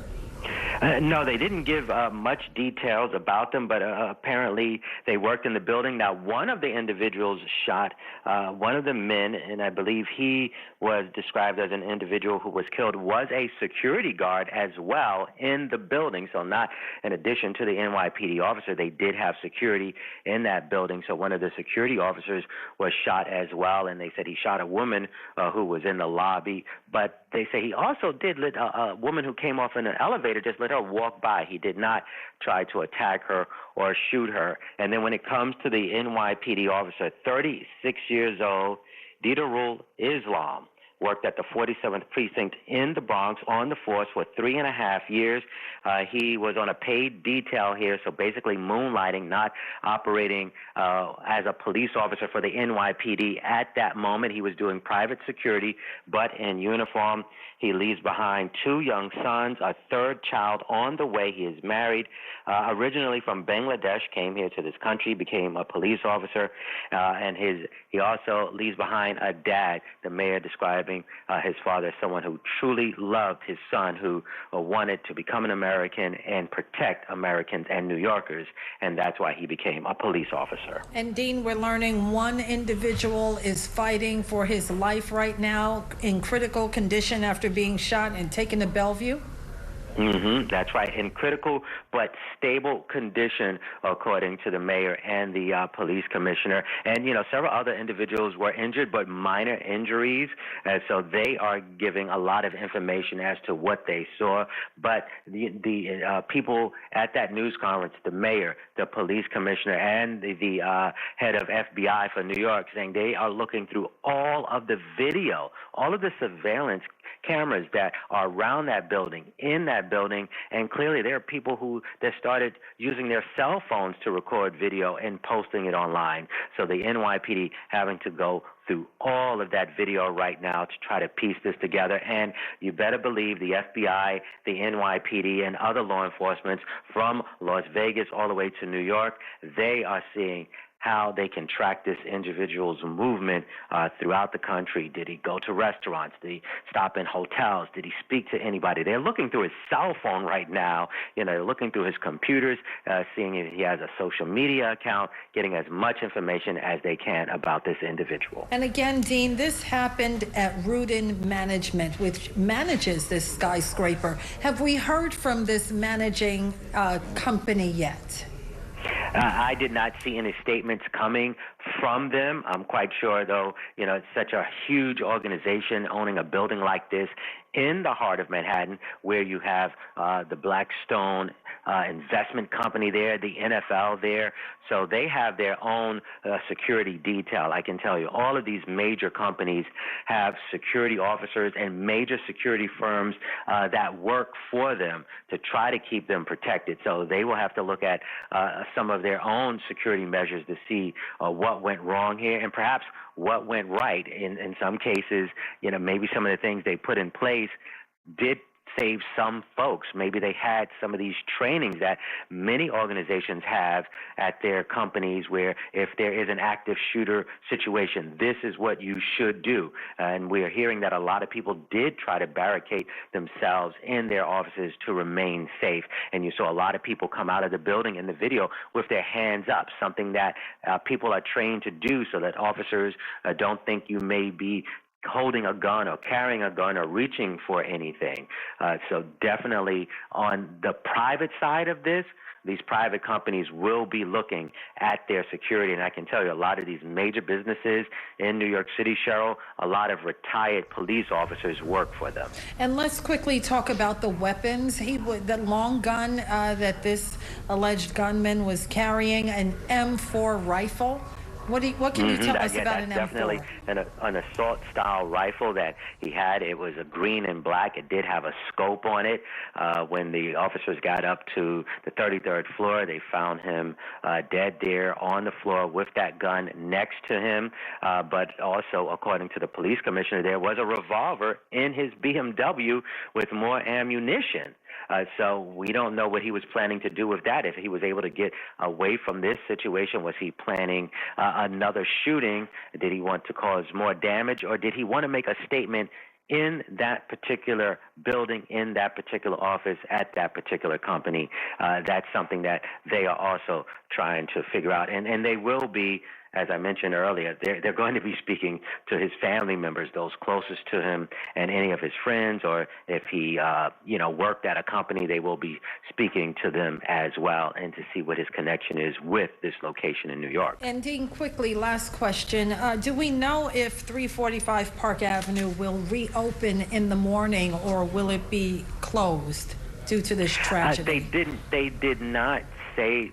No, they didn't give much details about them, but apparently they worked in the building. Now, one of the individuals shot one of the men, and I believe he was described as an individual who was killed, was a security guard as well in the building. So not in addition to the NYPD officer, they did have security in that building. So one of the security officers was shot as well, and they said he shot a woman who was in the lobby. But they say he also did let a woman who came off in an elevator, just let her walk by. He did not try to attack her or shoot her. And then when it comes to the NYPD officer, 36 years old, Didarul Islam, worked at the 47th Precinct in the Bronx on the force for 3.5 years. He was on a paid detail here, so basically moonlighting, not operating as a police officer for the NYPD at that moment. He was doing private security, but in uniform. He leaves behind 2 young sons, a 3rd child on the way. He is married, originally from Bangladesh, came here to this country, became a police officer, and he also leaves behind a dad, the mayor describing his father as someone who truly loved his son, who wanted to become an American and protect Americans and New Yorkers, and that's why he became a police officer. And Dean, we're learning 1 individual is fighting for his life right now in critical condition after being shot and taken to Bellevue? That's right. In critical but stable condition, according to the mayor and the police commissioner. And, several other individuals were injured, but minor injuries. And so they are giving a lot of information as to what they saw. But the people at that news conference, the mayor, the police commissioner, and the head of FBI for New York, saying they are looking through all of the video, all of the surveillance cameras that are around that building, in that building, and clearly there are people that started using their cell phones to record video and posting it online. So the NYPD having to go through all of that video right now to try to piece this together. And you better believe the FBI, the NYPD, and other law enforcement from Las Vegas all the way to New York, they are seeing how they can track this individual's movement throughout the country. Did he go to restaurants? Did he stop in hotels? Did he speak to anybody? They're looking through his cell phone right now. They're looking through his computers, seeing if he has a social media account, getting as much information as they can about this individual. And again, Dean, this happened at Rudin Management, which manages this skyscraper. Have we heard from this managing company yet? I did not see any statements coming from them. I'm quite sure, though, it's such a huge organization owning a building like this in the heart of Manhattan, where you have the Blackstone investment company there, the NFL there. So they have their own security detail. I can tell you, all of these major companies have security officers and major security firms that work for them to try to keep them protected. So they will have to look at some of their own security measures to see what went wrong here and perhaps what went right. In some cases, maybe some of the things they put in place did save some folks. Maybe they had some of these trainings that many organizations have at their companies where if there is an active shooter situation, this is what you should do. And we are hearing that a lot of people did try to barricade themselves in their offices to remain safe. And you saw a lot of people come out of the building in the video with their hands up, something that people are trained to do so that officers don't think you may be holding a gun or carrying a gun or reaching for anything. So definitely on the private side of this, these private companies will be looking at their security. And I can tell you a lot of these major businesses in New York City, Cheryl, a lot of retired police officers work for them. And let's quickly talk about the weapons. The long gun that this alleged gunman was carrying, an M4 rifle. What can you tell us about an M4? Definitely an assault-style rifle that he had. It was a green and black. It did have a scope on it. When the officers got up to the 33rd floor, they found him dead there on the floor with that gun next to him. But also, according to the police commissioner, there was a revolver in his BMW with more ammunition. So we don't know what he was planning to do with that. If he was able to get away from this situation, was he planning another shooting? Did he want to cause more damage, or did he want to make a statement in that particular building, in that particular office, at that particular company? That's something that they are also trying to figure out. And they will be, as I mentioned earlier, they're going to be speaking to his family members, those closest to him, and any of his friends, or if he, worked at a company, they will be speaking to them as well, and to see what his connection is with this location in New York. And Dean, quickly, last question. Do we know if 345 Park Avenue will reopen in the morning, or will it be closed due to this tragedy? They did not say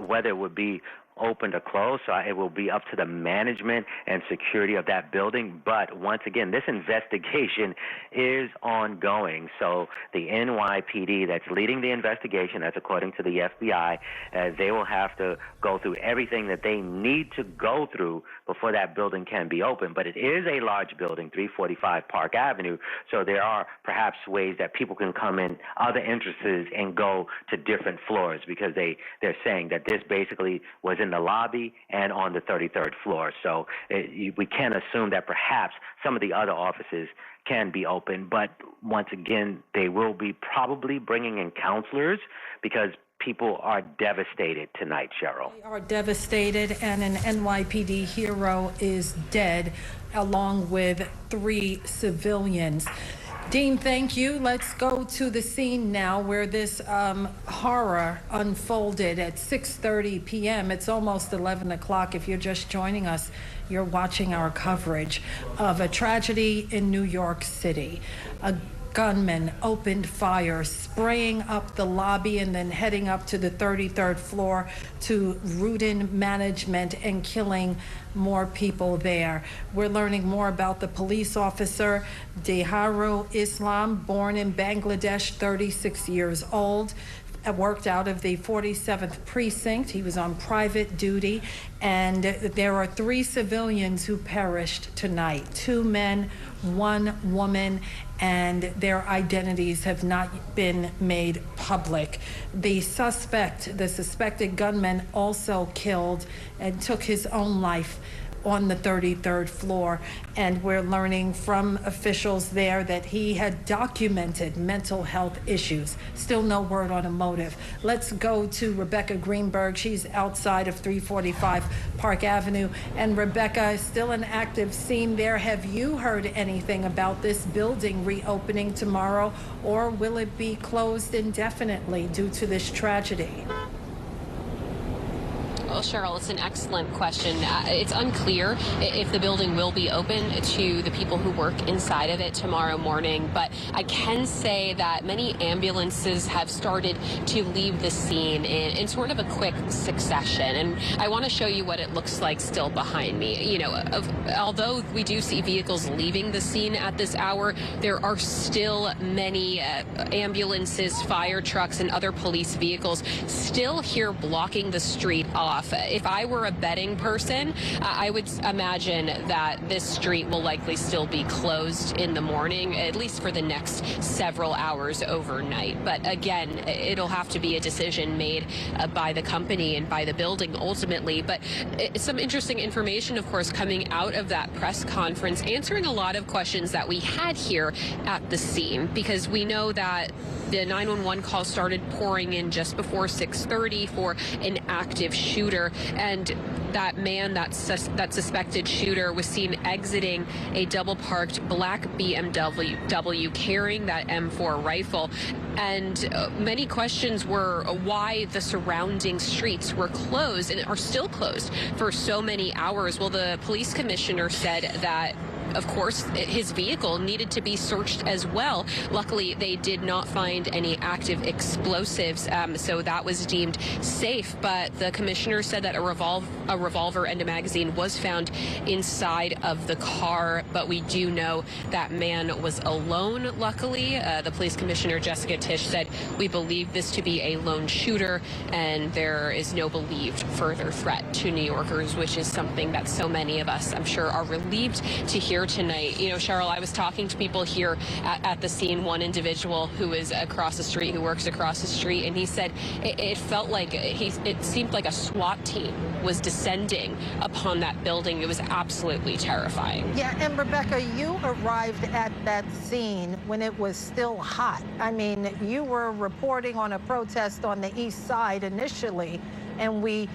whether it would be open or closed, so it will be up to the management and security of that building. But once again, this investigation is ongoing. So the NYPD that's leading the investigation, that's according to the FBI, they will have to go through everything that they need to go through before that building can be open. But it is a large building, 345 Park Avenue, so there are perhaps ways that people can come in other entrances and go to different floors, because they're saying that this basically was in the lobby and on the 33rd floor. So we can assume that perhaps some of the other offices can be open. But once again, they will be probably bringing in counselors, because people are devastated tonight, Cheryl. They are devastated, and an NYPD hero is dead, along with 3 civilians. Dean, thank you. Let's go to the scene now where this horror unfolded at 6:30 p.m. It's almost 11 o'clock. If you're just joining us, you're watching our coverage of a tragedy in New York City. A gunman opened fire, spraying up the lobby and then heading up to the 33rd floor to Rudin Management and killing more people there. We're learning more about the police officer, Deharu Islam, born in Bangladesh, 36 years old. Worked out of the 47th precinct. He was on private duty, and there are 3 civilians who perished tonight, 2 men, 1 woman, and their identities have not been made public. The suspected gunman also killed and took his own life on the 33rd floor, and we're learning from officials there that he had documented mental health issues. Still no word on a motive. Let's go to Rebecca Greenberg. She's outside of 345 Park Avenue. And Rebecca, still an active scene there. Have you heard anything about this building reopening tomorrow, or will it be closed indefinitely due to this tragedy? Well, Cheryl, it's an excellent question. It's unclear if the building will be open to the people who work inside of it tomorrow morning, but I can say that many ambulances have started to leave the scene in sort of a quick succession, and I want to show you what it looks like still behind me. You know, although we do see vehicles leaving the scene at this hour, there are still many ambulances, fire trucks, and other police vehicles still here blocking the street off. If I were a betting person, I would imagine that this street will likely still be closed in the morning, at least for the next several hours overnight. But again, it'll have to be a decision made by the company and by the building ultimately. But some interesting information, of course, coming out of that press conference, answering a lot of questions that we had here at the scene, because we know that the 911 call started pouring in just before 6:30 for an active shooter, and that man, that suspected shooter, was seen exiting a double-parked black BMW carrying that M4 rifle. And many questions were why the surrounding streets were closed and are still closed for so many hours. Well, the police commissioner said that, of course, his vehicle needed to be searched as well. Luckily, they did not find any active explosives, so that was deemed safe. But the commissioner said that a revolver and a magazine was found inside of the car. But we do know that man was alone, luckily. The police commissioner, Jessica Tish, said, "We believe this to be a lone shooter, and there is no believed further threat to New Yorkers," which is something that so many of us, I'm sure, are relieved to hear tonight. You know, Cheryl, I was talking to people here at the scene, one individual who is across the street, who works across the street, and he said it felt like it seemed like a SWAT team was descending upon that building. It was absolutely terrifying. Yeah, and Rebecca, you arrived at that scene when it was still hot. I mean, you were reporting on a protest on the east side initially, and we,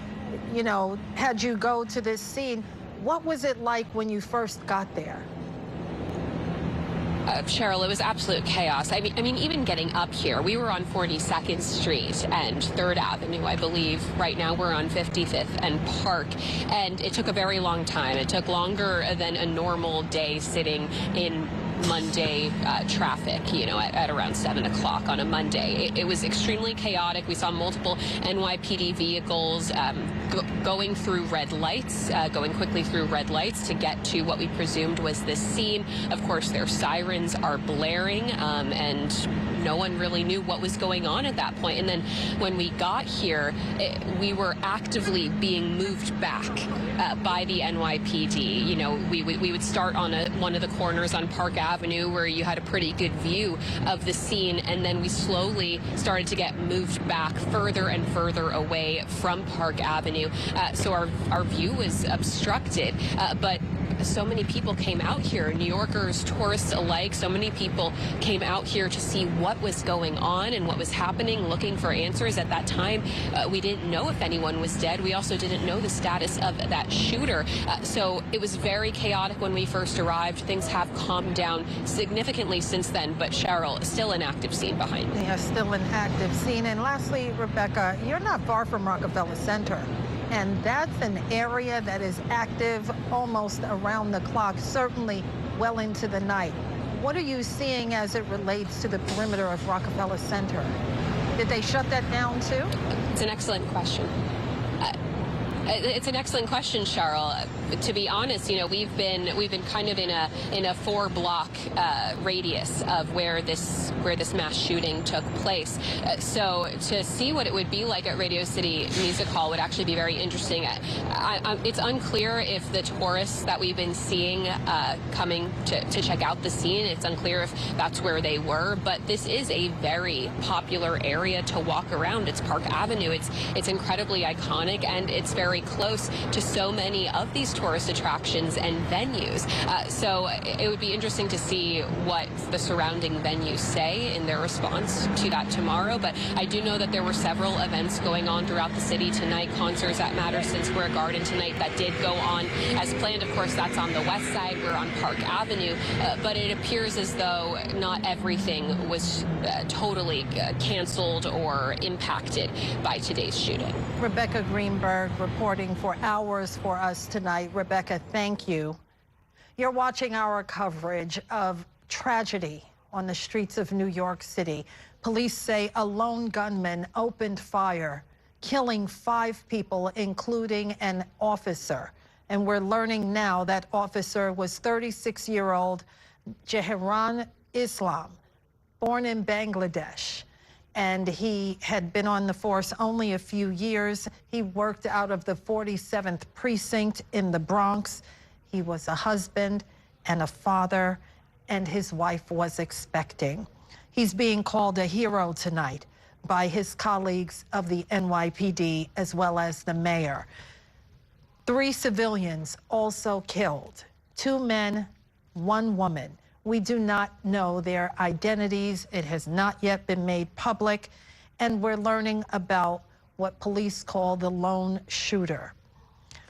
you know, had you go to this scene. What was it like when you first got there? Cheryl, it was absolute chaos. I mean, even getting up here, we were on 42nd Street and 3rd Avenue, I believe. Right now we're on 55th and Park, and it took a very long time. It took longer than a normal day sitting in Monday traffic, you know, at around 7 o'clock on a Monday. It was extremely chaotic. We saw multiple NYPD vehicles going through red lights, going quickly through red lights to get to what we presumed was this scene. Of course, their sirens are blaring, and no one really knew what was going on at that point. And then when we got here, we were actively being moved back by the NYPD. You know, we would start on one of the corners on Park Avenue where you had a pretty good view of the scene, and then we slowly started to get moved back further and further away from Park Avenue. So our view was obstructed, but so many people came out here, New Yorkers, tourists alike. So many people came out here to see what was going on and what was happening, looking for answers. At that time, we didn't know if anyone was dead. We also didn't know the status of that shooter. So it was very chaotic when we first arrived. Things have calmed down significantly since then, but Cheryl, still an active scene behind me. Yeah, still an active scene. And lastly, Rebecca, you're not far from Rockefeller Center. And that's an area that is active almost around the clock, certainly well into the night. What are you seeing as it relates to the perimeter of Rockefeller Center? Did they shut that down too? It's an excellent question. It's an excellent question, Cheryl. To be honest, you know, we've been kind of in a 4-block radius of where this mass shooting took place. So to see what it would be like at Radio City Music Hall would actually be very interesting. It's unclear if the tourists that we've been seeing coming to check out the scene, it's unclear if that's where they were. But this is a very popular area to walk around. It's Park Avenue. It's incredibly iconic, and it's very close to so many of these tourist attractions and venues. So it would be interesting to see what the surrounding venues say in their response to that tomorrow. But I do know that there were several events going on throughout the city tonight, concerts at Madison Square Garden tonight that did go on as planned. Of course, that's on the west side. We're on Park Avenue. But it appears as though not everything was totally canceled or impacted by today's shooting. Rebecca Greenberg reporting for hours for us tonight. Rebecca, thank you. You're watching our coverage of tragedy on the streets of New York City. Police say a lone gunman opened fire, killing 5 people, including an officer. And we're learning now that officer was 36-year-old Jahiran Islam, born in Bangladesh. And he had been on the force only a few years. He worked out of the 47th precinct in the Bronx. He was a husband and a father, and his wife was expecting. He's being called a hero tonight by his colleagues of the NYPD as well as the mayor. 3 civilians also killed, 2 men, 1 woman. We do not know their identities. It has not yet been made public. And we're learning about what police call the lone shooter,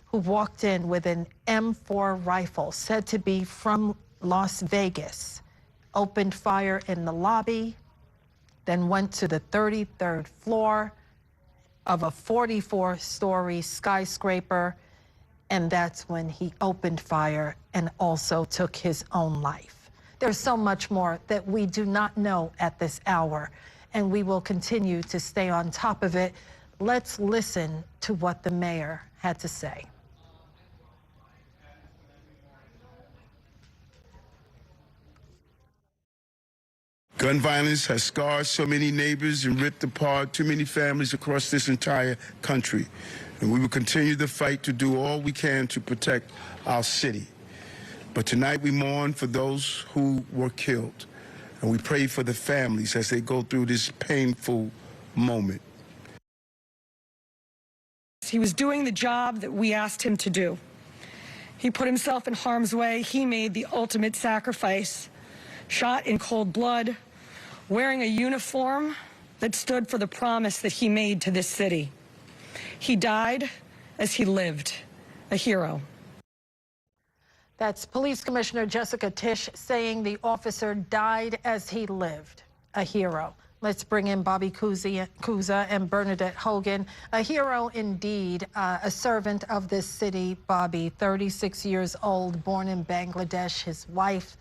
who walked in with an M4 rifle, said to be from Las Vegas, opened fire in the lobby, then went to the 33rd floor of a 44-story skyscraper, and that's when he opened fire and also took his own life. There's so much more that we do not know at this hour, and we will continue to stay on top of it. Let's listen to what the mayor had to say. Gun violence has scarred so many neighbors and ripped apart too many families across this entire country. And we will continue the fight to do all we can to protect our city. But tonight we mourn for those who were killed, and we pray for the families as they go through this painful moment. He was doing the job that we asked him to do. He put himself in harm's way. He made the ultimate sacrifice, shot in cold blood, wearing a uniform that stood for the promise that he made to this city. He died as he lived, a hero. That's Police Commissioner Jessica Tish saying the officer died as he lived, a hero. Let's bring in Bobby Kuza and Bernadette Hogan. A hero indeed, a servant of this city, Bobby, 36 years old, born in Bangladesh, his wife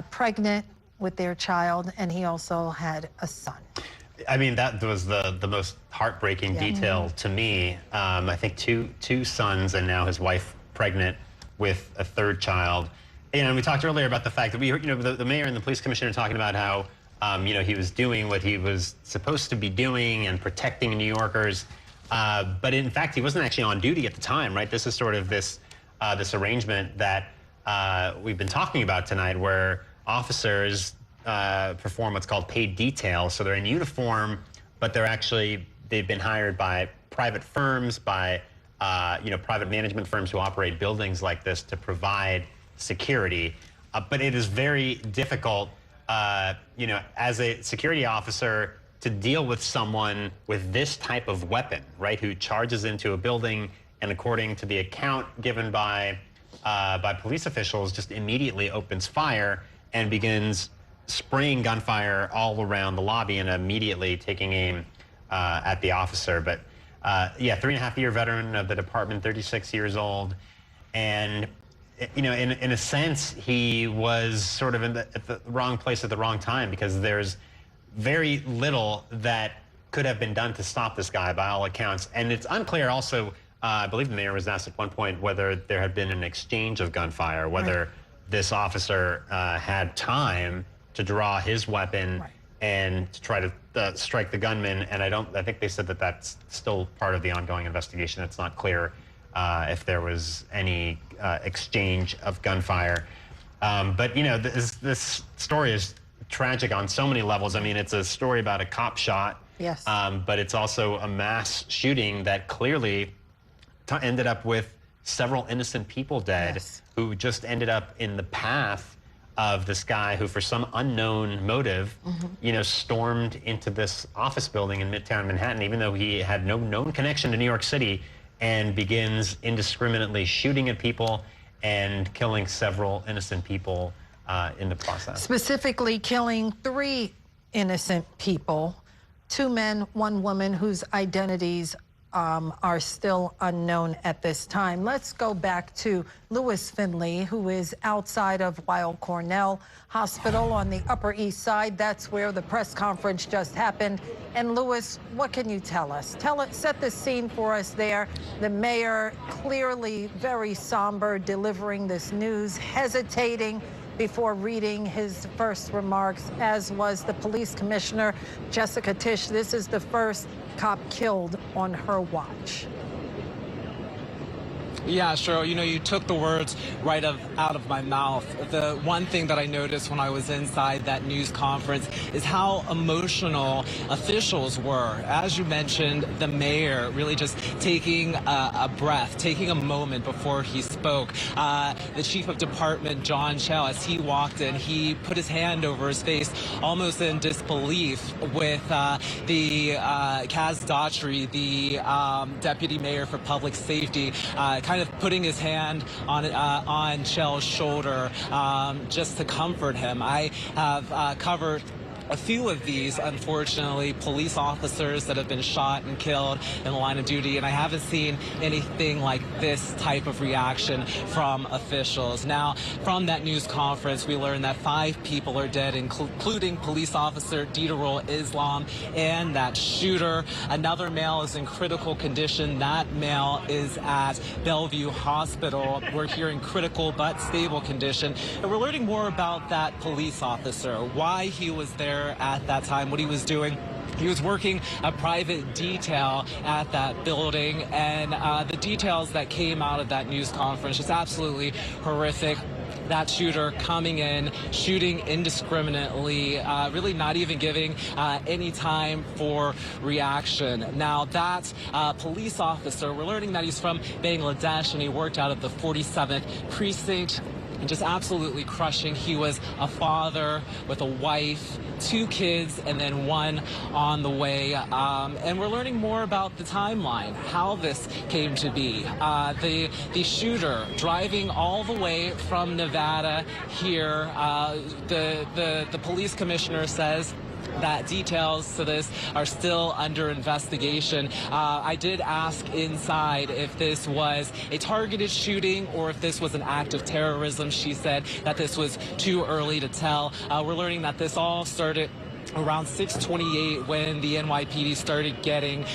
pregnant with their child, and he also had a son. I mean, that was the most heartbreaking detail to me. I think two sons and now his wife pregnant with a 3rd child. And we talked earlier about the fact that we heard, the mayor and the police commissioner talking about how, he was doing what he was supposed to be doing and protecting New Yorkers. But in fact, he wasn't actually on duty at the time, right? This is sort of this arrangement that we've been talking about tonight, where officers perform what's called paid detail. So they're in uniform, but they've been hired by private firms, by private management firms who operate buildings like this to provide security. But it is very difficult, as a security officer, to deal with someone with this type of weapon, right, who charges into a building and, according to the account given by police officials, just immediately opens fire and begins spraying gunfire all around the lobby and immediately taking aim at the officer. But yeah, 3.5-year veteran of the department, 36 years old, and in a sense, he was sort of at the wrong place at the wrong time, because there's very little that could have been done to stop this guy by all accounts. And it's unclear also, I believe the mayor was asked at one point whether there had been an exchange of gunfire, whether this officer had time to draw his weapon and to try to strike the gunman. And I think they said that that's still part of the ongoing investigation. It's not clear if there was any exchange of gunfire. But this story is tragic on so many levels. I mean, it's a story about a cop shot. Yes. But it's also a mass shooting that clearly ended up with several innocent people dead, who just ended up in the path of this guy who, for some unknown motive, stormed into this office building in Midtown Manhattan, even though he had no known connection to New York City, and begins indiscriminately shooting at people and killing several innocent people in the process. Specifically killing 3 innocent people, 2 men, 1 woman, whose identities are still unknown at this time. Let's go back to Lewis Finley, who is outside of Weill Cornell Hospital on the Upper East Side. That's where the press conference just happened. And Lewis, what can you tell us? Set the scene for us there. The mayor, clearly very somber, delivering this news, hesitating before reading his first remarks, as was the police commissioner, Jessica Tish. This is the first cop killed on her watch. Yeah, Cheryl, you took the words right out of my mouth. The one thing that I noticed when I was inside that news conference is how emotional officials were. As you mentioned, the mayor really just taking a breath, taking a moment before he spoke. The chief of department, John Chell, as he walked in, he put his hand over his face, almost in disbelief, with the Kaz Daughtry, the deputy mayor for public safety, kind of putting his hand on Shell's shoulder just to comfort him. I have covered a few of these, unfortunately, police officers that have been shot and killed in the line of duty, and I haven't seen anything like this type of reaction from officials. Now, from that news conference, we learned that 5 people are dead, including police officer Diderol Islam and that shooter. Another male is in critical condition. That male is at Bellevue Hospital. We're hearing critical but stable condition. And we're learning more about that police officer, why he was there at that time, what he was doing. He was working a private detail at that building, and the details that came out of that news conference is absolutely horrific. That shooter coming in, shooting indiscriminately, really not even giving any time for reaction. Now, that police officer, we're learning that he's from Bangladesh, and he worked out of the 47th precinct. And just absolutely crushing. He was a father with a wife, 2 kids, and then 1 on the way. And we're learning more about the timeline, how this came to be. The shooter driving all the way from Nevada here. The police commissioner says that details to this are still under investigation. I did ask inside if this was a targeted shooting or if this was an act of terrorism. She said that this was too early to tell. We're learning that this all started around 6:28 when the NYPD started getting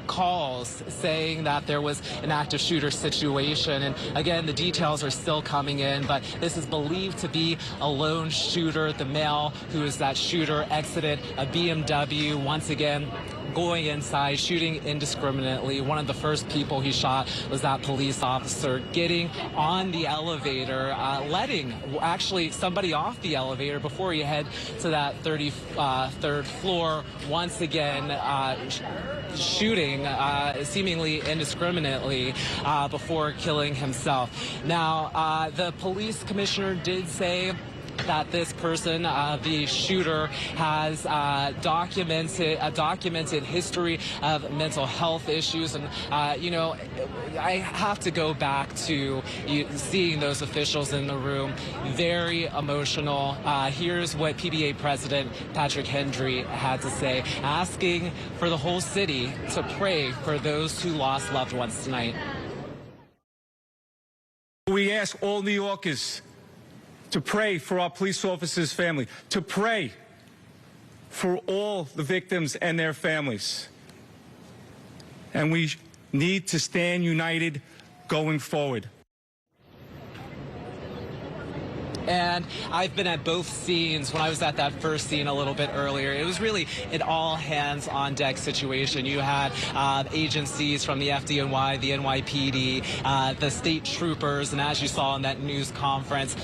calls saying that there was an active shooter situation. And again, the details are still coming in, but this is believed to be a lone shooter. The male who is that shooter exited a BMW. Once again, going inside, shooting indiscriminately. One of the first people he shot was that police officer getting on the elevator, letting actually somebody off the elevator before he head to that 33rd floor. Once again, shooting seemingly indiscriminately before killing himself. Now, the police commissioner did say that this person, the shooter, has a documented history of mental health issues. And, you know, I have to go back to seeing those officials in the room. Very emotional. Here's what PBA President Patrick Hendry had to say, asking for the whole city to pray for those who lost loved ones tonight. We ask all New Yorkers to pray for our police officers' family, to pray for all the victims and their families. And we need to stand united going forward. And I've been at both scenes. When I was at that first scene a little bit earlier, it was really an all-hands-on-deck situation. You had agencies from the FDNY, the NYPD, the state troopers, and as you saw in that news conference,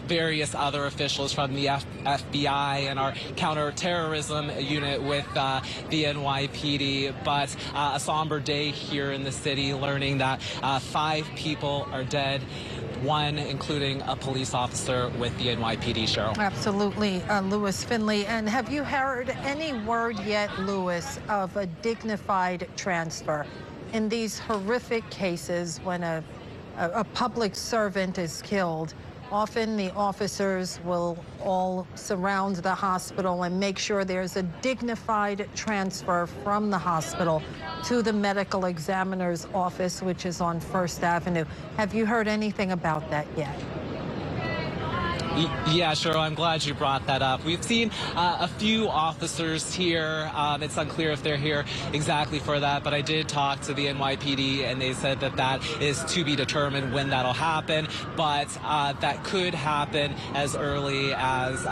various other officials from the FBI and our counterterrorism unit with the NYPD. But a somber day here in the city, learning that 5 people are dead, one including a police officer with the NYPD, Cheryl. Absolutely, Lewis Finley. And have you heard any word yet, Lewis, of a dignified transfer in these horrific cases when a public servant is killed? Often the officers will all surround the hospital and make sure there's a dignified transfer from the hospital to the medical examiner's office, which is on First Avenue. Have you heard anything about that yet? Yeah, Cheryl, I'm glad you brought that up. We've seen a few officers here. It's unclear if they're here exactly for that, but I did talk to the NYPD, and they said that that is to be determined when that'll happen, but that could happen as early as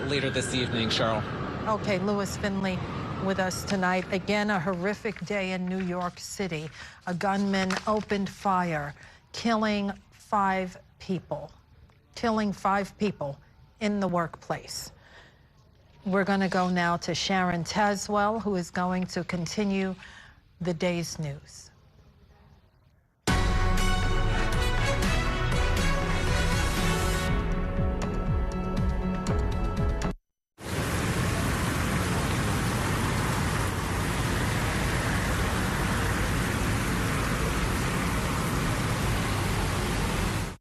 later this evening, Cheryl. Okay, Lewis Finley with us tonight. Again, a horrific day in New York City. A gunman opened fire, killing 5 people. Killing 5 people in the workplace. We're going to go now to Sharon Tazwell, who is going to continue the day's news.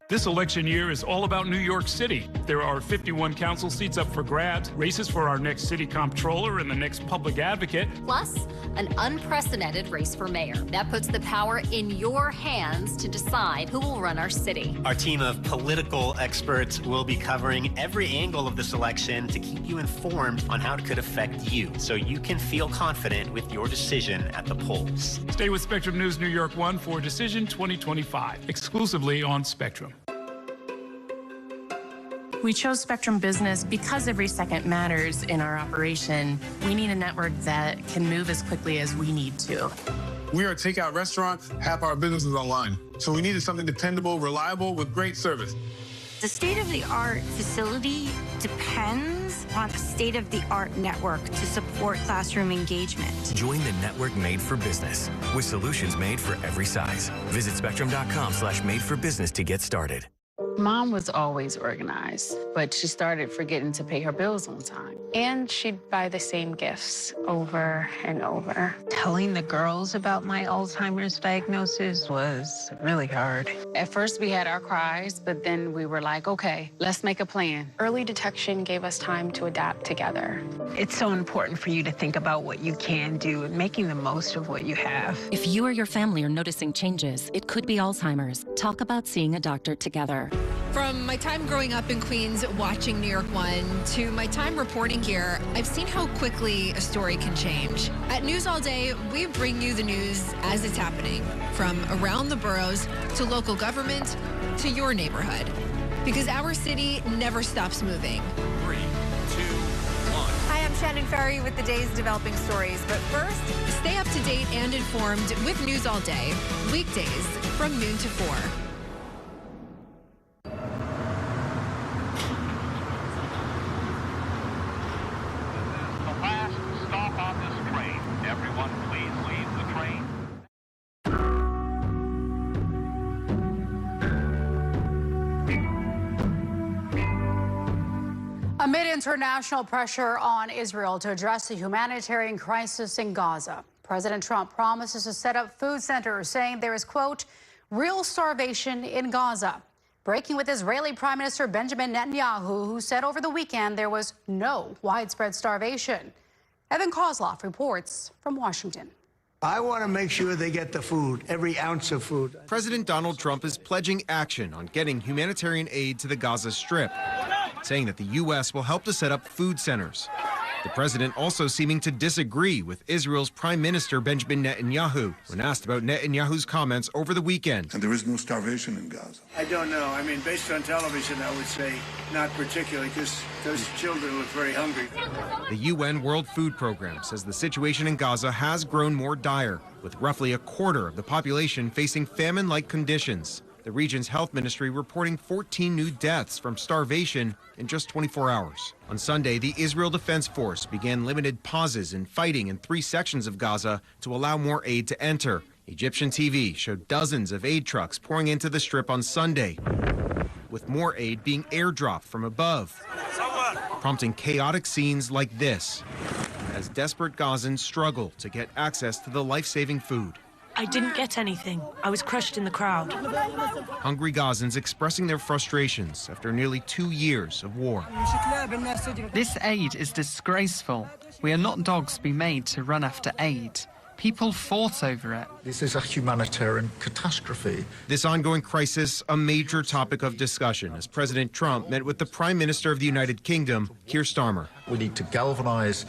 This election year is all about New York City. There are 51 council seats up for grabs, races for our next city comptroller and the next public advocate. Plus, an unprecedented race for mayor. That puts the power in your hands to decide who will run our city. Our team of political experts will be covering every angle of this election to keep you informed on how it could affect you, so you can feel confident with your decision at the polls. Stay with Spectrum News New York 1 for Decision 2025, exclusively on Spectrum. We chose Spectrum Business because every second matters in our operation. We need a network that can move as quickly as we need to. We are a takeout restaurant. Half our business is online. So we needed something dependable, reliable, with great service. The state-of-the-art facility depends on a state-of-the-art network to support classroom engagement. Join the network made for business with solutions made for every size. Visit spectrum.com/made-for-business to get started. Mom was always organized, but she started forgetting to pay her bills on time. And she'd buy the same gifts over and over. Telling the girls about my Alzheimer's diagnosis was really hard. At first, we had our cries, but then we were like, okay, let's make a plan. Early detection gave us time to adapt together. It's so important for you to think about what you can do and making the most of what you have. If you or your family are noticing changes, it could be Alzheimer's. Talk about seeing a doctor together. From my time growing up in Queens watching New York 1 to my time reporting here, I've seen how quickly a story can change. At News All Day, we bring you the news as it's happening, from around the boroughs to local government to your neighborhood. Because our city never stops moving. 3, 2, 1. Hi, I'm Shannon Ferry with the day's developing stories. But first, stay up to date and informed with News All Day. Weekdays from noon to 4. The last stop on this train. Everyone, please leave the train. Amid international pressure on Israel to address the humanitarian crisis in Gaza, President Trump promises to set up food centers, saying there is, quote, real starvation in Gaza. Breaking with Israeli Prime Minister Benjamin Netanyahu, who said over the weekend there was no widespread starvation. Evan Kozloff reports from Washington. I want to make sure they get the food, every ounce of food. President Donald Trump is pledging action on getting humanitarian aid to the Gaza Strip, saying that the U.S. will help to set up food centers. The president also seeming to disagree with Israel's Prime Minister Benjamin Netanyahu when asked about Netanyahu's comments over the weekend. And there is no starvation in Gaza. I don't know. I mean, based on television, I would say not particularly, because those children look very hungry. The UN World Food Program says the situation in Gaza has grown more dire, with roughly a quarter of the population facing famine-like conditions. The region's health ministry reporting 14 new deaths from starvation in just 24 hours. On Sunday, the Israel Defense Force began limited pauses in fighting in 3 sections of Gaza to allow more aid to enter. Egyptian TV showed dozens of aid trucks pouring into the Strip on Sunday, with more aid being airdropped from above, prompting chaotic scenes like this as desperate Gazans struggle to get access to the life-saving food. I didn't get anything. I was crushed in the crowd. Hungry Gazans expressing their frustrations after nearly 2 years of war. This aid is disgraceful. We are not dogs to be made to run after aid. People fought over it. This is a humanitarian catastrophe. This ongoing crisis, a major topic of discussion as President Trump met with the Prime Minister of the United Kingdom, Keir Starmer. We need to galvanize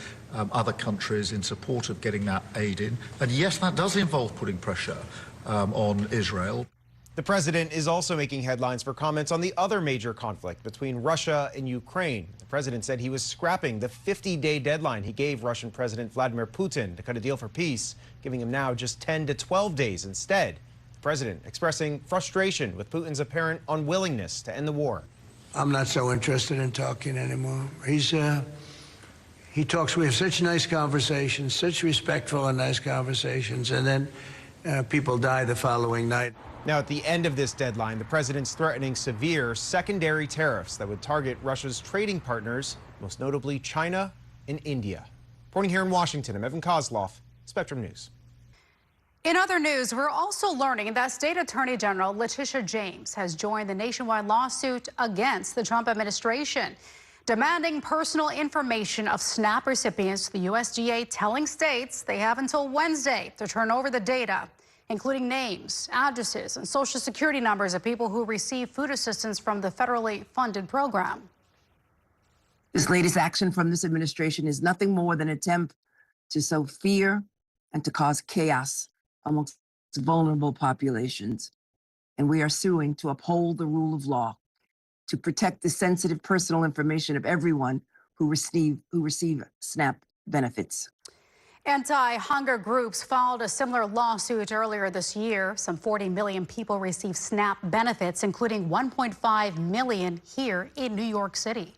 other countries in support of getting that aid in. And yes, that does involve putting pressure on Israel. The president is also making headlines for comments on the other major conflict between Russia and Ukraine. The president said he was scrapping the 50-day deadline he gave Russian President Vladimir Putin to cut a deal for peace, giving him now just 10 to 12 days instead. The president expressing frustration with Putin's apparent unwillingness to end the war. I'm not so interested in talking anymore. He talks, we have such nice conversations, such respectful and nice conversations, and then people die the following night. Now, at the end of this deadline, the president's threatening severe secondary tariffs that would target Russia's trading partners, most notably China and India. Reporting here in Washington, I'm Evan Kozloff, Spectrum News. In other news, we're also learning that State Attorney General Letitia James has joined the nationwide lawsuit against the Trump administration, demanding personal information of SNAP recipients to the USDA, telling states they have until Wednesday to turn over the data, including names, addresses, and Social Security numbers of people who receive food assistance from the federally funded program. This latest action from this administration is nothing more than an attempt to sow fear and to cause chaos amongst vulnerable populations. And we are suing to uphold the rule of law, to protect the sensitive personal information of everyone who receive SNAP benefits. Anti-hunger groups filed a similar lawsuit earlier this year. Some 40 million people receive SNAP benefits, including 1.5 million here in New York City.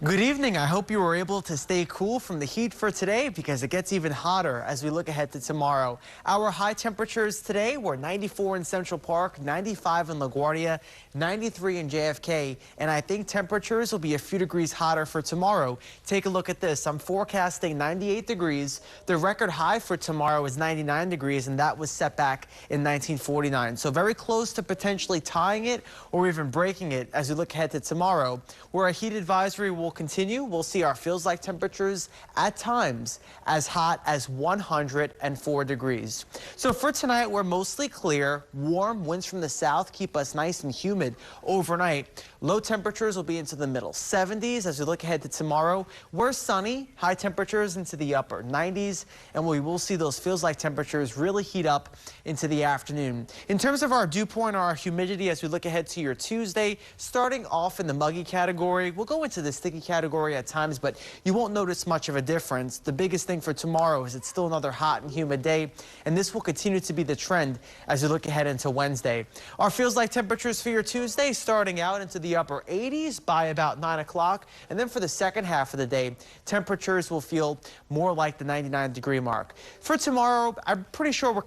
Good evening. I hope you were able to stay cool from the heat for today because it gets even hotter as we look ahead to tomorrow. Our high temperatures today were 94 in Central Park, 95 in LaGuardia, 93 in JFK, and I think temperatures will be a few degrees hotter for tomorrow. Take a look at this. I'm forecasting 98 degrees. The record high for tomorrow is 99 degrees, and that was set back in 1949. So very close to potentially tying it or even breaking it as we look ahead to tomorrow, where a heat advisory will continue, we'll see our feels like temperatures at times as hot as 104 degrees. So for tonight, we're mostly clear. Warm winds from the south keep us nice and humid overnight. Low temperatures will be into the middle 70s as we look ahead to tomorrow. We're sunny, high temperatures into the upper 90s, and we will see those feels like temperatures really heat up into the afternoon. In terms of our dew point or our humidity as we look ahead to your Tuesday, starting off in the muggy category, we'll go into the sticky category at times, but you won't notice much of a difference. The biggest thing for tomorrow is it's still another hot and humid day, and this will continue to be the trend as we look ahead into Wednesday. Our feels like temperatures for your Tuesday starting out into the upper 80s by about 9 o'clock, and then for the second half of the day, temperatures will feel more like the 99-degree mark. For tomorrow, I'm pretty sure we're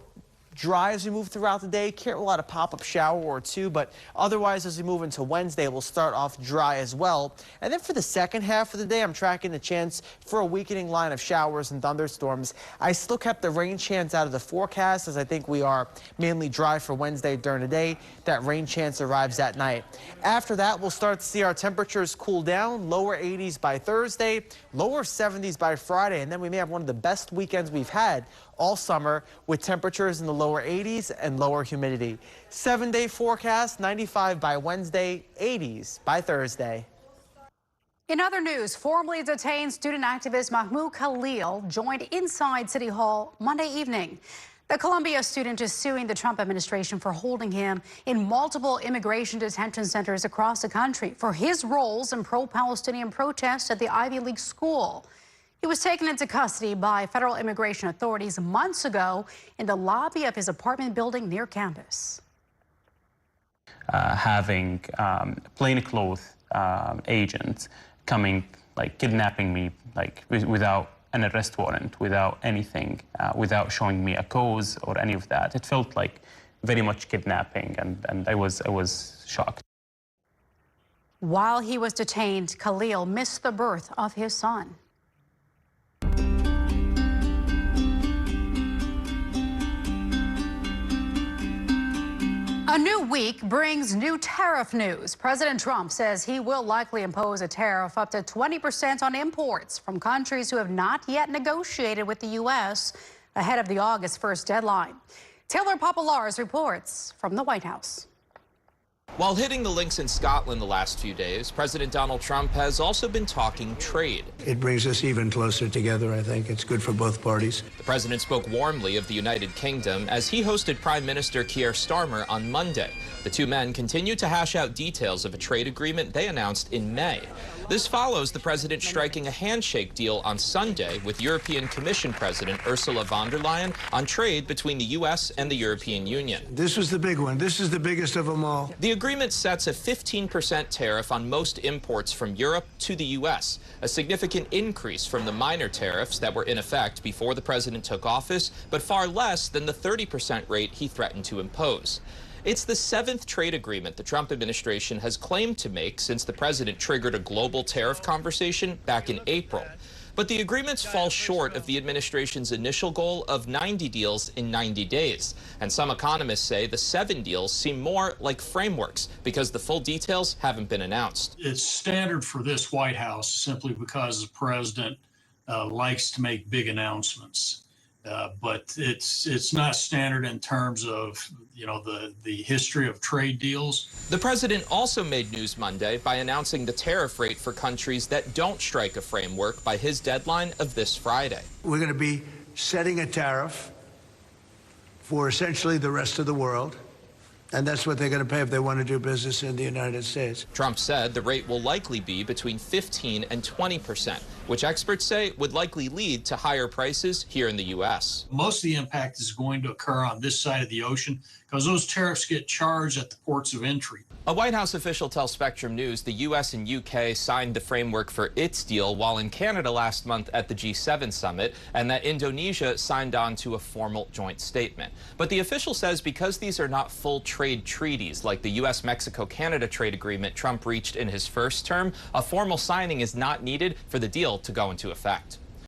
dry as we move throughout the day. Can't rule out a pop-up shower or two, but otherwise as we move into Wednesday, we'll start off dry as well. And then for the second half of the day, I'm tracking the chance for a weakening line of showers and thunderstorms. I still kept the rain chance out of the forecast as I think we are mainly dry for Wednesday during the day. That rain chance arrives at night. After that, we'll start to see our temperatures cool down, lower 80s by Thursday, lower 70s by Friday, and then we may have one of the best weekends we've had all summer with temperatures in the lower 80s and lower humidity. 7-day forecast, 95 by Wednesday, 80s by Thursday. In other news, formerly detained student activist Mahmoud Khalil joined inside City Hall Monday evening. The Columbia student is suing the Trump administration for holding him in multiple immigration detention centers across the country for his roles in pro-Palestinian protests at the Ivy League school. He was taken into custody by federal immigration authorities months ago in the lobby of his apartment building near campus. Having plainclothes agents coming, kidnapping me, without an arrest warrant, without anything, without showing me a cause or any of that. It felt like very much kidnapping, and I was shocked. While he was detained, Khalil missed the birth of his son. A new week brings new tariff news. President Trump says he will likely impose a tariff up to 20% on imports from countries who have not yet negotiated with the U.S. ahead of the August 1st deadline. Taylor Populares reports from the White House. While hitting the links in Scotland the last few days, President Donald Trump has also been talking trade. It brings us even closer together, I think. It's good for both parties. The president spoke warmly of the United Kingdom as he hosted Prime Minister Keir Starmer on Monday. The two men continue to hash out details of a trade agreement they announced in May. This follows the president striking a handshake deal on Sunday with European Commission President Ursula von der Leyen on trade between the U.S. and the European Union. This was the big one. This is the biggest of them all. The agreement sets a 15% tariff on most imports from Europe to the U.S., a significant increase from the minor tariffs that were in effect before the president took office, but far less than the 30% rate he threatened to impose. It's the 7th trade agreement the Trump administration has claimed to make since the president triggered a global tariff conversation back in April. But the agreements fall short of the administration's initial goal of 90 deals in 90 days. And some economists say the 7 deals seem more like frameworks because the full details haven't been announced. It's standard for this White House simply because the president likes to make big announcements. But it's not standard in terms of, the history of trade deals. The president also made news Monday by announcing the tariff rate for countries that don't strike a framework by his deadline of this Friday. We're going to be setting a tariff for essentially the rest of the world. And that's what they're going to pay if they want to do business in the United States. Trump said the rate will likely be between 15 and 20%, which experts say would likely lead to higher prices here in the U.S. Most of the impact is going to occur on this side of the ocean because those tariffs get charged at the ports of entry. A White House official tells Spectrum News the U.S. and U.K. signed the framework for its deal while in Canada last month at the G7 summit, and that Indonesia signed on to a formal joint statement. But the official says because these are not full trade treaties like the U.S.-Mexico-Canada trade agreement Trump reached in his first term, a formal signing is not needed for the deal to go into effect.